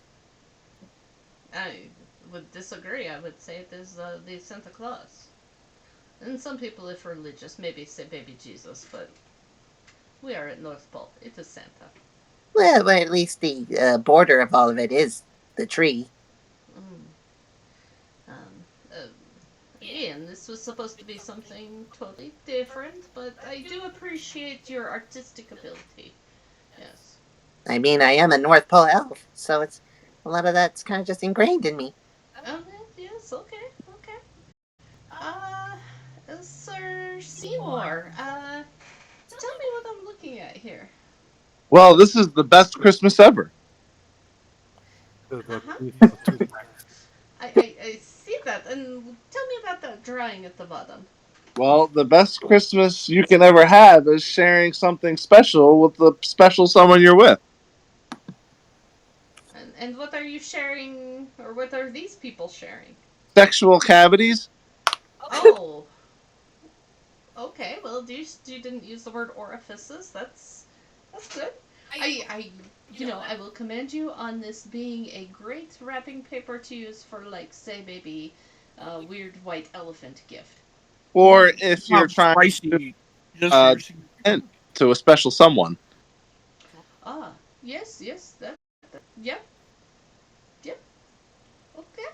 Speaker 2: I would disagree. I would say it is the Santa Claus. And some people, if religious, maybe say baby Jesus, but we are at North Pole. It is Santa.
Speaker 12: Well, but at least the border of all of it is the tree.
Speaker 2: Mm. Um, uh, Again, this was supposed to be something totally different, but I do appreciate your artistic ability. Yes.
Speaker 12: I mean, I am a North Pole elf, so it's a lot of that's kind of just ingrained in me.
Speaker 2: Okay, yes, okay, okay. Uh, Sir Seymour, tell me what I'm looking at here.
Speaker 9: Well, this is the best Christmas ever.
Speaker 2: Uh-huh.
Speaker 5: Two
Speaker 2: I see that, and tell me about that drawing at the bottom.
Speaker 9: Well, the best Christmas you can ever have is sharing something special with the special someone you're with.
Speaker 2: And what are you sharing, or what are these people sharing?
Speaker 9: Sexual cavities?
Speaker 2: Oh, okay. Well, you didn't use the word orifices. That's good. I will commend you on this being a great wrapping paper to use for, like, say, maybe a weird white elephant gift.
Speaker 9: Or if you're
Speaker 10: Not
Speaker 9: trying to
Speaker 10: spicy, just for your
Speaker 9: hint to a special someone.
Speaker 2: Ah, yes, yes, yep, yep, okay.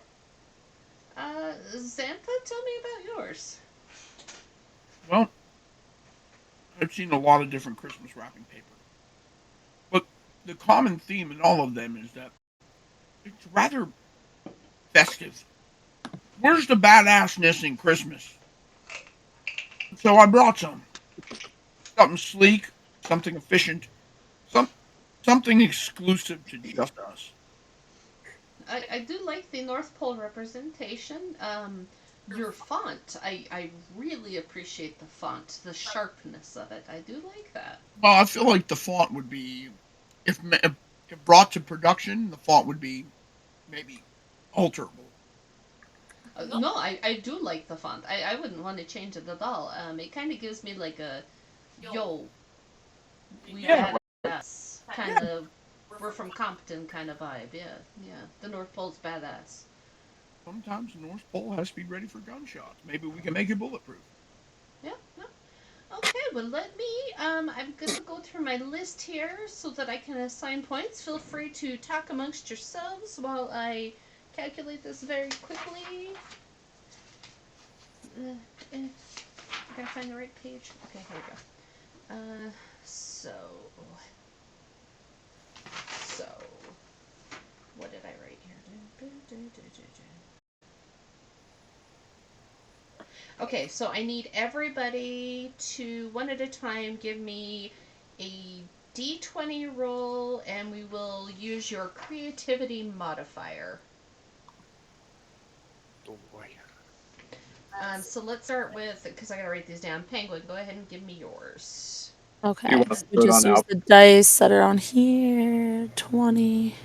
Speaker 2: Xantha, tell me about yours.
Speaker 10: Well, I've seen a lot of different Christmas wrapping paper, but the common theme in all of them is that it's rather festive. Where's the badassness in Christmas? So I brought something sleek, something efficient, some something exclusive to just us.
Speaker 2: I do like the North Pole representation. Your font, I really appreciate the font, the sharpness of it. I do like that.
Speaker 10: Well, I feel like the font would be, if brought to production, the font would be maybe alterable.
Speaker 2: No, I do like the font. I wouldn't want to change it at all. It kind of gives me like a yo, we badass kind of. We're from Compton kind of vibe. Yeah, yeah. The North Pole's badass.
Speaker 10: Sometimes the North Pole has to be ready for gunshots. Maybe we can make it bulletproof.
Speaker 2: Yeah. No. Okay, well let me. I'm gonna go through my list here so that I can assign points. Feel free to talk amongst yourselves while I calculate this very quickly. I gotta find the right page. Okay, here we go. So, so, what did I write here? Okay, so I need everybody to one at a time give me a d20 roll, and we will use your creativity modifier.
Speaker 5: Oh boy.
Speaker 2: So let's start with, because I gotta write these down. Penguin, go ahead and give me yours.
Speaker 4: Okay,
Speaker 9: want to
Speaker 4: so
Speaker 9: put it
Speaker 4: just
Speaker 9: on
Speaker 4: use the dice that are on here. 20.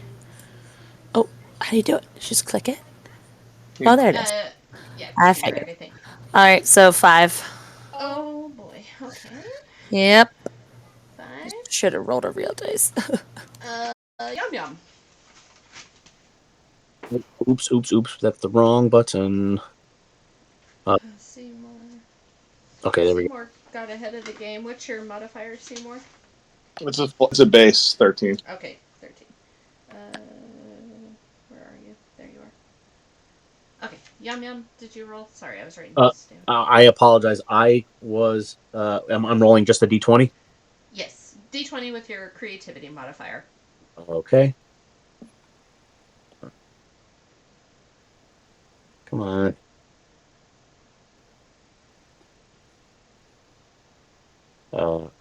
Speaker 4: Oh, how do you do it? Just click it. Oh, there it is.
Speaker 2: Yeah,
Speaker 4: I
Speaker 2: click and
Speaker 4: figured.
Speaker 2: drag, I think.
Speaker 4: All right, so 5.
Speaker 2: Oh boy. Okay.
Speaker 4: Yep.
Speaker 2: 5.
Speaker 4: Should have rolled a real dice.
Speaker 2: Yum yum.
Speaker 7: Oops. That's the wrong button.
Speaker 2: Seymour.
Speaker 7: Okay, there we go.
Speaker 2: Seymour got ahead of the game. What's your modifier, Seymour?
Speaker 9: It's a base 13.
Speaker 2: Okay, 13. Uh, where are you? There you are. Okay, Yum Yum, did you roll? Sorry, I was writing this down.
Speaker 7: I apologize. I was I'm rolling just a d20.
Speaker 2: Yes, D20 with your creativity modifier.
Speaker 7: Okay. Come on.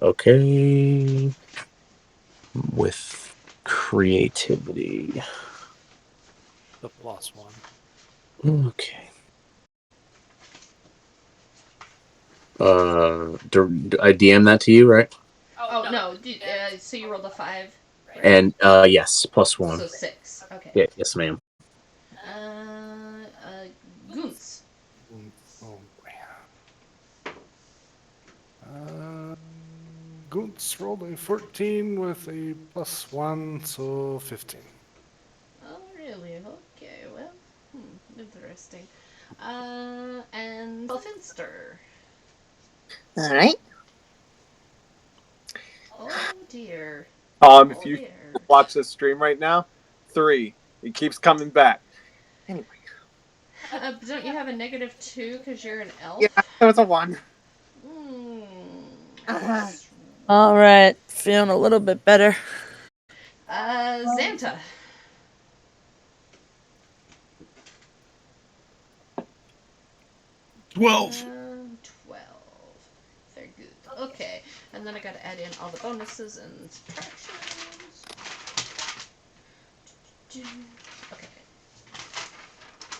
Speaker 7: Okay. With creativity.
Speaker 5: The +1.
Speaker 7: Okay. I DM that to you, right?
Speaker 2: Oh, no, so you rolled a 5, right?
Speaker 7: And yes, +1.
Speaker 2: So 6, okay.
Speaker 7: Yeah, yes, ma'am.
Speaker 2: Goons.
Speaker 5: Oh boy. Goots rolled a 14 with a +1, so 15.
Speaker 2: Oh, really? Okay, well, interesting. And Finster.
Speaker 12: All right.
Speaker 2: Oh dear.
Speaker 13: If
Speaker 2: Oh
Speaker 13: you
Speaker 2: dear.
Speaker 13: watch this stream right now, 3. It keeps coming back.
Speaker 12: Anyway.
Speaker 2: Don't you have a -2 because you're an elf?
Speaker 12: Yeah, so it's a 1.
Speaker 4: All right, feeling a little bit better.
Speaker 2: Xanta.
Speaker 10: 12.
Speaker 2: 12. Very good. Okay, and then I gotta add in all the bonuses and subtractions. Okay.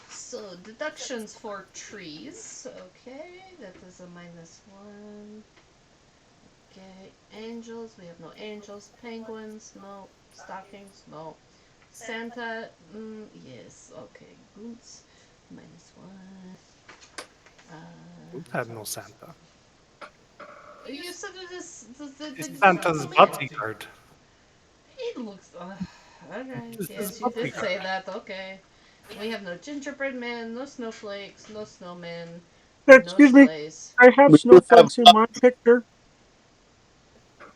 Speaker 2: So, deductions for trees. Okay, that is a -1. Okay, angels. We have no angels. Penguins, no. Stockings, no. Santa, yes. Okay, Goots, -1.
Speaker 5: Goot had no Santa.
Speaker 2: You said it is
Speaker 5: He's
Speaker 2: the
Speaker 5: Santa's bodyguard.
Speaker 2: It looks. Alright,
Speaker 5: This is
Speaker 2: yes, you did
Speaker 5: bodyguard.
Speaker 2: say that. Okay. We have no gingerbread man, no snowflakes, no snowmen, no
Speaker 6: Excuse me.
Speaker 2: sleighs.
Speaker 6: I have
Speaker 9: We do have
Speaker 6: snowflakes in my picture.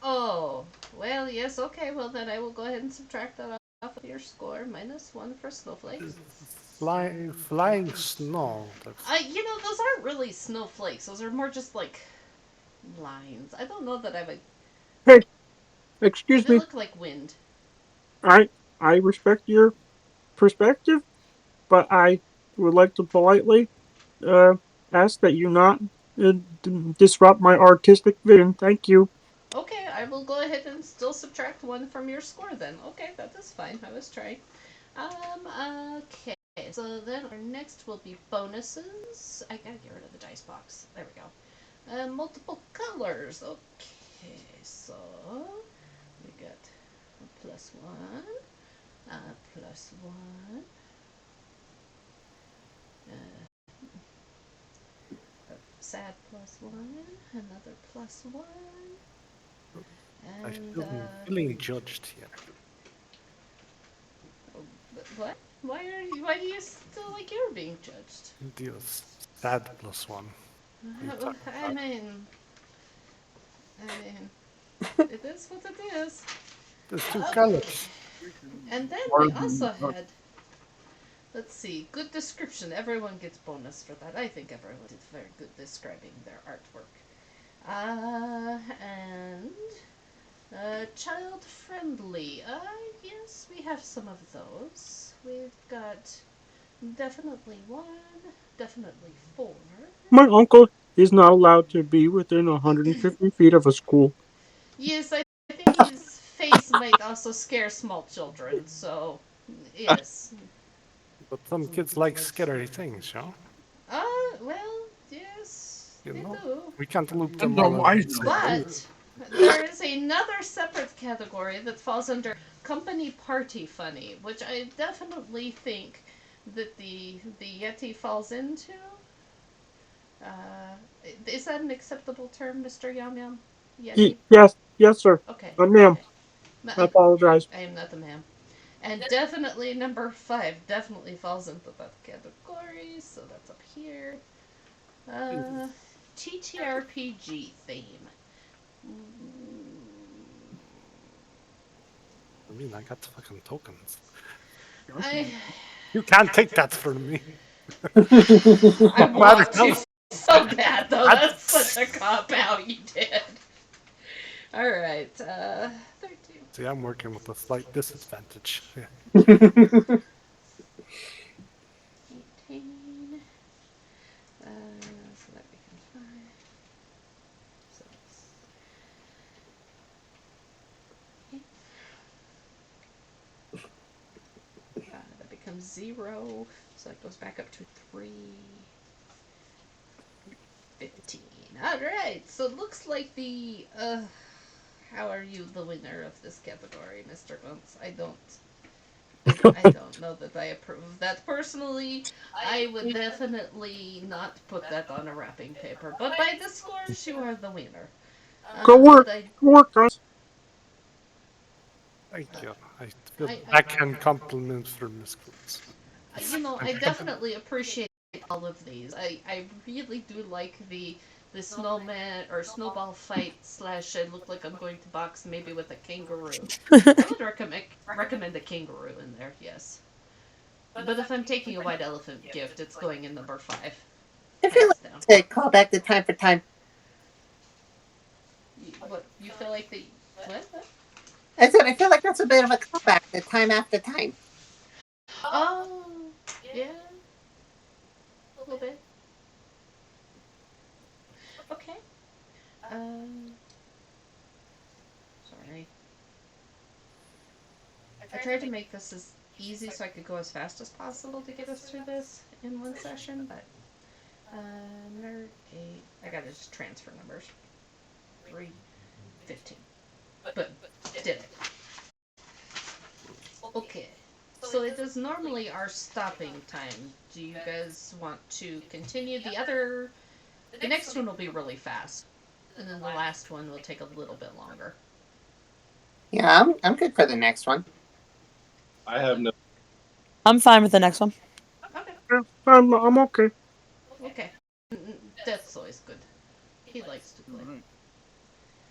Speaker 2: Oh, well, yes, okay. Well, then I will go ahead and subtract that off of your score. -1 for snowflakes.
Speaker 5: Flying snow. That's
Speaker 2: Those aren't really snowflakes. Those are more just like lines. I don't know that I would.
Speaker 6: Hey, excuse
Speaker 2: They
Speaker 6: me.
Speaker 2: look like wind.
Speaker 6: I respect your perspective, but I would like to politely uh, ask that you not disrupt my artistic vision. Thank you.
Speaker 2: Okay, I will go ahead and still subtract 1 from your score then. Okay, that is fine. I was trying. Okay. So then our next will be bonuses. I gotta get rid of the dice box. There we go. Multiple colors. Okay, so we got a +1, +1, Sad +1, another +1,
Speaker 5: I
Speaker 2: and
Speaker 5: feel feeling judged here.
Speaker 2: what? Why do you still like you're being judged?
Speaker 5: Deals sad +1.
Speaker 2: I mean, it is what it is.
Speaker 5: There's two
Speaker 2: Okay.
Speaker 5: colors.
Speaker 2: And then we also had, let's see, good description. Everyone gets bonus for that. I think everyone did very good describing their artwork. And child friendly. Yes, we have some of those. We've got definitely 1, definitely 4.
Speaker 6: My uncle is not allowed to be within 150 feet of a school.
Speaker 2: Yes, I think his face might also scare small children, so yes.
Speaker 5: But some kids like scary things, you know?
Speaker 2: Well, yes,
Speaker 5: You
Speaker 2: they
Speaker 5: know?
Speaker 2: do.
Speaker 5: We can't loop them all in.
Speaker 2: But there is another separate category that falls under company party funny, which I definitely think that the Yeti falls into. Is that an acceptable term, Mr. Yum Yum? Yeti?
Speaker 6: Yes, sir.
Speaker 2: Okay.
Speaker 6: Ma'am.
Speaker 2: Okay.
Speaker 6: I apologize.
Speaker 2: I am not the ma'am. And definitely number 5 definitely falls into that category, so that's up here. TTRPG theme.
Speaker 5: I mean, I got fucking tokens.
Speaker 2: I
Speaker 5: You can't take that from me.
Speaker 2: I want to so bad though. That's such a cop out you did. All right, 13.
Speaker 5: See, I'm working with a slight disadvantage. Yeah.
Speaker 2: 18. So that becomes 5. So that becomes 0. So it goes back up to 3. 15. Alright, so it looks like the, how are you the winner of this category, Mr. Guntz? I don't know that I approve of that. Personally, I would definitely not put that on a wrapping paper. But by the scores, you are the winner.
Speaker 6: Go work. Go work, guys.
Speaker 5: Thank you. I feel backhand compliments from Miss Cruz.
Speaker 2: I definitely appreciate all of these. I really do like the snowman or snowball fight / I look like I'm going to box maybe with a kangaroo. I would recommend a kangaroo in there, yes. But if I'm taking a white elephant gift, it's going in number 5.
Speaker 12: I feel like to call back the time for time.
Speaker 2: You feel like the what?
Speaker 12: I said I feel like that's a bit of a callback. The time after time.
Speaker 2: Oh, yeah, a little bit. Okay. Sorry. I tried to make this as easy so I could go as fast as possible to get us through this in one session, but nerd 8. I gotta just transfer numbers. 3, 15. But did it. Okay. So it is normally our stopping time. Do you guys want to continue? The next one will be really fast. And then the last one will take a little bit longer.
Speaker 12: Yeah, I'm good for the next one.
Speaker 1: I have no.
Speaker 4: I'm fine with the next one.
Speaker 2: Okay.
Speaker 6: I'm okay.
Speaker 2: Okay. Death's always good. He likes to play.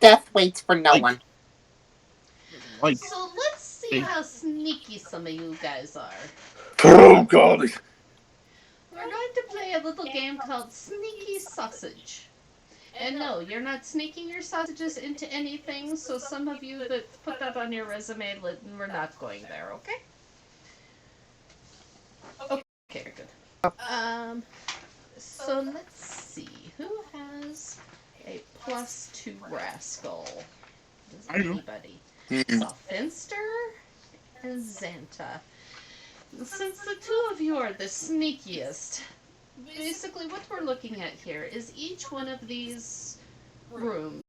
Speaker 12: Death waits for no one.
Speaker 2: So let's see how sneaky some of you guys are.
Speaker 9: Oh, God.
Speaker 2: We're going to play a little game called Sneaky Sausage. And no, you're not sneaking your sausages into anything, so some of you that put that on your resume, we're not going there, okay? Okay, good. So let's see. Who has a +2 rascal? Does anybody? Finster and Xanta. Since the two of you are the sneakiest, basically what we're looking at here is each one of these rooms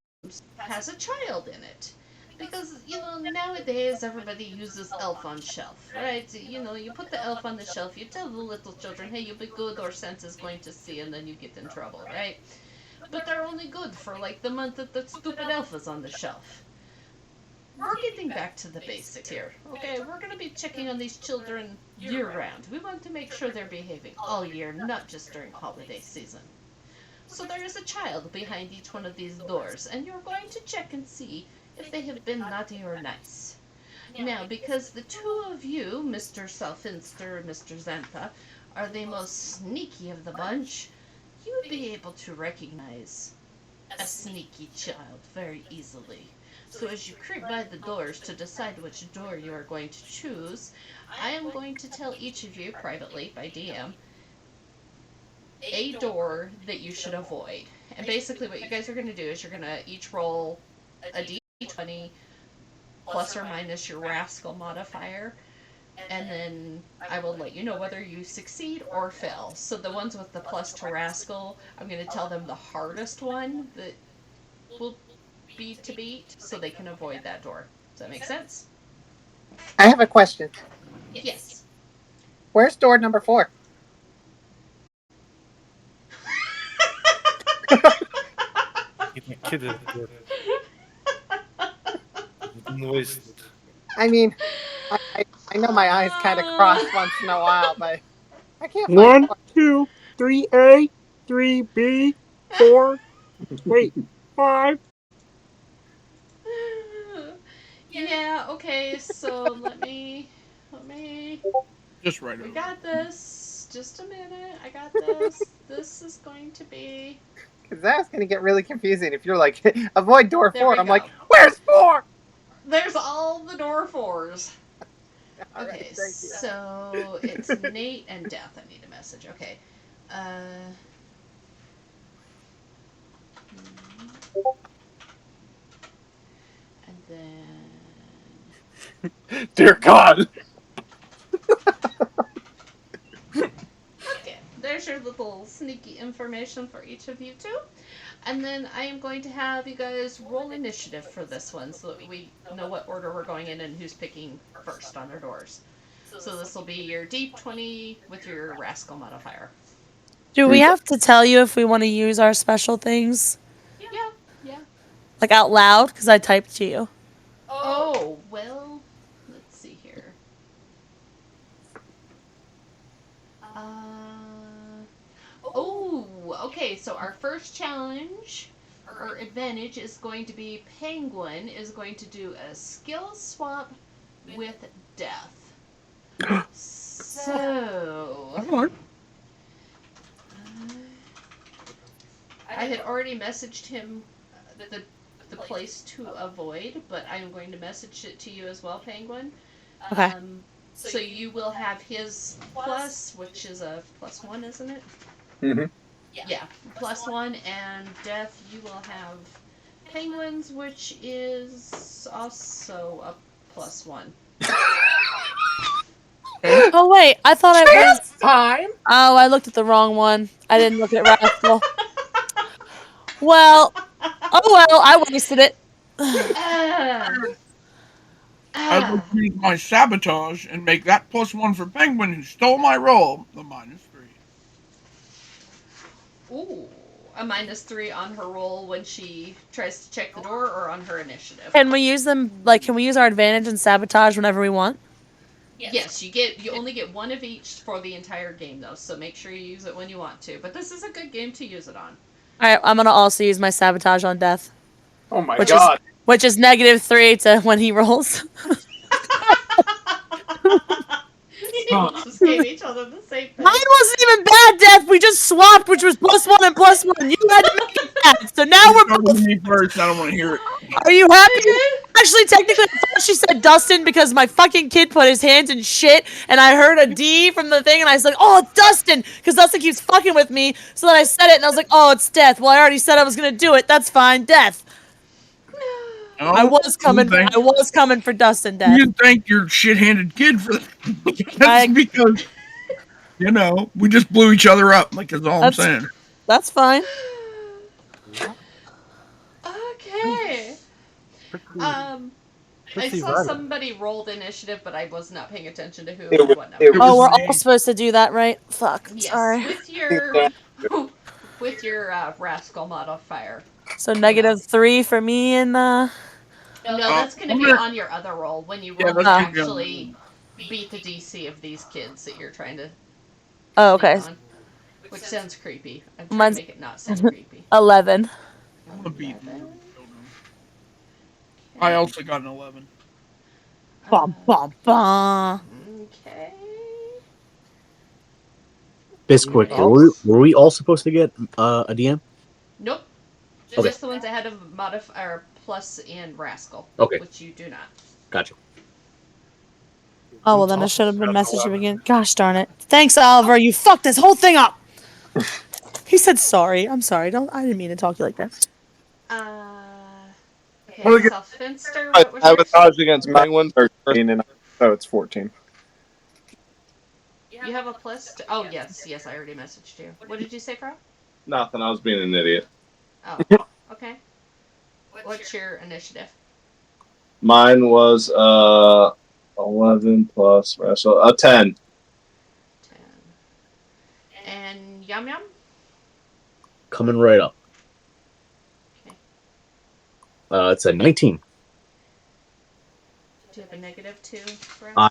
Speaker 2: has a child in it. Because, nowadays everybody uses elf on shelf, right? You put the elf on the shelf, you tell the little children, hey, you'll be good or sense is going to see, and then you get in trouble, right? But they're only good for like the month that the stupid elf is on the shelf. We're getting back to the basics here, okay? We're going to be checking on these children year round. We want to make sure they're behaving all year, not just during holiday season. So there is a child behind each one of these doors, and you're going to check and see if they have been naughty or nice. Now, because the two of you, Mr. Selfinster and Mr. Xantha, are the most sneaky of the bunch, you would be able to recognize a sneaky child very easily. So as you creep by the doors to decide which door you are going to choose, I am going to tell each of you privately by DM a door that you should avoid. And basically what you guys are going to do is you're going to each roll a d20 plus or minus your rascal modifier, and then I will let you know whether you succeed or fail. So the ones with the plus to rascal, I'm going to tell them the hardest one that will be to beat so they can avoid that door. Does that make sense?
Speaker 12: I have a question.
Speaker 2: Yes.
Speaker 12: Where's door number 4?
Speaker 5: You kidding? Didn't waste it.
Speaker 12: I mean, I know my eyes kind of cross once in a while, but I can't find
Speaker 6: 1,
Speaker 12: door.
Speaker 6: 2, 3A, 3B, 4. Wait, 5.
Speaker 2: Yeah, okay, so let me
Speaker 10: Just right
Speaker 2: we
Speaker 10: over.
Speaker 2: got this. Just a minute. I got this. This is going to be
Speaker 12: Because that's going to get really confusing if you're like, avoid door
Speaker 2: There
Speaker 12: 4.
Speaker 2: we
Speaker 12: I'm
Speaker 2: go.
Speaker 12: like, where's 4?
Speaker 2: There's all the door 4s.
Speaker 12: All
Speaker 2: Okay,
Speaker 12: right, thank you.
Speaker 2: so it's Nate and Death. I need a message. Okay. And then
Speaker 9: Dear God.
Speaker 2: okay, there's your little sneaky information for each of you too. And then I am going to have you guys roll initiative for this one so that we know what order we're going in and who's picking first on their doors. So this will be your D20 with your rascal modifier.
Speaker 4: Do we have to tell you if we want to use our special things?
Speaker 2: Yeah, yeah.
Speaker 4: Like out loud? Because I typed to you.
Speaker 2: Oh, well, let's see here. Oh, okay, so our first challenge or advantage is going to be Penguin is going to do a skill swap with Death. So, I had already messaged him the place to avoid, but I'm going to message it to you as well, Penguin.
Speaker 4: Okay.
Speaker 2: So you will have his plus, which is a +1, isn't it?
Speaker 9: Mm-hmm.
Speaker 2: Yeah, +1, and Death, you will have Penguins, which is also a +1.
Speaker 4: Oh wait, I thought I was.
Speaker 12: Time.
Speaker 4: Oh, I looked at the wrong one. I didn't look at Rascal. Well, I wasted it.
Speaker 10: I'd like to use my sabotage and make that +1 for Penguin who stole my roll the -3.
Speaker 2: Ooh, a -3 on her roll when she tries to check the door, or on her initiative.
Speaker 4: Can we use them? Like, can we use our advantage and sabotage whenever we want?
Speaker 2: Yes, you only get one of each for the entire game though, so make sure you use it when you want to. But this is a good game to use it on.
Speaker 4: All right, I'm gonna also use my sabotage on Death.
Speaker 9: Oh my God.
Speaker 4: Which is -3 to when he rolls.
Speaker 2: You just gave each other the same thing.
Speaker 4: Mine wasn't even bad, Death. We just swapped, which was +1 and +1. You had to make it bad, so now we're both.
Speaker 10: Me first. I don't want to hear it.
Speaker 4: Are you happy? Actually, technically, I thought she said Dustin because my fucking kid put his hands in shit, and I heard a D from the thing, and I was like, "Oh, it's Dustin," because Dustin keeps fucking with me. So then I said it, and I was like, "Oh, it's Death." Well, I already said I was gonna do it. That's fine, Death.
Speaker 10: Oh,
Speaker 4: I was coming for Dustin, Death.
Speaker 10: You thank your shit-handed kid for that. Because we just blew each other up. Like that's all I'm saying.
Speaker 4: That's fine.
Speaker 2: Okay. I saw somebody rolled initiative, but I was not paying attention to who
Speaker 9: It
Speaker 2: and
Speaker 9: was,
Speaker 2: what
Speaker 9: it
Speaker 2: number.
Speaker 4: Oh,
Speaker 9: was
Speaker 4: we're all
Speaker 10: me.
Speaker 4: supposed to do that, right? Fuck.
Speaker 2: Yes,
Speaker 4: Sorry.
Speaker 2: with your
Speaker 9: me.
Speaker 2: rascal modifier.
Speaker 4: So -3 for me and
Speaker 2: No,
Speaker 10: Uh,
Speaker 2: that's going to
Speaker 10: I'm
Speaker 2: be
Speaker 10: gonna,
Speaker 2: on your other roll when you
Speaker 10: yeah,
Speaker 2: roll
Speaker 10: that's
Speaker 2: to
Speaker 10: gonna be on
Speaker 2: actually beat the DC of these kids that you're trying to
Speaker 4: oh,
Speaker 2: sneak
Speaker 4: okay.
Speaker 2: on. Which sounds creepy. I'm trying to
Speaker 4: Mine's
Speaker 2: make it not sound creepy.
Speaker 4: 11.
Speaker 10: I'm gonna beat
Speaker 2: 11.
Speaker 10: children. I
Speaker 2: Okay.
Speaker 10: also got an 11.
Speaker 4: Bum, bum, bum.
Speaker 2: Okay.
Speaker 7: Bisquick,
Speaker 2: Next.
Speaker 7: were we all supposed to get a DM?
Speaker 2: Nope.
Speaker 7: Okay.
Speaker 2: Just the ones that had a modifier plus and rascal,
Speaker 7: Okay,
Speaker 2: which you do not.
Speaker 7: gotcha.
Speaker 4: Oh, well, then I should have been messaging him again. Gosh darn it. Thanks, Oliver. You fucked this whole thing up. He said sorry. I'm sorry. I didn't mean to talk to you like that.
Speaker 2: Okay, Self-Finster, what was yours?
Speaker 9: Sabotage against penguins.
Speaker 13: 13 and so it's 14.
Speaker 2: You have a oh, yes, I already messaged you. What did you say, Pro?
Speaker 9: Nothing. I was being an idiot.
Speaker 2: Oh, okay. What's your initiative?
Speaker 9: Mine was 11 plus wrestle a 10.
Speaker 2: 10. And Yum Yum?
Speaker 7: Coming right up.
Speaker 2: Okay.
Speaker 7: It's a 19.
Speaker 2: Do you have a -2
Speaker 7: Uh,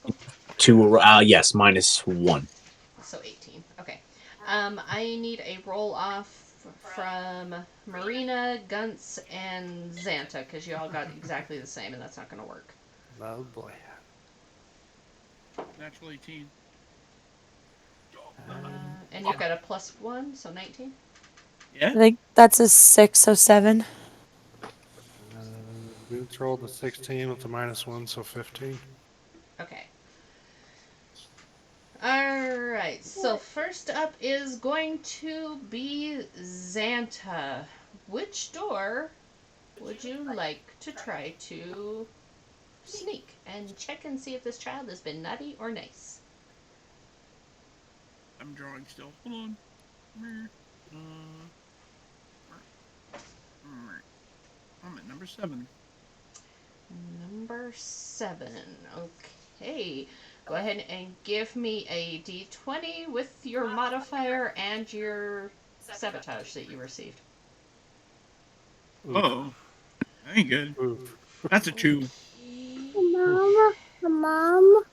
Speaker 2: rascal?
Speaker 7: yes, -1.
Speaker 2: So 18. Okay. I need a roll off from Marina, Gunts, and Xanta because you all got exactly the same, and that's not going to work.
Speaker 5: Oh boy.
Speaker 10: Natural 18.
Speaker 2: And you've got a +1, so 19.
Speaker 10: Yeah.
Speaker 4: I think that's a 6, so 7.
Speaker 5: Boots rolled a 16 with a -1, so 15.
Speaker 2: Okay. Alright, so first up is going to be Xanta. Which door would you like to try to sneak and check and see if this child has been naughty or nice?
Speaker 10: I'm drawing still. Hold on. I'm at number 7.
Speaker 2: Number 7. Okay. Go ahead and give me a d20 with your modifier and your sabotage that you received.
Speaker 10: Oh, that ain't good.
Speaker 5: Oof.
Speaker 10: That's a 2.
Speaker 4: Mom.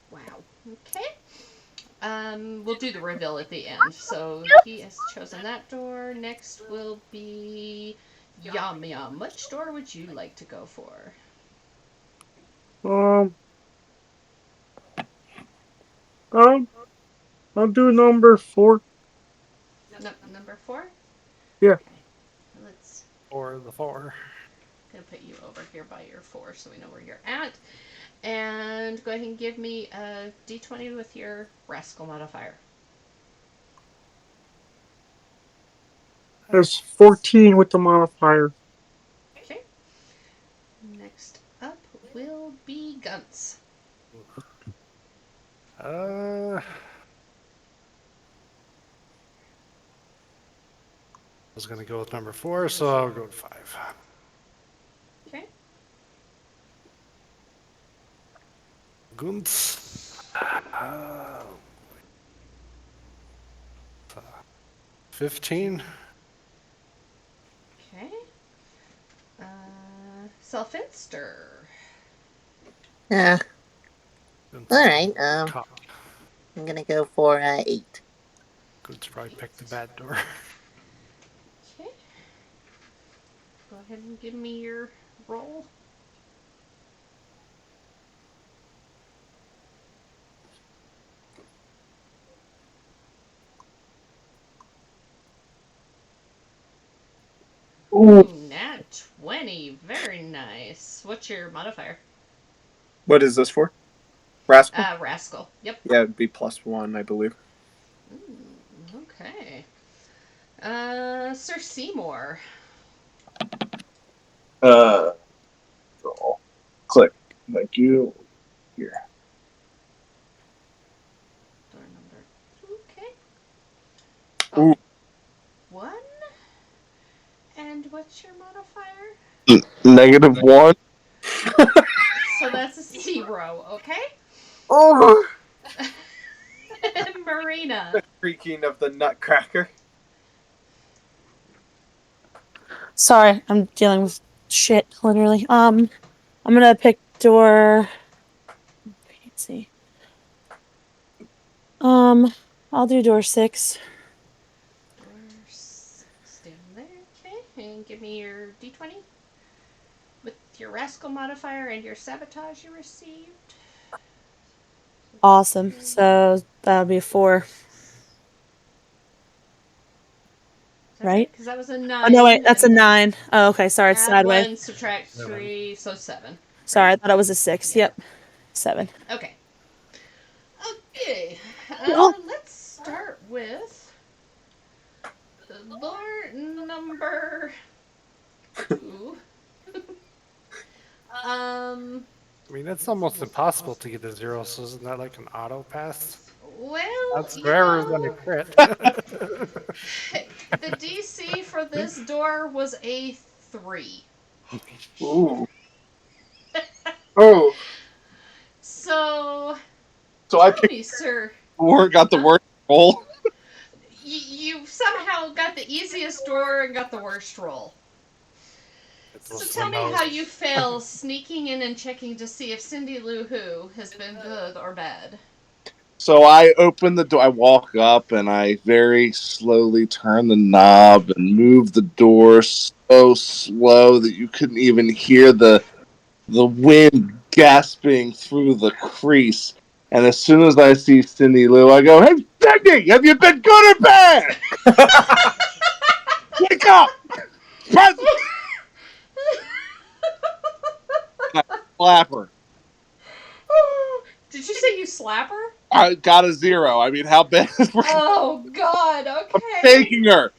Speaker 2: Wow. Okay. We'll do the reveal at the end. So he has chosen that door. Next will be Yum Yum. Which door would you like to go for?
Speaker 6: Um, I'll do number 4.
Speaker 2: Number 4?
Speaker 6: Yeah.
Speaker 2: Okay. Let's
Speaker 5: Or the 4.
Speaker 2: gonna put you over here by your 4 so we know where you're at. And go ahead and give me a d20 with your rascal modifier.
Speaker 6: There's 14 with the modifier.
Speaker 2: Okay. Next up will be Gunts.
Speaker 5: I was gonna go with number 4, so I'll go with 5.
Speaker 2: Okay.
Speaker 5: Gunts. 15.
Speaker 2: Okay. Selfinster.
Speaker 12: Yeah.
Speaker 5: Gunts
Speaker 12: All
Speaker 5: is
Speaker 12: right.
Speaker 5: cop.
Speaker 12: I'm gonna go for 8.
Speaker 5: Gunts probably picked the bad door.
Speaker 2: Okay. Go ahead and give me your roll. Ooh, nat 20. Very nice. What's your modifier?
Speaker 13: What is this for? Rascal?
Speaker 2: Rascal. Yep.
Speaker 13: Yeah, it'd be +1, I believe.
Speaker 2: Okay. Sir Seymour.
Speaker 9: Roll. Click. Thank you. Here.
Speaker 2: Door number. Okay. Oh.
Speaker 9: Ooh.
Speaker 2: 1. And what's your modifier?
Speaker 9: -1.
Speaker 2: zero, okay?
Speaker 13: Oh,
Speaker 2: Marina.
Speaker 13: creaking of the nutcracker.
Speaker 4: Sorry, I'm dealing with shit, literally. I'm gonna pick door. Let's see. I'll do door 6.
Speaker 2: Door 6 down there, okay? And give me your d20 with your rascal modifier and your sabotage you received.
Speaker 4: Awesome. So that'll be a 4,
Speaker 2: Is that right?
Speaker 4: right?
Speaker 2: Because that was a
Speaker 4: Oh no, wait,
Speaker 2: 9,
Speaker 4: that's
Speaker 2: and
Speaker 4: a
Speaker 2: then
Speaker 4: 9. Oh, okay, sorry, it's
Speaker 2: add
Speaker 4: sideways.
Speaker 2: 1, subtract 3, so 7.
Speaker 4: Sorry, I thought it was a 6.
Speaker 2: Yeah.
Speaker 4: Yep, 7.
Speaker 2: Okay. Okay.
Speaker 4: Oh.
Speaker 2: Let's start with door number 2. um.
Speaker 5: I mean, it's almost impossible to get a 0, so isn't that like an auto pass?
Speaker 2: Well,
Speaker 5: That's
Speaker 2: you
Speaker 5: rarer than a
Speaker 2: know,
Speaker 5: crit.
Speaker 2: the DC for this door was a 3.
Speaker 13: Ooh. Oh.
Speaker 2: So,
Speaker 9: So I
Speaker 2: tell
Speaker 9: picked
Speaker 2: me, sir,
Speaker 9: 4, got the worst roll.
Speaker 2: you somehow got the easiest door and got the worst roll. So
Speaker 5: Just
Speaker 2: tell
Speaker 5: one
Speaker 2: me how
Speaker 5: nose.
Speaker 2: you fail sneaking in and checking to see if Cindy Lou Who has been good or bad.
Speaker 9: So I open the door, I walk up and I very slowly turn the knob and move the door so slow that you couldn't even hear the wind gasping through the crease. And as soon as I see Cindy Lou, I go, "Hey, Cindy, have you been good or bad? Wake up! Present!" I slap her.
Speaker 2: Did you say you slap her?
Speaker 9: I got a 0. I mean, how bad is
Speaker 2: Oh God. Okay.
Speaker 9: taking her?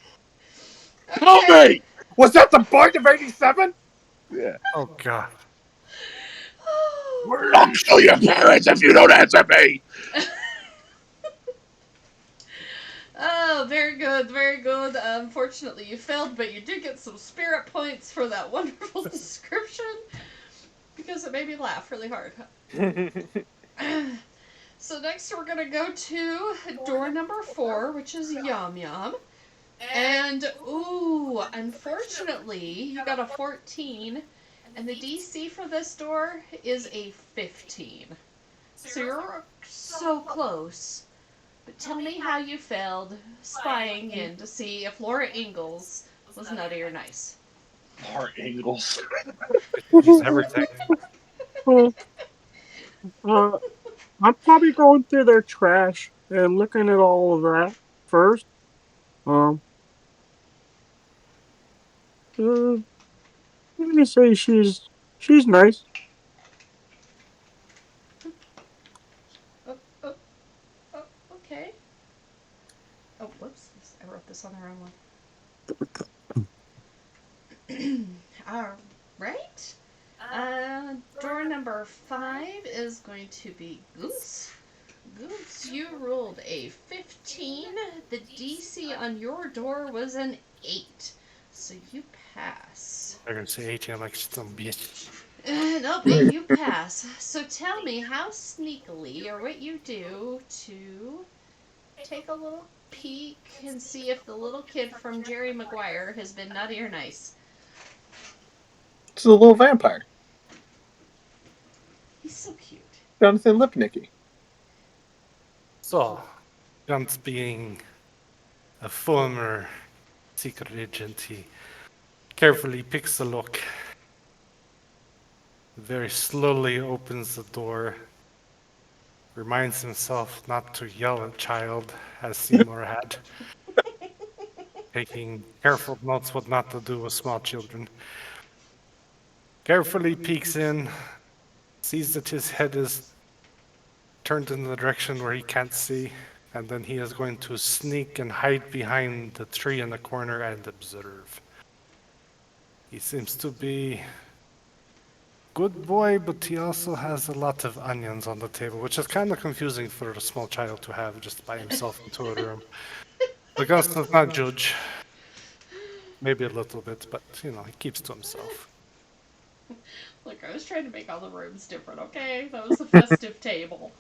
Speaker 9: Help
Speaker 2: Okay.
Speaker 9: me!
Speaker 13: Was that the point of 87?
Speaker 9: Yeah.
Speaker 5: Oh god.
Speaker 9: I'll kill your parents if you don't answer me.
Speaker 2: Oh, very good, very good. Unfortunately, you failed, but you did get some spirit points for that wonderful description because it made me laugh really hard. So next we're gonna go to door number 4, which is Yum Yum. And ooh, unfortunately, you got a 14, and the DC for this door is a 15. So you're so close. But tell me how you failed spying in to see if Laura Ingalls was nutty or nice.
Speaker 9: Heart angles.
Speaker 5: He's everything.
Speaker 6: Well, I'm probably going through their trash and looking at all of that first. Um, I'm gonna say she's nice.
Speaker 2: Oh, oh, oh, okay. Oh, whoops. I wrote this on the wrong one. All right. Door number 5 is going to be Goose. Goose, you rolled a 15. The DC on your door was an 8. So you pass.
Speaker 5: They're gonna say 18, I'm like, some bitch.
Speaker 2: Nope, you pass. So tell me how sneakily or what you do to take a little peek and see if the little kid from Jerry Maguire has been nutty or nice.
Speaker 13: It's a little vampire.
Speaker 2: He's so cute.
Speaker 13: Jonathan Lipnicki.
Speaker 5: So, Guns being a former secret agent, he carefully picks a look, very slowly opens the door, reminds himself not to yell at child, as Seymour had, taking careful notes what not to do with small children. Carefully peeks in, sees that his head is turned in the direction where he can't see, and then he is going to sneak and hide behind the tree in the corner and observe. He seems to be good boy, but he also has a lot of onions on the table, which is kind of confusing for a small child to have just by himself into a room. But Gus does not judge. Maybe a little bit, but he keeps to himself.
Speaker 2: Look, I was trying to make all the rooms different, okay? That was a festive table.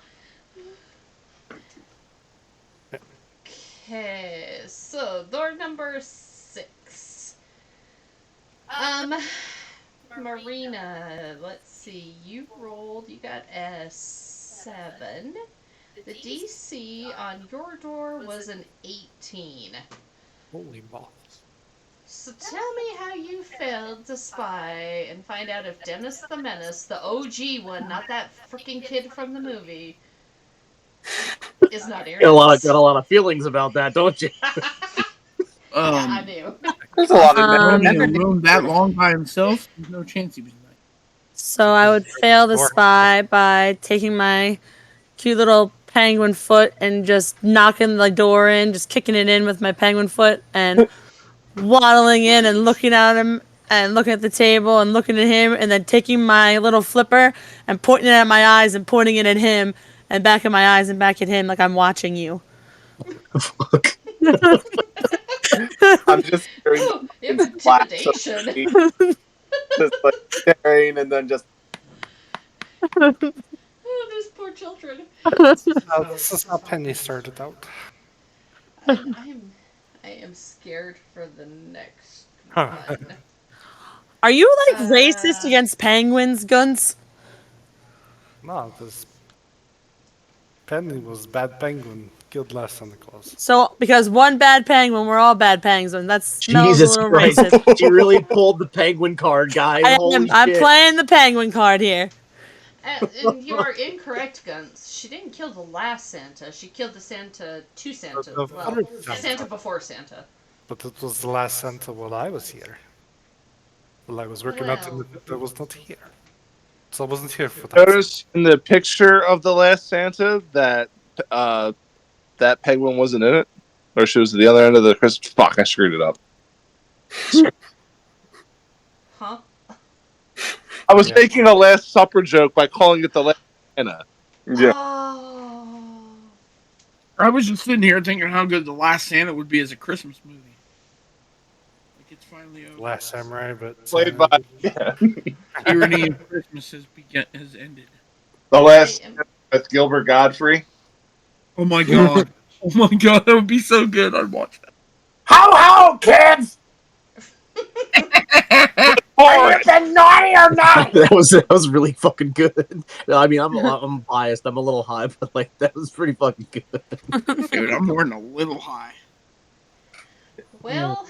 Speaker 2: Okay, so door number 6. Um, Marina, let's see. You rolled, you got a 7. The DC on your door was an 18.
Speaker 5: Holy balls.
Speaker 2: So tell me how you failed to spy and find out if Dennis the Menace, the OG one, not that freaking kid from the movie, is not Arius.
Speaker 7: Got a lot of feelings about that, don't you?
Speaker 2: Yeah, I do.
Speaker 9: There's a lot of
Speaker 10: Running a
Speaker 4: Um,
Speaker 10: room that long by himself, there's no chance he was nice.
Speaker 4: so I would fail the spy by taking my cute little penguin foot and just knocking the door in, just kicking it in with my penguin foot and waddling in and looking at him and looking at the table and looking at him and then taking my little flipper and pointing it at my eyes and pointing it at him and back at my eyes and back at him like I'm watching you.
Speaker 7: Fuck.
Speaker 13: I'm just hearing
Speaker 2: Ooh, intimidation.
Speaker 13: just like staring and then just
Speaker 2: Oh, those poor children.
Speaker 5: This is how Penny started out.
Speaker 2: I am scared for the next one.
Speaker 4: Are you like racist against penguins, Guns?
Speaker 5: No, because Penny was bad penguin killed last Santa Claus.
Speaker 4: So because one bad penguin, we're all bad penguins. That smells
Speaker 7: Jesus
Speaker 4: a little
Speaker 7: Christ.
Speaker 4: racist.
Speaker 7: She really pulled the penguin card, guys. Holy
Speaker 4: I'm
Speaker 7: shit.
Speaker 4: playing the penguin card here.
Speaker 2: And you are incorrect, Guns. She didn't kill the last Santa. She killed the two Santa.
Speaker 5: The
Speaker 2: Well,
Speaker 5: third
Speaker 2: the
Speaker 5: Santa.
Speaker 2: Santa before Santa.
Speaker 5: But it was the last Santa while I was here. While I was working out,
Speaker 2: Well.
Speaker 5: I was not here. So I wasn't here for that.
Speaker 9: Notice in the picture of the last Santa that that penguin wasn't in it, or she was at the other end of the Christmas. Fuck, I screwed it up.
Speaker 2: Huh?
Speaker 9: I was making a Last Supper joke by calling it the last Santa.
Speaker 13: yeah.
Speaker 2: Oh.
Speaker 10: I was just sitting here thinking how good The Last Santa would be as a Christmas movie. Like it's finally over.
Speaker 5: Last Samurai, but
Speaker 9: Played by
Speaker 10: Tyranny of Christmas has ended.
Speaker 9: the last with Gilbert Godfrey.
Speaker 10: Oh my god! Oh my god! That would be so good. I'd watch that.
Speaker 12: Ho ho, kids! Are you been naughty or not?
Speaker 7: that was really fucking good. I mean, I'm biased. I'm a little high, but like that was pretty fucking good.
Speaker 10: Dude, I'm more than a little high.
Speaker 2: Well,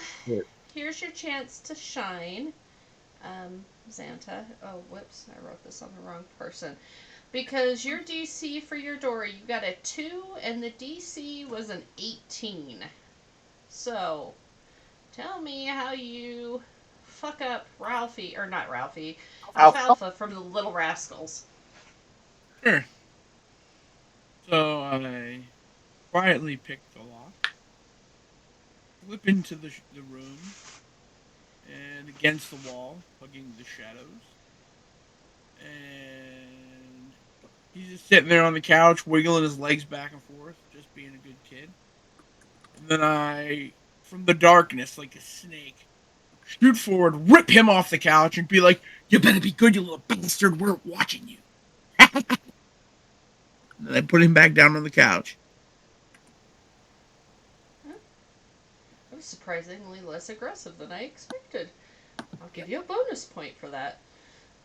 Speaker 2: here's your chance to shine. Xanta. Oh, whoops. I wrote this on the wrong person. Because your DC for your door, you got a 2, and the DC was an 18. So, tell me how you fuck up Ralphie, or not Ralphie, Alfalfa from the Little Rascals.
Speaker 10: Sure. So I quietly pick the lock, slip into the room, and against the wall, hugging the shadows. And he's just sitting there on the couch, wiggling his legs back and forth, just being a good kid. And then I, from the darkness, like a snake, shoot forward, rip him off the couch, and be like, "You better be good, you little bastard. We're watching you." And then I put him back down on the couch.
Speaker 2: That was surprisingly less aggressive than I expected. I'll give you a bonus point for that.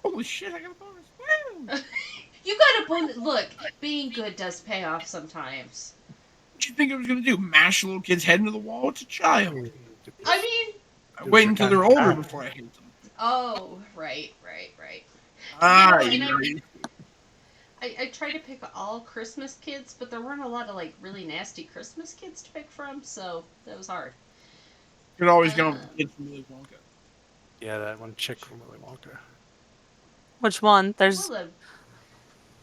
Speaker 10: Holy shit, I got a bonus. Woo!
Speaker 2: You got a bonus. Look, being good does pay off sometimes.
Speaker 10: What you think I was going to do? Mash a little kid's head into the wall? It's a child.
Speaker 2: I mean...
Speaker 10: I wait until they're older before I hit them.
Speaker 2: Oh, right.
Speaker 10: Ah,
Speaker 2: you know, I try to pick all Christmas kids, but there weren't a lot of, like, really nasty Christmas kids to pick from, so that was hard.
Speaker 10: You could always go with the kid from Willy Wonka.
Speaker 5: Yeah, that one chick from Willy Wonka.
Speaker 4: Which one? There's
Speaker 2: Well,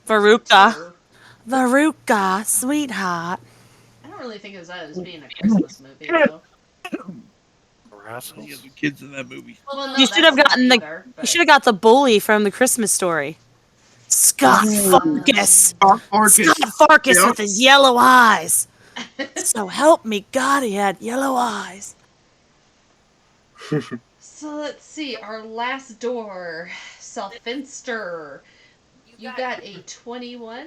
Speaker 4: Veruca. Veruca, sweetheart.
Speaker 2: I don't really think of that as being a Christmas movie, though.
Speaker 10: The other kids in that movie.
Speaker 2: Well, no,
Speaker 4: You should have gotten You should have got the bully from the Christmas Story. Scott Farkus. Scott Farkus with his yellow eyes. So help me God, he had yellow eyes.
Speaker 2: So let's see, our last door. Self-Finster. You got a 21.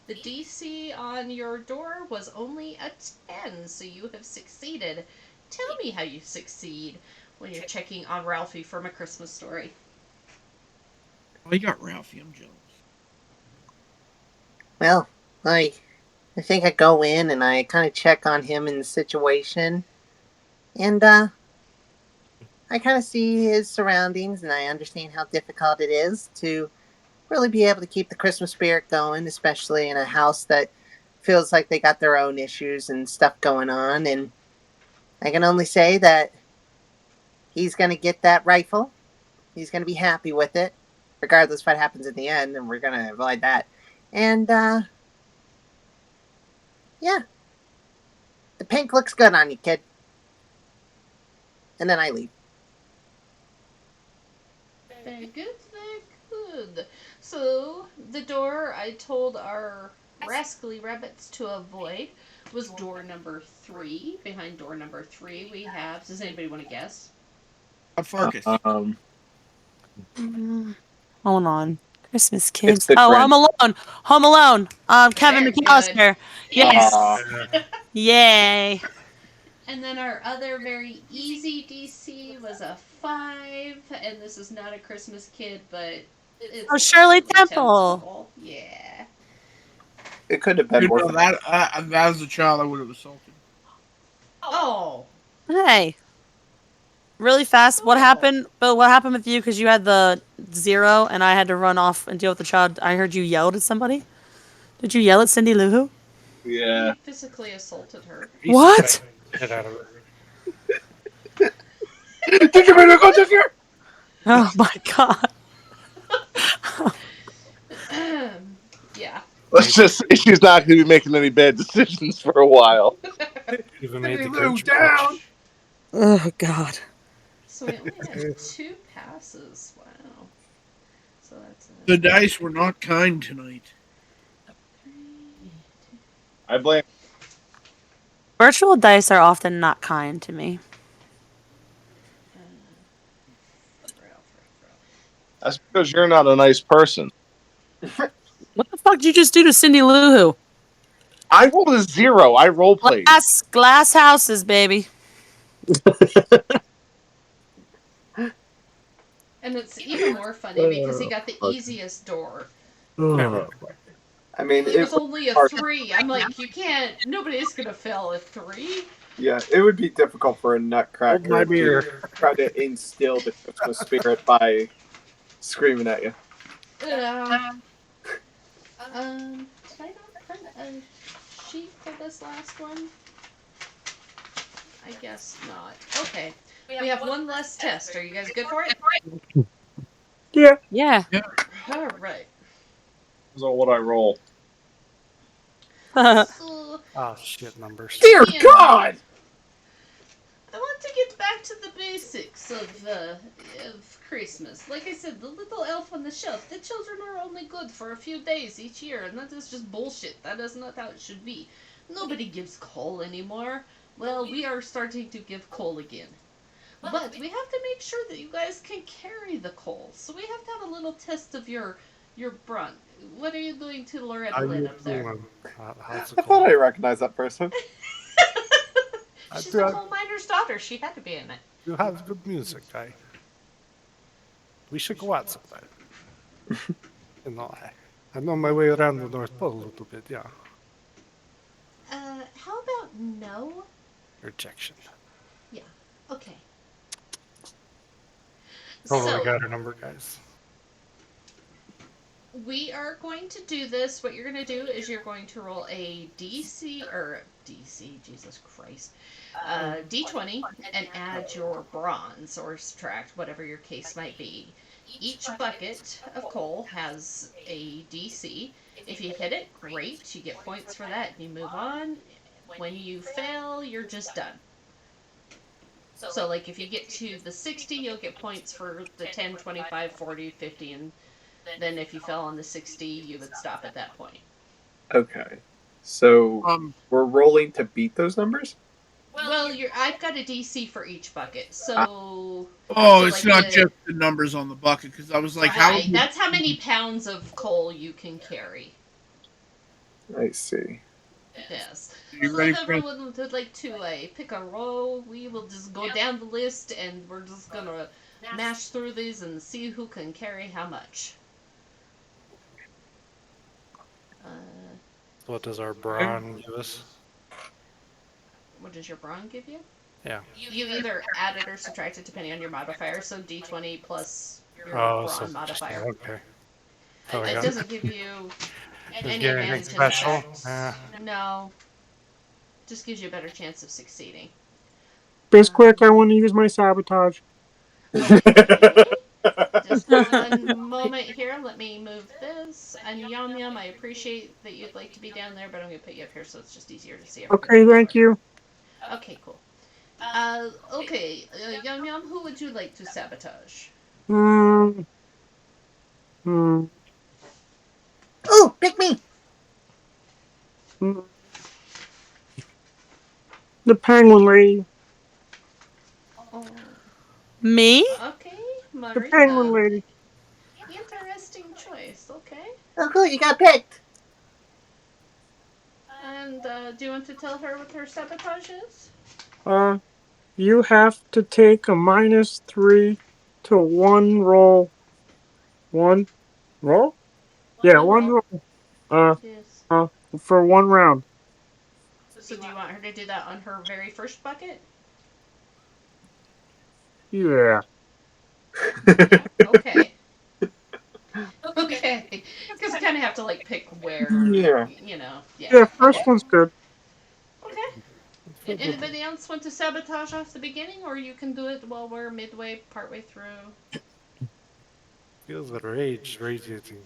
Speaker 2: The DC on your door was only a 10, so you have succeeded. Tell me how you succeed when you're checking on Ralphie from A Christmas Story.
Speaker 10: Oh, you got Ralphie. I'm jealous.
Speaker 12: Well, I think I go in and I kind of check on him in the situation, and I kind of see his surroundings, and I understand how difficult it is to really be able to keep the Christmas spirit going, especially in a house that feels like they got their own issues and stuff going on. And I can only say that he's going to get that rifle. He's going to be happy with it, regardless what happens at the end, and we're going to avoid that. And yeah, the pink looks good on you, kid. And then I leave.
Speaker 2: Very good, very good. So, the door I told our rascally rabbits to avoid was door number 3. Behind door number 3, we have. Does anybody want to guess?
Speaker 10: Farkas.
Speaker 4: Hold on. Christmas
Speaker 13: It's
Speaker 4: kids.
Speaker 13: the
Speaker 4: Oh,
Speaker 13: Grinch.
Speaker 4: Home Alone. Home Alone. Kevin
Speaker 2: Very good.
Speaker 4: McAllister. Yes.
Speaker 13: Uh,
Speaker 4: Yay.
Speaker 2: And then our other very easy DC was a 5, and this is not a Christmas kid, but it's
Speaker 4: Oh, Shirley
Speaker 2: Shirley
Speaker 4: Temple.
Speaker 2: Yeah.
Speaker 13: it could have been
Speaker 10: You
Speaker 13: more.
Speaker 10: know, that as a child, I would have assaulted.
Speaker 2: Oh.
Speaker 4: Hey. Really fast. What happened? Bill, what happened with you? Because you had the 0 and I had to run off and deal with the child. I heard you yelled at somebody. Did you yell at Cindy Lou Who?
Speaker 9: Yeah.
Speaker 2: He physically assaulted her.
Speaker 4: What?
Speaker 5: Get out of it.
Speaker 9: Did you really go this year?
Speaker 4: Oh my god.
Speaker 2: Yeah.
Speaker 9: Let's just say she's not going to be making any bad decisions for a while.
Speaker 5: Even made the
Speaker 10: Move
Speaker 5: Grinch
Speaker 10: down.
Speaker 4: Oh god.
Speaker 2: So we only had 2 passes. Wow. So that's
Speaker 10: The dice were not kind tonight.
Speaker 9: I blame.
Speaker 4: Virtual dice are often not kind to me.
Speaker 9: That's because you're not a nice person.
Speaker 4: What the fuck did you just do to Cindy Lou Who?
Speaker 9: I rolled a 0. I role played.
Speaker 4: Glass houses, baby.
Speaker 2: And it's even more funny because he got the easiest door.
Speaker 13: I mean,
Speaker 2: It was only a 3. I'm like, you can't. Nobody's gonna fail a 3.
Speaker 13: yeah, it would be difficult for a
Speaker 5: Hold
Speaker 13: nutcracker
Speaker 5: my
Speaker 13: to
Speaker 5: beer.
Speaker 13: try to instill the Christmas spirit by screaming at you.
Speaker 2: Did I not print a sheet for this last one? I guess not. Okay. We have one less test. Are you guys good for it?
Speaker 6: Yeah.
Speaker 4: Yeah.
Speaker 2: Alright.
Speaker 9: So what I roll?
Speaker 2: So,
Speaker 5: Oh, shit numbers.
Speaker 13: Dear
Speaker 2: Ian,
Speaker 13: God!
Speaker 2: I want to get back to the basics of Christmas. Like I said, the little elf on the shelf. The children are only good for a few days each year, and that is just bullshit. That is not how it should be. Nobody gives coal anymore. Well, we are starting to give coal again. But we have to make sure that you guys can carry the coal. So we have to have a little test of your brunt. What are you doing to Loretta
Speaker 5: How
Speaker 2: Lynn
Speaker 5: you
Speaker 2: up there?
Speaker 5: doing? How's it
Speaker 13: I thought I
Speaker 5: going?
Speaker 13: recognized that person.
Speaker 2: She's the coal miner's daughter. She had to be in it.
Speaker 5: You have good music, guy. We should go out sometime. You know, I know my way around the North Pole a little bit, yeah.
Speaker 2: How about no?
Speaker 5: Rejection.
Speaker 2: Yeah. Okay.
Speaker 5: Totally
Speaker 2: So,
Speaker 5: got her number, guys.
Speaker 2: we are going to do this. What you're going to do is you're going to roll a Jesus Christ, D20 and add your bronze or subtract whatever your case might be. Each bucket of coal has a DC. If you hit it, great. You get points for that. You move on. When you fail, you're just done. So, like, if you get to the 60, you'll get points for the 10, 25, 40, 50, and then if you fell on the 60, you would stop at that point.
Speaker 13: Okay. So we're rolling to beat those numbers?
Speaker 2: Well, I've got a DC for each bucket, so
Speaker 10: Oh, it's
Speaker 2: like
Speaker 10: not just the numbers on the bucket because I was like, how?
Speaker 2: right. That's how many pounds of coal you can carry.
Speaker 13: I see.
Speaker 2: Yes.
Speaker 10: You
Speaker 2: So
Speaker 10: ready
Speaker 2: if
Speaker 10: for
Speaker 2: everyone would like to pick a row, we will just go down the list and we're just gonna mash through these and see who can carry how much. Uh,
Speaker 5: What does our brawn give us?
Speaker 2: what does your brawn give you?
Speaker 5: Yeah.
Speaker 2: You either add it or subtract it depending on your modifier. So D20 plus your
Speaker 5: Oh, so
Speaker 2: brawn modifier.
Speaker 5: okay. So we
Speaker 2: It
Speaker 5: got.
Speaker 2: doesn't give you
Speaker 5: Does it
Speaker 2: any
Speaker 5: give anything
Speaker 2: advantage in
Speaker 5: special?
Speaker 2: effects. No, just gives you a better chance of succeeding.
Speaker 6: Just quick, I want to use my sabotage.
Speaker 2: Okay. Just 1 moment here. Let me move this. And Yum Yum, I appreciate that you'd like to be down there, but I'm going to put you up here so it's just easier to see everybody.
Speaker 6: Okay, thank you.
Speaker 2: Okay, cool. Okay, Yum Yum, who would you like to sabotage?
Speaker 6: Hmm. Hmm.
Speaker 12: Ooh, pick me.
Speaker 6: hmm. The penguin lady.
Speaker 2: Oh.
Speaker 4: Me?
Speaker 2: Okay,
Speaker 6: The penguin
Speaker 2: Marina.
Speaker 6: lady.
Speaker 2: Interesting choice. Okay.
Speaker 12: Oh, cool, you got picked.
Speaker 2: And do you want to tell her what her sabotage is?
Speaker 6: You have to take a -3 to one roll. One roll? Yeah,
Speaker 2: One
Speaker 6: one
Speaker 2: roll.
Speaker 6: roll. Uh,
Speaker 2: Yes.
Speaker 6: uh, for one round.
Speaker 2: So do you want her to do that on her very first bucket?
Speaker 6: Yeah.
Speaker 2: Yeah. Okay. Okay. Because I kind of have to like pick where,
Speaker 6: Yeah.
Speaker 2: Yeah.
Speaker 6: Yeah, first
Speaker 2: Okay.
Speaker 6: one's good.
Speaker 2: Okay. And anybody else want to sabotage off the beginning, or you can do it while we're midway, partway through?
Speaker 5: Feels the rage radiating.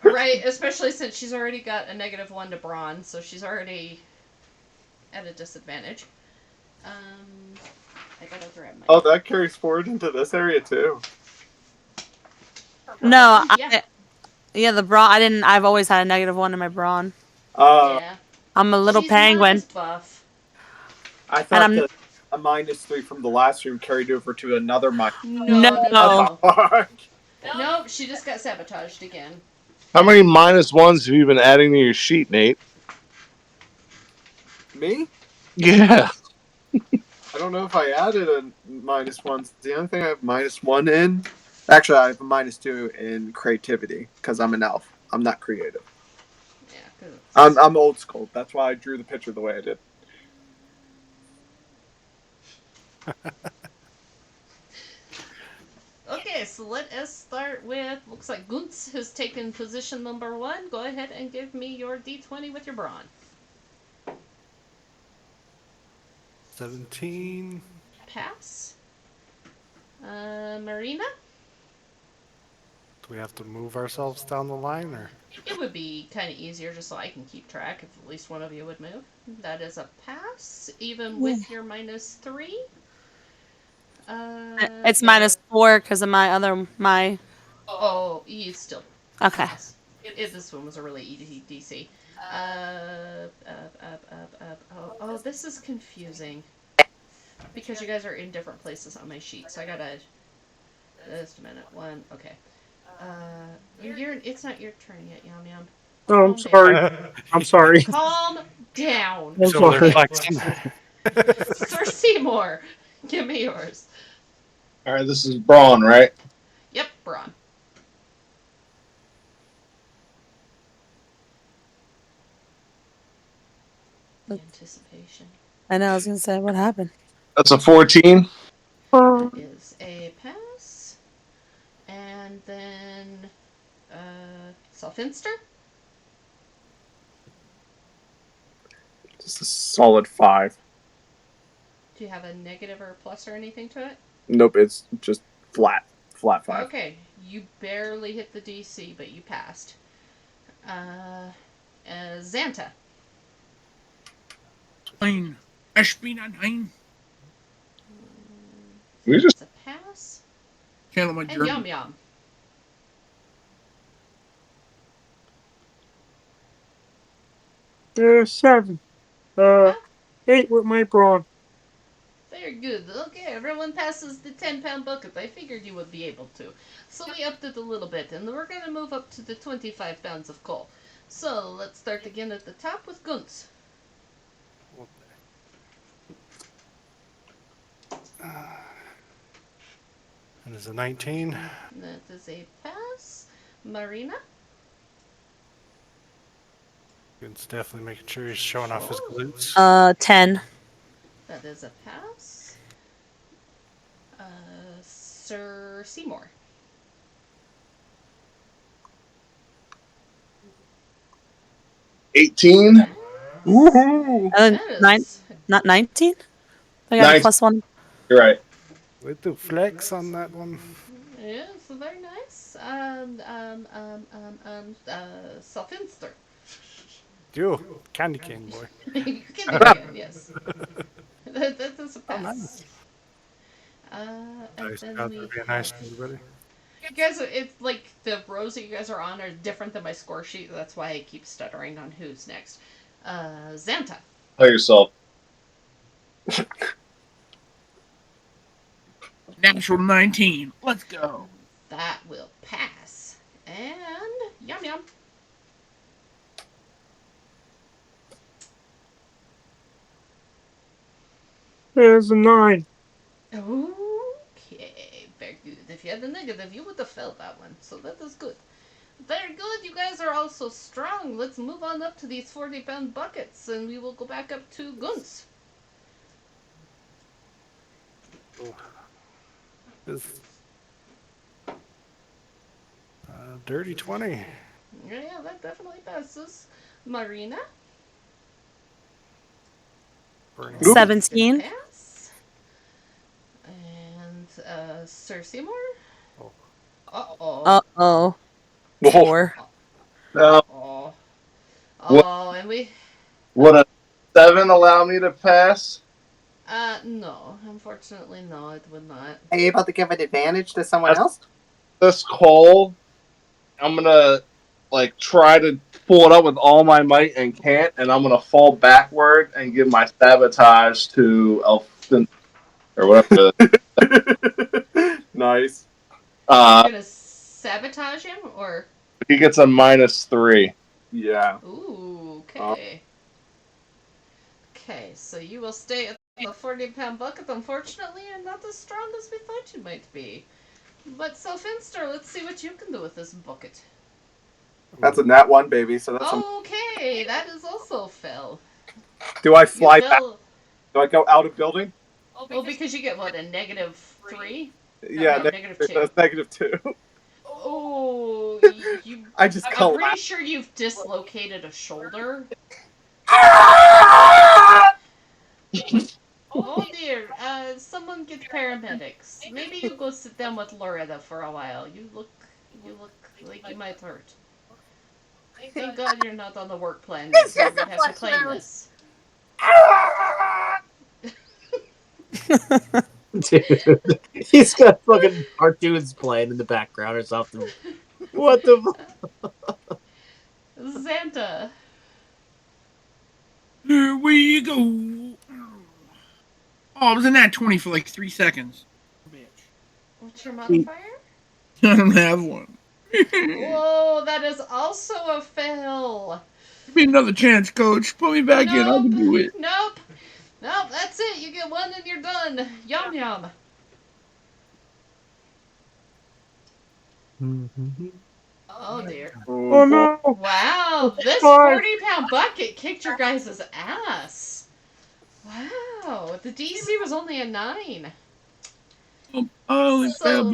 Speaker 2: Right, especially since she's already got a -1 to brawn, so she's already at a disadvantage. Um, I gotta grab my.
Speaker 13: Oh, that carries forward into this area too.
Speaker 4: No,
Speaker 2: Yeah.
Speaker 4: yeah, the brawn. I didn't. I've always had a -1 in my brawn.
Speaker 2: Yeah.
Speaker 4: I'm a little
Speaker 2: She's not
Speaker 4: penguin,
Speaker 2: as buff.
Speaker 13: I
Speaker 4: and
Speaker 13: thought
Speaker 4: I'm
Speaker 13: that a -3 from the last room carried over to another minus.
Speaker 2: No, no,
Speaker 4: no.
Speaker 2: no. Nope, she just got sabotaged again.
Speaker 9: How many -1s have you been adding to your sheet, Nate?
Speaker 3: Me?
Speaker 9: Yeah.
Speaker 3: I don't know if I added a -1. The only thing I have -1 in. Actually, I have a -2 in creativity because I'm an elf. I'm not creative.
Speaker 2: Yeah.
Speaker 3: I'm old school. That's why I drew the picture the way I did.
Speaker 2: Okay, so let us start with. Looks like Guntz has taken position number 1. Go ahead and give me your d20 with your brawn.
Speaker 5: 17.
Speaker 2: Pass. Marina?
Speaker 5: Do we have to move ourselves down the line, or?
Speaker 2: It would be kind of easier just so I can keep track if at least one of you would move. That is a pass, even with your -3.
Speaker 4: It's
Speaker 2: Okay.
Speaker 4: -4 because of my.
Speaker 2: Oh, you still
Speaker 4: Okay.
Speaker 2: pass. This one was a really easy DC. Oh, this is confusing because you guys are in different places on my sheet. So I gotta. Just a minute. One. Okay. It's not your turn yet, Yum Yum.
Speaker 6: Oh, I'm
Speaker 2: Calm
Speaker 6: sorry.
Speaker 2: down.
Speaker 6: I'm sorry.
Speaker 2: Calm down.
Speaker 6: I'm
Speaker 5: So over there
Speaker 6: sorry.
Speaker 5: flexing.
Speaker 2: Sir Seymour, give me yours.
Speaker 9: All right, this is Braun, right?
Speaker 2: Yep, Braun. The anticipation.
Speaker 4: I know. I was gonna say what happened.
Speaker 9: That's a 14.
Speaker 2: That is a pass. And then, Selfinster?
Speaker 13: Just a solid 5.
Speaker 2: Do you have a negative or a plus or anything to it?
Speaker 13: Nope, it's just flat 5.
Speaker 2: Okay, you barely hit the DC, but you passed. Xanta.
Speaker 10: 9. Ich bin ein Hein.
Speaker 9: We just
Speaker 2: That's a pass.
Speaker 10: Channel my
Speaker 2: And
Speaker 10: German.
Speaker 2: Yum Yum.
Speaker 6: There's 7.
Speaker 2: Okay.
Speaker 6: ate with my prawn.
Speaker 2: Very good. Okay, everyone passes the 10-pound bucket. I figured you would be able to. So we upped it a little bit, and we're going to move up to the 25 pounds of coal. So let's start again at the top with Gunts.
Speaker 5: And it's a 19.
Speaker 2: That is a pass. Marina?
Speaker 5: It's definitely making sure he's showing off his glutes.
Speaker 4: 10.
Speaker 2: That is a pass. Sir Seymour.
Speaker 9: 18.
Speaker 6: Woohoo!
Speaker 4: Not 19? I got a
Speaker 9: 19.
Speaker 4: +1.
Speaker 9: You're right.
Speaker 5: Little flex on that one.
Speaker 2: Yes, very nice. Selfinster.
Speaker 5: You, candy cane boy.
Speaker 2: You can do it, yes. That is a pass.
Speaker 5: Oh, nice.
Speaker 2: And
Speaker 5: Nice.
Speaker 2: then
Speaker 5: God,
Speaker 2: we
Speaker 5: be
Speaker 2: have...
Speaker 5: nice to everybody.
Speaker 2: You guys, it's like the rows that you guys are on are different than my score sheet. That's why I keep stuttering on who's next. Xanta.
Speaker 9: Play yourself.
Speaker 10: Natural 19. Let's go.
Speaker 2: That will pass. And Yum Yum.
Speaker 6: There's a 9.
Speaker 2: Okay, very good. If you had the negative, you would have failed that one. So that is good. Very good. You guys are also strong. Let's move on up to these 40-pound buckets, and we will go back up to Gunts.
Speaker 5: This dirty 20.
Speaker 2: Yeah, that definitely passes. Marina.
Speaker 4: 17.
Speaker 2: Pass. And Sir Seymour. Uh-oh.
Speaker 4: Uh-oh. 4.
Speaker 9: No.
Speaker 2: Oh.
Speaker 9: What?
Speaker 2: Oh, and we...
Speaker 9: Would a 7 allow me to pass?
Speaker 2: No. Unfortunately, no, it would not.
Speaker 12: Are you able to give an advantage to someone else?
Speaker 9: This coal, I'm gonna try to pull it up with all my might and can't, and I'm gonna fall backward and give my sabotage to Elfin or whatever.
Speaker 6: Nice.
Speaker 2: You're gonna sabotage him, or?
Speaker 9: He gets a -3.
Speaker 6: Yeah.
Speaker 2: Ooh, okay. Okay, so you will stay at the 40-pound bucket. Unfortunately, you're not as strong as we thought you might be. But Selfinster, let's see what you can do with this bucket.
Speaker 6: That's a nat 1, baby. So that's
Speaker 2: Okay, that is also Phil.
Speaker 6: Do I fly back?
Speaker 2: Phil...
Speaker 6: Do I go out of building?
Speaker 2: Oh, because you get what, a -3?
Speaker 6: Yeah,
Speaker 2: no, -2.
Speaker 6: That's -2.
Speaker 2: Oh, you.
Speaker 6: I just
Speaker 2: I'm pretty sure you've dislocated a shoulder. Oh dear. Someone get paramedics. Maybe you go sit down with Loretta for a while. You look like you might hurt. Thank God you're not on the work plan yet. You would have to claim this.
Speaker 7: Dude, he's got fucking cartoons playing in the background or something. What the?
Speaker 2: Xanta.
Speaker 10: Here we go. Oh, it was in that 20 for like 3 seconds. Bitch.
Speaker 2: What's your modifier?
Speaker 10: I don't have one.
Speaker 2: Whoa, that is also a fail.
Speaker 10: Give me another chance, coach. Put me back in. I can do it.
Speaker 2: Nope. Nope, that's it. You get one and you're done. Yum yum. Oh dear.
Speaker 6: Oh no!
Speaker 2: Wow, this 40-pound bucket kicked your guys' ass. Wow, the DC was only a 9.
Speaker 10: Oh,
Speaker 2: So,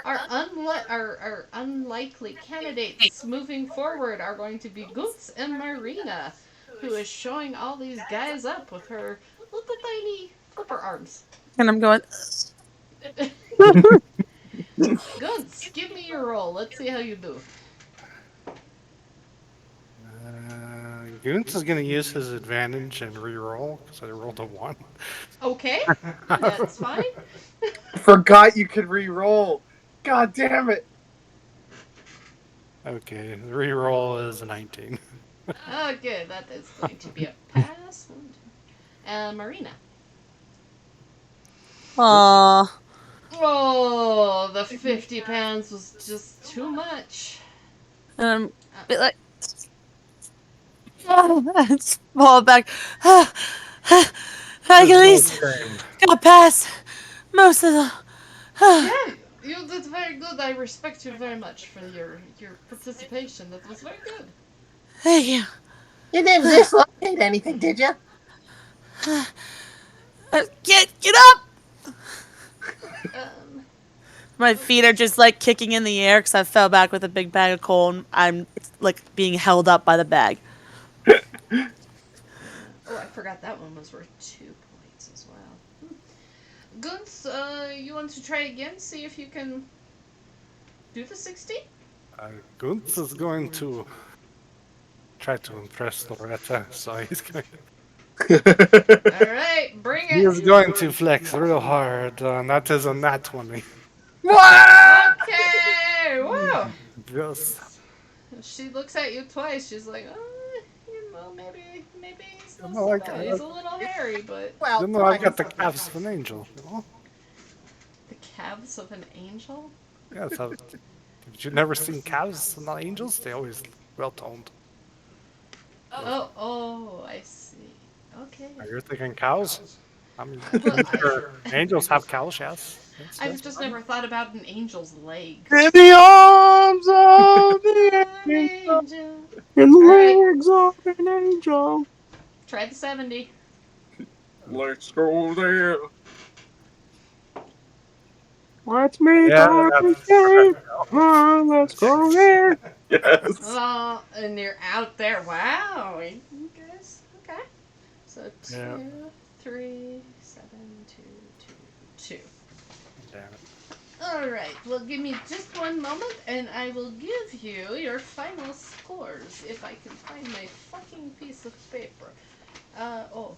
Speaker 2: our unlikely candidates moving forward are going to be Goots and Marina, who is showing all these guys up with her little tiny flipper arms.
Speaker 4: And I'm going.
Speaker 2: Goots, give me your roll. Let's see how you do.
Speaker 5: Goons is going to use his advantage and re-roll because I rolled a 1.
Speaker 2: Okay, that's fine.
Speaker 6: Forgot you could re-roll. God damn it!
Speaker 5: Okay, the re-roll is a 19.
Speaker 2: Okay, that is going to be a pass. Marina.
Speaker 4: Aww.
Speaker 2: Oh, the 50 pounds was just too much.
Speaker 4: Be like, fall back. I can at
Speaker 5: There's no
Speaker 4: least
Speaker 5: shame.
Speaker 4: got past most of the.
Speaker 2: Yeah, you did very good. I respect you very much for your participation. That was very good.
Speaker 4: Thank you.
Speaker 12: You didn't dislocate anything, did you?
Speaker 4: Get up!
Speaker 2: Um,
Speaker 4: My feet are just like kicking in the air because I fell back with a big bag of coal and I'm like being held up by the bag.
Speaker 2: oh, I forgot that one was worth 2 points as well. Guns, you want to try again? See if you can do the 60?
Speaker 5: Guntz is going to try to impress Loretta, so
Speaker 2: Alright, bring
Speaker 5: he
Speaker 2: it.
Speaker 5: is going to flex real hard, and that is a nat 20.
Speaker 2: Okay, wow.
Speaker 5: Yes.
Speaker 2: She looks at you twice. She's like, maybe he's
Speaker 5: You
Speaker 2: not
Speaker 5: know,
Speaker 2: so bad. He's a little hairy, but
Speaker 12: Well,
Speaker 5: I've got the
Speaker 12: twice.
Speaker 5: calves of an angel,
Speaker 2: the calves of an angel.
Speaker 5: Yes, have you never seen calves and not angels? They always well toned.
Speaker 2: Oh, I see. Okay.
Speaker 5: Are you thinking cows? I mean,
Speaker 2: Well,
Speaker 5: sure, angels have cows, yes.
Speaker 2: I've just never thought about an angel's legs.
Speaker 6: In the arms of the
Speaker 2: An
Speaker 6: angel,
Speaker 2: angel.
Speaker 6: in the
Speaker 2: All right,
Speaker 6: legs of an angel.
Speaker 2: try the 70.
Speaker 1: Let's go there.
Speaker 6: Let's make
Speaker 5: Yeah,
Speaker 6: our
Speaker 5: that's
Speaker 6: escape. Let's go there.
Speaker 1: Yes.
Speaker 2: Oh, and you're out there. Wow. You guys. Okay. So
Speaker 5: Yeah.
Speaker 2: 2, 3, 7, 2, 2, 2.
Speaker 5: Damn it.
Speaker 2: Alright, well, give me just one moment and I will give you your final scores if I can find my fucking piece of paper. Oh,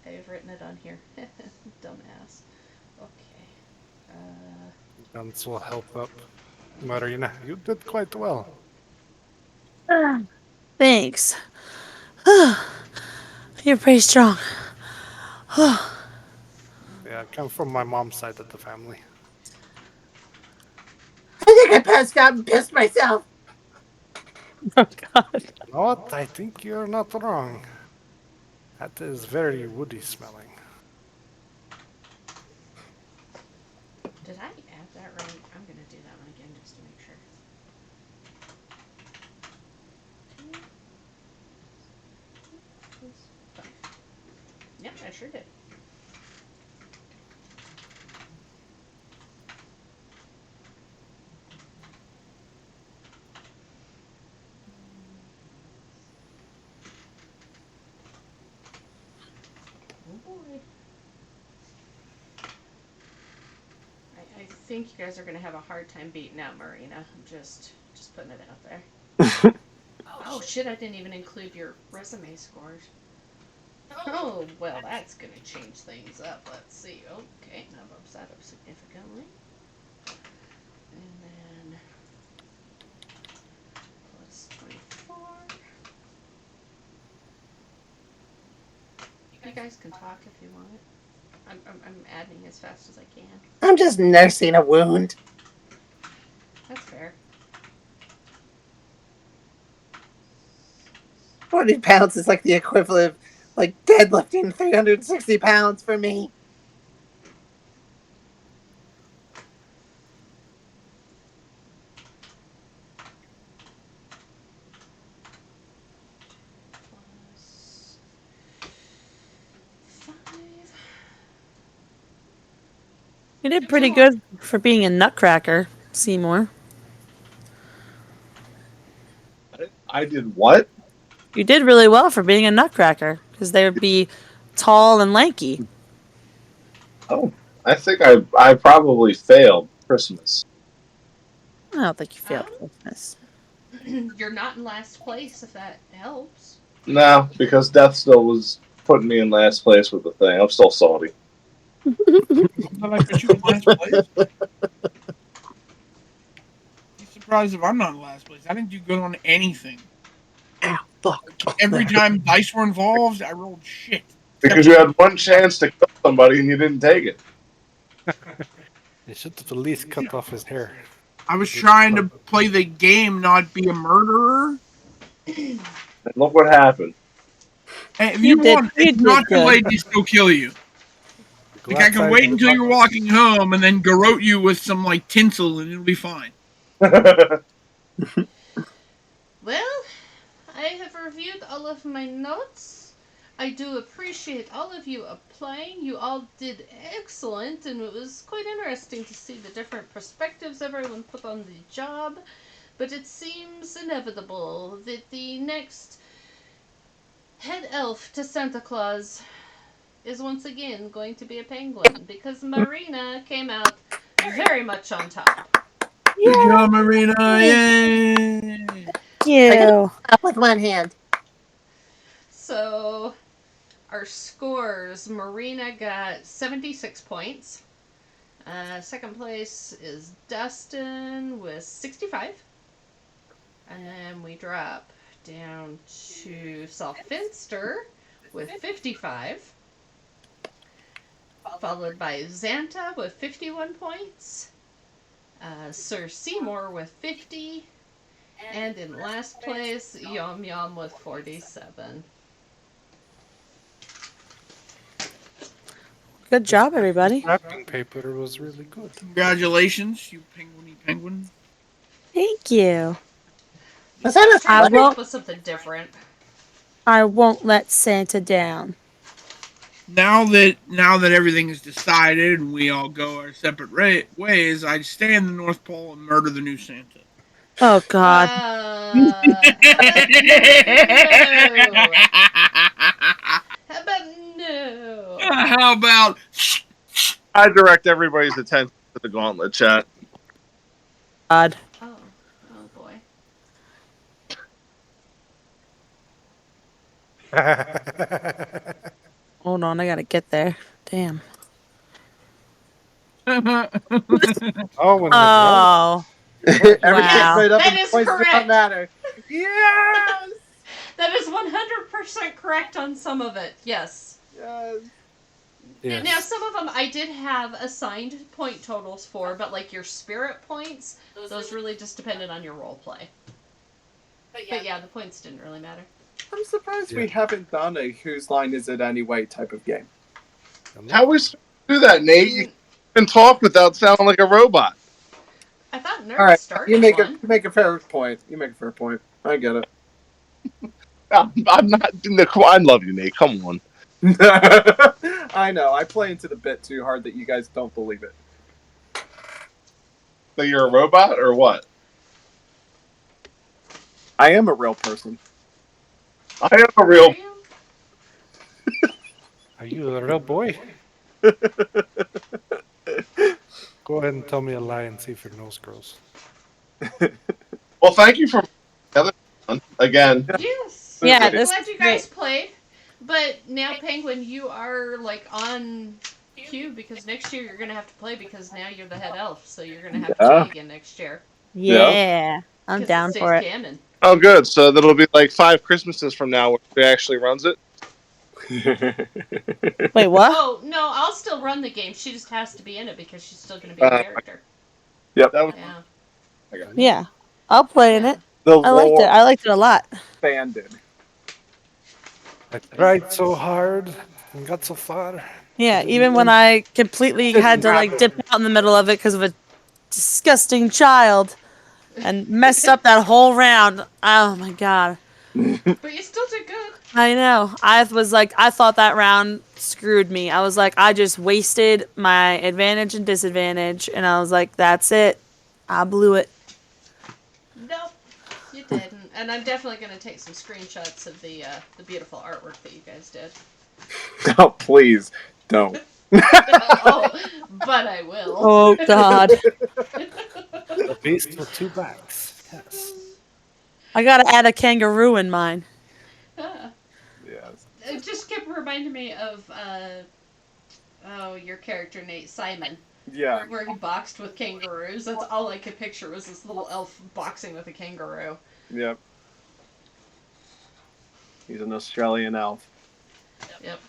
Speaker 2: I've written it on here. Dumbass. Okay.
Speaker 5: Guns will help up. Marina, you did quite well.
Speaker 4: Thanks. You're pretty strong.
Speaker 5: Yeah, I come from my mom's side of the family.
Speaker 12: I think I passed out and pissed myself.
Speaker 4: Oh god.
Speaker 5: You know what? I think you're not wrong. That is very woody smelling.
Speaker 2: Did I add that right? I'm gonna do that one again just to make sure. Yep, I sure did. Oh boy. I think you guys are gonna have a hard time beating out Marina. I'm just putting it out there. Oh shit, I didn't even include your resume scores. Oh, well, that's gonna change things up. Let's see. Okay, now bumps that up significantly. And then plus 24. You guys can talk if you want it. I'm adding as fast as I can.
Speaker 12: I'm just nursing a wound.
Speaker 2: That's fair.
Speaker 12: 40 pounds is like the equivalent of like deadlifting 360 pounds for me.
Speaker 2: Plus 5.
Speaker 4: You did pretty good for being a nutcracker, Seymour.
Speaker 9: I did what?
Speaker 4: You did really well for being a nutcracker because they would be tall and lanky.
Speaker 9: Oh, I think I probably failed Christmas.
Speaker 4: I don't think you failed Christmas.
Speaker 2: You're not in last place, if that helps.
Speaker 9: No, because Death still was putting me in last place with the thing. I'm still salty.
Speaker 10: But I put you in last place. Be surprised if I'm not in last place. I didn't do good on anything.
Speaker 7: Ow, fuck.
Speaker 10: Every time dice were involved, I rolled shit.
Speaker 9: Because you had one chance to kill somebody and you didn't take it.
Speaker 5: You should have at least cut off his hair.
Speaker 10: I was trying to play the game, not be a murderer.
Speaker 9: And look what happened.
Speaker 10: And if you want,
Speaker 4: you
Speaker 10: it's not
Speaker 4: did
Speaker 10: too
Speaker 4: good.
Speaker 10: late to still kill you. Like I can wait until you're walking home and then garrote you with some like tinsel and it'll be fine.
Speaker 2: Well, I have reviewed all of my notes. I do appreciate all of you applying. You all did excellent, and it was quite interesting to see the different perspectives everyone put on the job. But it seems inevitable that the next head elf to Santa Claus is once again going to be a penguin because Marina came out very much on top.
Speaker 10: Good job, Marina! Yay!
Speaker 4: You.
Speaker 12: I can up with one hand.
Speaker 2: So, our scores Marina got 76 points. Second place is Dustin with 65. And then we drop down to Solfinster with 55. Followed by Xanta with 51 points. Sir Seymour with 50. And in last place, Yom Yom with 47.
Speaker 4: Good job, everybody.
Speaker 5: Wrapping paper was really good.
Speaker 10: Congratulations, you penguin.
Speaker 4: Thank you.
Speaker 12: Was that a
Speaker 4: I
Speaker 2: Come
Speaker 4: won't.
Speaker 2: up with something different.
Speaker 4: I won't let Santa down.
Speaker 10: Now that everything is decided and we all go our separate ways, I'd stay in the North Pole and murder the new Santa.
Speaker 4: Oh God.
Speaker 2: How about no?
Speaker 10: How about
Speaker 9: I direct everybody's attention to the Gauntlet chat.
Speaker 4: God.
Speaker 2: Oh boy.
Speaker 4: Hold on, I gotta get there. Damn.
Speaker 5: Oh, when
Speaker 4: Oh.
Speaker 12: Everything's
Speaker 4: Wow.
Speaker 12: right up
Speaker 2: That
Speaker 12: and the
Speaker 2: is
Speaker 12: points do not
Speaker 2: correct.
Speaker 12: matter. Yes!
Speaker 2: That is 100% correct on some of it. Yes.
Speaker 5: Yes.
Speaker 2: Now, some of them I did have assigned point totals for, but like your spirit points, those really just depended on your role play. But yeah, the points didn't really matter.
Speaker 13: I'm surprised we haven't done a whose line is it anyway type of game.
Speaker 9: How are we supposed to do that, Nate? You can talk without sounding like a robot.
Speaker 2: I thought Nerd
Speaker 13: All right,
Speaker 2: started
Speaker 13: you make
Speaker 2: one.
Speaker 13: a fair point. You make a fair point. I get it.
Speaker 9: I'm not. I love you, Nate. Come on.
Speaker 13: I know. I play into the bit too hard that you guys don't believe it.
Speaker 9: So you're a robot or what?
Speaker 13: I am a real person.
Speaker 9: I am a real.
Speaker 5: Are you a real boy? Go ahead and tell me a lie and see if your nose grows.
Speaker 9: Well, thank you for the other one again.
Speaker 2: Yes.
Speaker 4: Yeah,
Speaker 2: I'm
Speaker 4: this
Speaker 2: glad
Speaker 4: is
Speaker 2: you guys played. But now, Penguin, you are like on cue because next year you're gonna have to play because now you're the head elf, so you're gonna have to play again next year.
Speaker 4: Yeah. I'm
Speaker 2: 'Cause
Speaker 4: down
Speaker 2: it
Speaker 4: for
Speaker 2: stays
Speaker 4: it.
Speaker 2: canon.
Speaker 9: Oh, good. So that'll be like 5 Christmases from now where he actually runs it.
Speaker 4: Wait, what?
Speaker 2: Oh no, I'll still run the game. She just has to be in it because she's still gonna be a character.
Speaker 13: Yep.
Speaker 9: That was,
Speaker 2: Yeah.
Speaker 4: Yeah. I'll play in it.
Speaker 13: The
Speaker 4: I liked it. I liked it a lot.
Speaker 13: expanded.
Speaker 5: I tried so hard and got so far.
Speaker 4: Yeah, even when I completely had to like dip out in the middle of it because of a disgusting child and messed up that whole round. Oh my God.
Speaker 2: But you still did good.
Speaker 4: I know. I was like, I thought that round screwed me. I was like, I just wasted my advantage and disadvantage. And I was like, that's it. I blew it.
Speaker 2: Nope, you didn't. And I'm definitely gonna take some screenshots of the beautiful artwork that you guys did.
Speaker 13: Oh, please don't.
Speaker 2: Oh, but I will.
Speaker 4: Oh God.
Speaker 5: A beast with 2 backs. Yes.
Speaker 4: I gotta add a kangaroo in mine.
Speaker 13: Yes.
Speaker 2: It just kept reminding me of your character Nate Simon.
Speaker 13: Yeah.
Speaker 2: Where he boxed with kangaroos. That's all I could picture was this little elf boxing with a kangaroo.
Speaker 13: Yep. He's an Australian elf.
Speaker 2: Yep.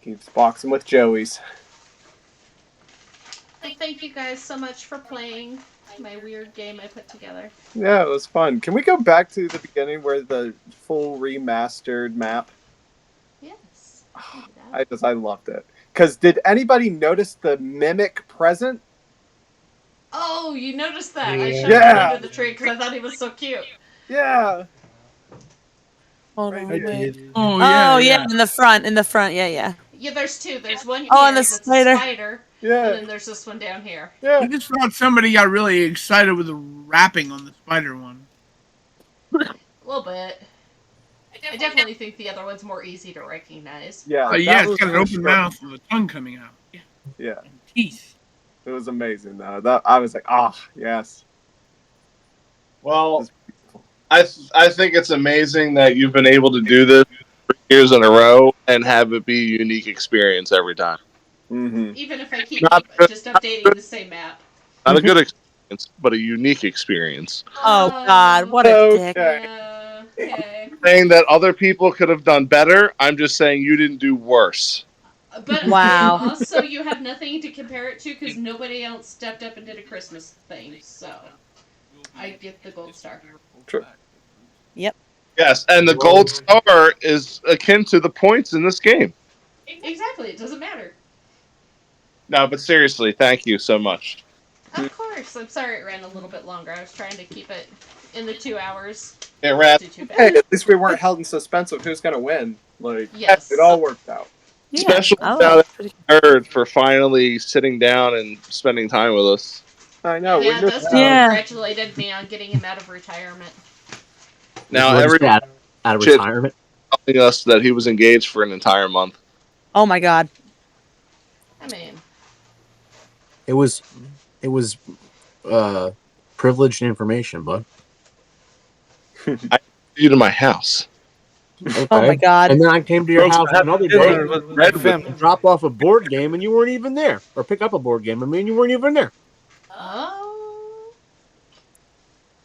Speaker 13: Keeps boxing with Joey's.
Speaker 2: Well, thank you guys so much for playing my weird game I put together.
Speaker 13: Yeah, it was fun. Can we go back to the beginning where the full remastered map?
Speaker 2: Yes.
Speaker 13: I loved it. Because did anybody notice the mimic present?
Speaker 2: Oh, you noticed that? I
Speaker 5: Yeah.
Speaker 2: shoved it under the tree because I thought he was so cute.
Speaker 13: Yeah.
Speaker 4: Hold
Speaker 13: Right
Speaker 4: on,
Speaker 13: here.
Speaker 4: wait.
Speaker 10: Oh
Speaker 4: Oh,
Speaker 10: yeah.
Speaker 4: in the front, yeah.
Speaker 2: Yeah, there's two. There's one here
Speaker 4: Oh, and the
Speaker 2: that's
Speaker 4: spider.
Speaker 2: a spider,
Speaker 13: Yeah.
Speaker 2: and then there's this one down here.
Speaker 13: Yeah.
Speaker 10: I just thought somebody got really excited with the wrapping on the spider one.
Speaker 2: A little bit. I definitely think the other one's more easy to recognize.
Speaker 13: Yeah.
Speaker 10: Yeah,
Speaker 13: that
Speaker 10: it's
Speaker 13: was
Speaker 10: got an
Speaker 13: for
Speaker 10: open
Speaker 13: sure.
Speaker 10: mouth with a tongue coming out. Yeah.
Speaker 13: Yeah.
Speaker 10: And teeth.
Speaker 13: It was amazing though. That I was like, yes.
Speaker 9: Well, I think it's amazing that you've been able to do this 3 years in a row and have it be a unique experience every time.
Speaker 13: Mm-hmm.
Speaker 2: Even if I keep
Speaker 9: Not
Speaker 2: just updating the same map.
Speaker 9: Not a good experience, but a unique experience.
Speaker 4: Oh God, what a dick.
Speaker 2: Yeah. Okay.
Speaker 9: Saying that other people could have done better, I'm just saying you didn't do worse.
Speaker 2: But
Speaker 4: Wow.
Speaker 2: also, you have nothing to compare it to because nobody else stepped up and did a Christmas thing. So I get the gold star.
Speaker 9: True.
Speaker 4: Yep.
Speaker 9: Yes, and the gold star is akin to the points in this game.
Speaker 2: Exactly. It doesn't matter.
Speaker 9: No, but seriously, thank you so much.
Speaker 2: Of course. I'm sorry it ran a little bit longer. I was trying to keep it in the 2 hours.
Speaker 9: It ran.
Speaker 13: Hey, at least we weren't held in suspense of who's gonna win. Like,
Speaker 2: yes,
Speaker 13: it all worked out.
Speaker 4: Yeah.
Speaker 9: Special
Speaker 4: Oh,
Speaker 9: shout out to Nerd for finally sitting down and spending time with us.
Speaker 13: I know.
Speaker 2: Yeah,
Speaker 13: we just
Speaker 2: Dustin
Speaker 4: Yeah.
Speaker 2: congratulated me on getting him out of retirement.
Speaker 9: Now
Speaker 7: We're just
Speaker 9: everyone
Speaker 7: out of
Speaker 9: shit
Speaker 7: retirement.
Speaker 9: telling us that he was engaged for an entire month.
Speaker 4: Oh my God.
Speaker 2: I mean,
Speaker 7: It was privileged information, bud.
Speaker 9: I you to my house.
Speaker 7: Okay.
Speaker 4: Oh my God.
Speaker 7: And then I came to your
Speaker 6: Folks,
Speaker 7: house
Speaker 6: I have
Speaker 7: another
Speaker 6: dinner
Speaker 7: day
Speaker 6: with
Speaker 13: Red
Speaker 6: my
Speaker 13: with
Speaker 6: family.
Speaker 7: drop off a board game and you weren't even there. Or pick up a board game and you weren't even there.
Speaker 2: oh,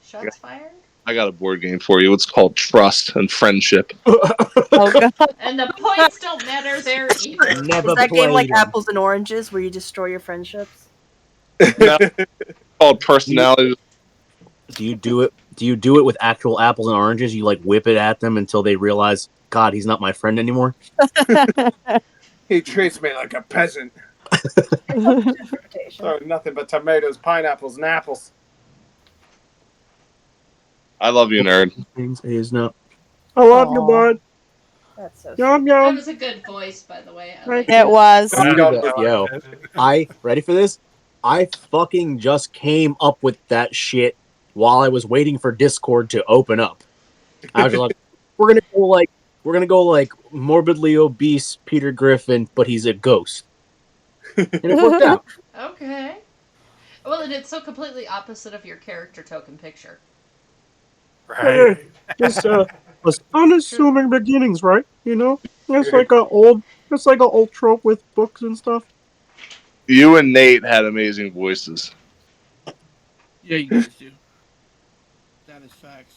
Speaker 2: shots fired.
Speaker 9: I got a board game for you. It's called Trust and Friendship.
Speaker 4: Oh God.
Speaker 2: And the points don't matter there either.
Speaker 7: Never
Speaker 11: Is that game like
Speaker 7: played 'em.
Speaker 11: apples and oranges where you destroy your friendships?
Speaker 9: No, it's called Personality.
Speaker 7: Do you do it? Do you do it with actual apples and oranges? You like whip it at them until they realize, God, he's not my friend anymore.
Speaker 13: He treats me like a peasant.
Speaker 11: Interpretation.
Speaker 13: So nothing but tomatoes, pineapples, and apples.
Speaker 9: I love you, Nerd.
Speaker 7: Things is not.
Speaker 6: I love you,
Speaker 4: Aw.
Speaker 6: bud.
Speaker 11: That's so
Speaker 6: Yum
Speaker 2: That
Speaker 6: yum.
Speaker 2: was a good voice, by the way. I like
Speaker 4: It was.
Speaker 7: Yo, I ready for this? I fucking just came up with that shit while I was waiting for Discord to open up. I was just like, we're gonna go like morbidly obese Peter Griffin, but he's a ghost, and it worked out.
Speaker 2: Okay. Well, and it's so completely opposite of your character token picture.
Speaker 6: Right. Just unassuming beginnings, right? You know, it's like a old trope with books and stuff.
Speaker 9: You and Nate had amazing voices.
Speaker 10: Yeah, you guys do. That is facts.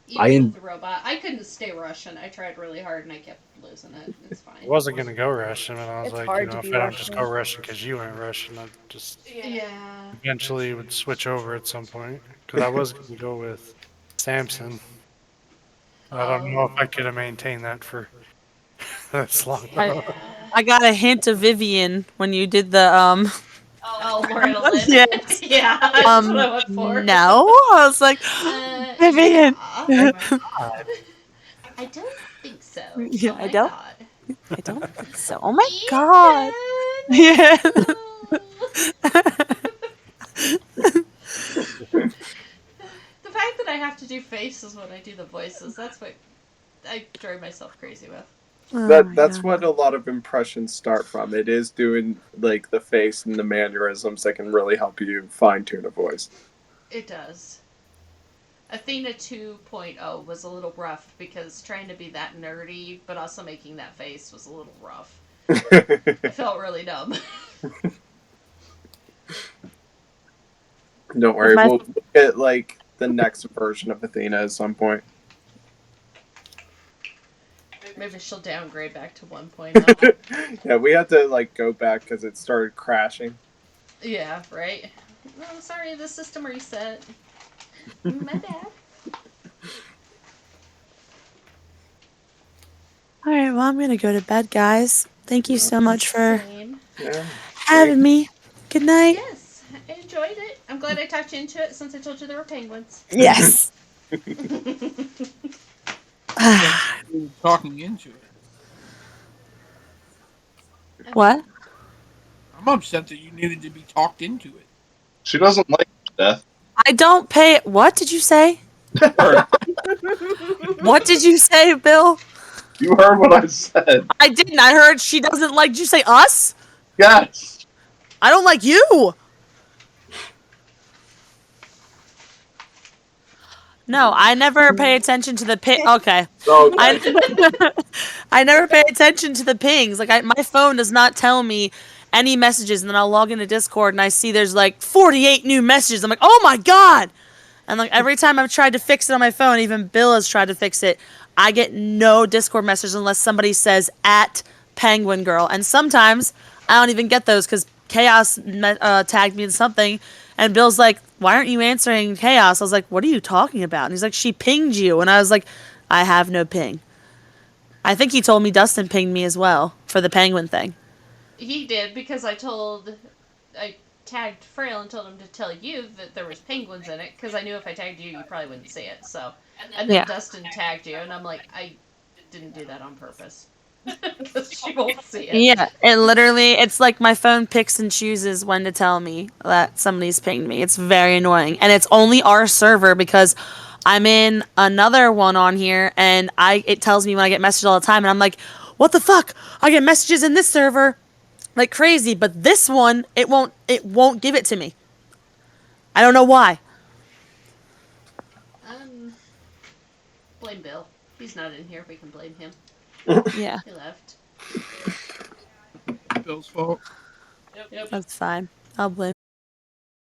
Speaker 2: Even with the robot, I couldn't stay Russian. I tried really hard and I kept losing it. It's fine.
Speaker 5: I wasn't gonna go Russian, and I was
Speaker 11: It's
Speaker 5: like,
Speaker 11: hard to
Speaker 5: if
Speaker 11: be
Speaker 5: I don't just
Speaker 11: Russian.
Speaker 5: go Russian because you went Russian, I just
Speaker 2: Yeah.
Speaker 5: eventually would switch over at some point. Because I was gonna go with Samson. I don't know if I could have maintained that for that's long.
Speaker 4: I got a hint of Vivian when you did the
Speaker 2: Oh, Loretta Lynn.
Speaker 4: Yes.
Speaker 2: Yeah, that's what I went for.
Speaker 4: No, I was like Vivian.
Speaker 2: I don't think so.
Speaker 4: Yeah,
Speaker 2: Oh my
Speaker 4: I don't.
Speaker 2: God.
Speaker 4: I don't think so. Oh my God. Yeah.
Speaker 2: The fact that I have to do faces when I do the voices, that's what I drive myself crazy with.
Speaker 13: That's what a lot of impressions start from. It is doing like the face and the mannerisms that can really help you fine tune a voice.
Speaker 2: It does. Athena 2.0 was a little rough because trying to be that nerdy but also making that face was a little rough. I felt really dumb.
Speaker 13: Don't worry, we'll get like the next version of Athena at some point.
Speaker 2: Maybe she'll downgrade back to 1.0.
Speaker 13: Yeah, we had to like go back because it started crashing.
Speaker 2: Yeah, right. Oh, sorry, the system reset. My bad.
Speaker 4: All right, well, I'm gonna go to bed, guys. Thank you so much for
Speaker 2: Same.
Speaker 13: Yeah.
Speaker 4: having me. Good night.
Speaker 2: Yes, I enjoyed it. I'm glad I talked you into it since I told you there were penguins.
Speaker 4: Yes.
Speaker 10: Talking into it.
Speaker 4: What?
Speaker 10: I'm upset that you needed to be talked into it.
Speaker 9: She doesn't like death.
Speaker 4: I don't pay. What did you say? What did you say, Bill?
Speaker 9: You heard what I said.
Speaker 4: I didn't. I heard she doesn't like. Did you say us?
Speaker 9: Yes.
Speaker 4: I don't like you. No, I never pay attention to the ping. Okay.
Speaker 9: Okay.
Speaker 4: I never pay attention to the pings. Like, my phone does not tell me any messages, and then I'll log into Discord and I see there's like 48 new messages. I'm like, oh my god! And like every time I've tried to fix it on my phone, even Bill has tried to fix it, I get no Discord messages unless somebody says at Penguin Girl. And sometimes I don't even get those because Chaos tagged me in something, and Bill's like, why aren't you answering Chaos? I was like, what are you talking about? And he's like, she pinged you. And I was like, I have no ping. I think he told me Dustin pinged me as well for the penguin thing.
Speaker 2: He did because I tagged Frail and told him to tell you that there was penguins in it because I knew if I tagged you, you probably wouldn't see it. So, and then
Speaker 4: Yeah.
Speaker 2: Dustin tagged you, and I'm like, I didn't do that on purpose because she won't see it.
Speaker 4: Yeah, it's like my phone picks and chooses when to tell me that somebody's pinged me. It's very annoying. And it's only our server because I'm in another one on here and it tells me when I get messages all the time and I'm like, what the fuck? I get messages in this server like crazy, but this one it won't give it to me. I don't know why.
Speaker 2: Blame Bill. He's not in here. We can blame him.
Speaker 4: Yeah.
Speaker 2: He left.
Speaker 10: Bill's fault.
Speaker 2: Yep.
Speaker 4: That's fine. I'll blame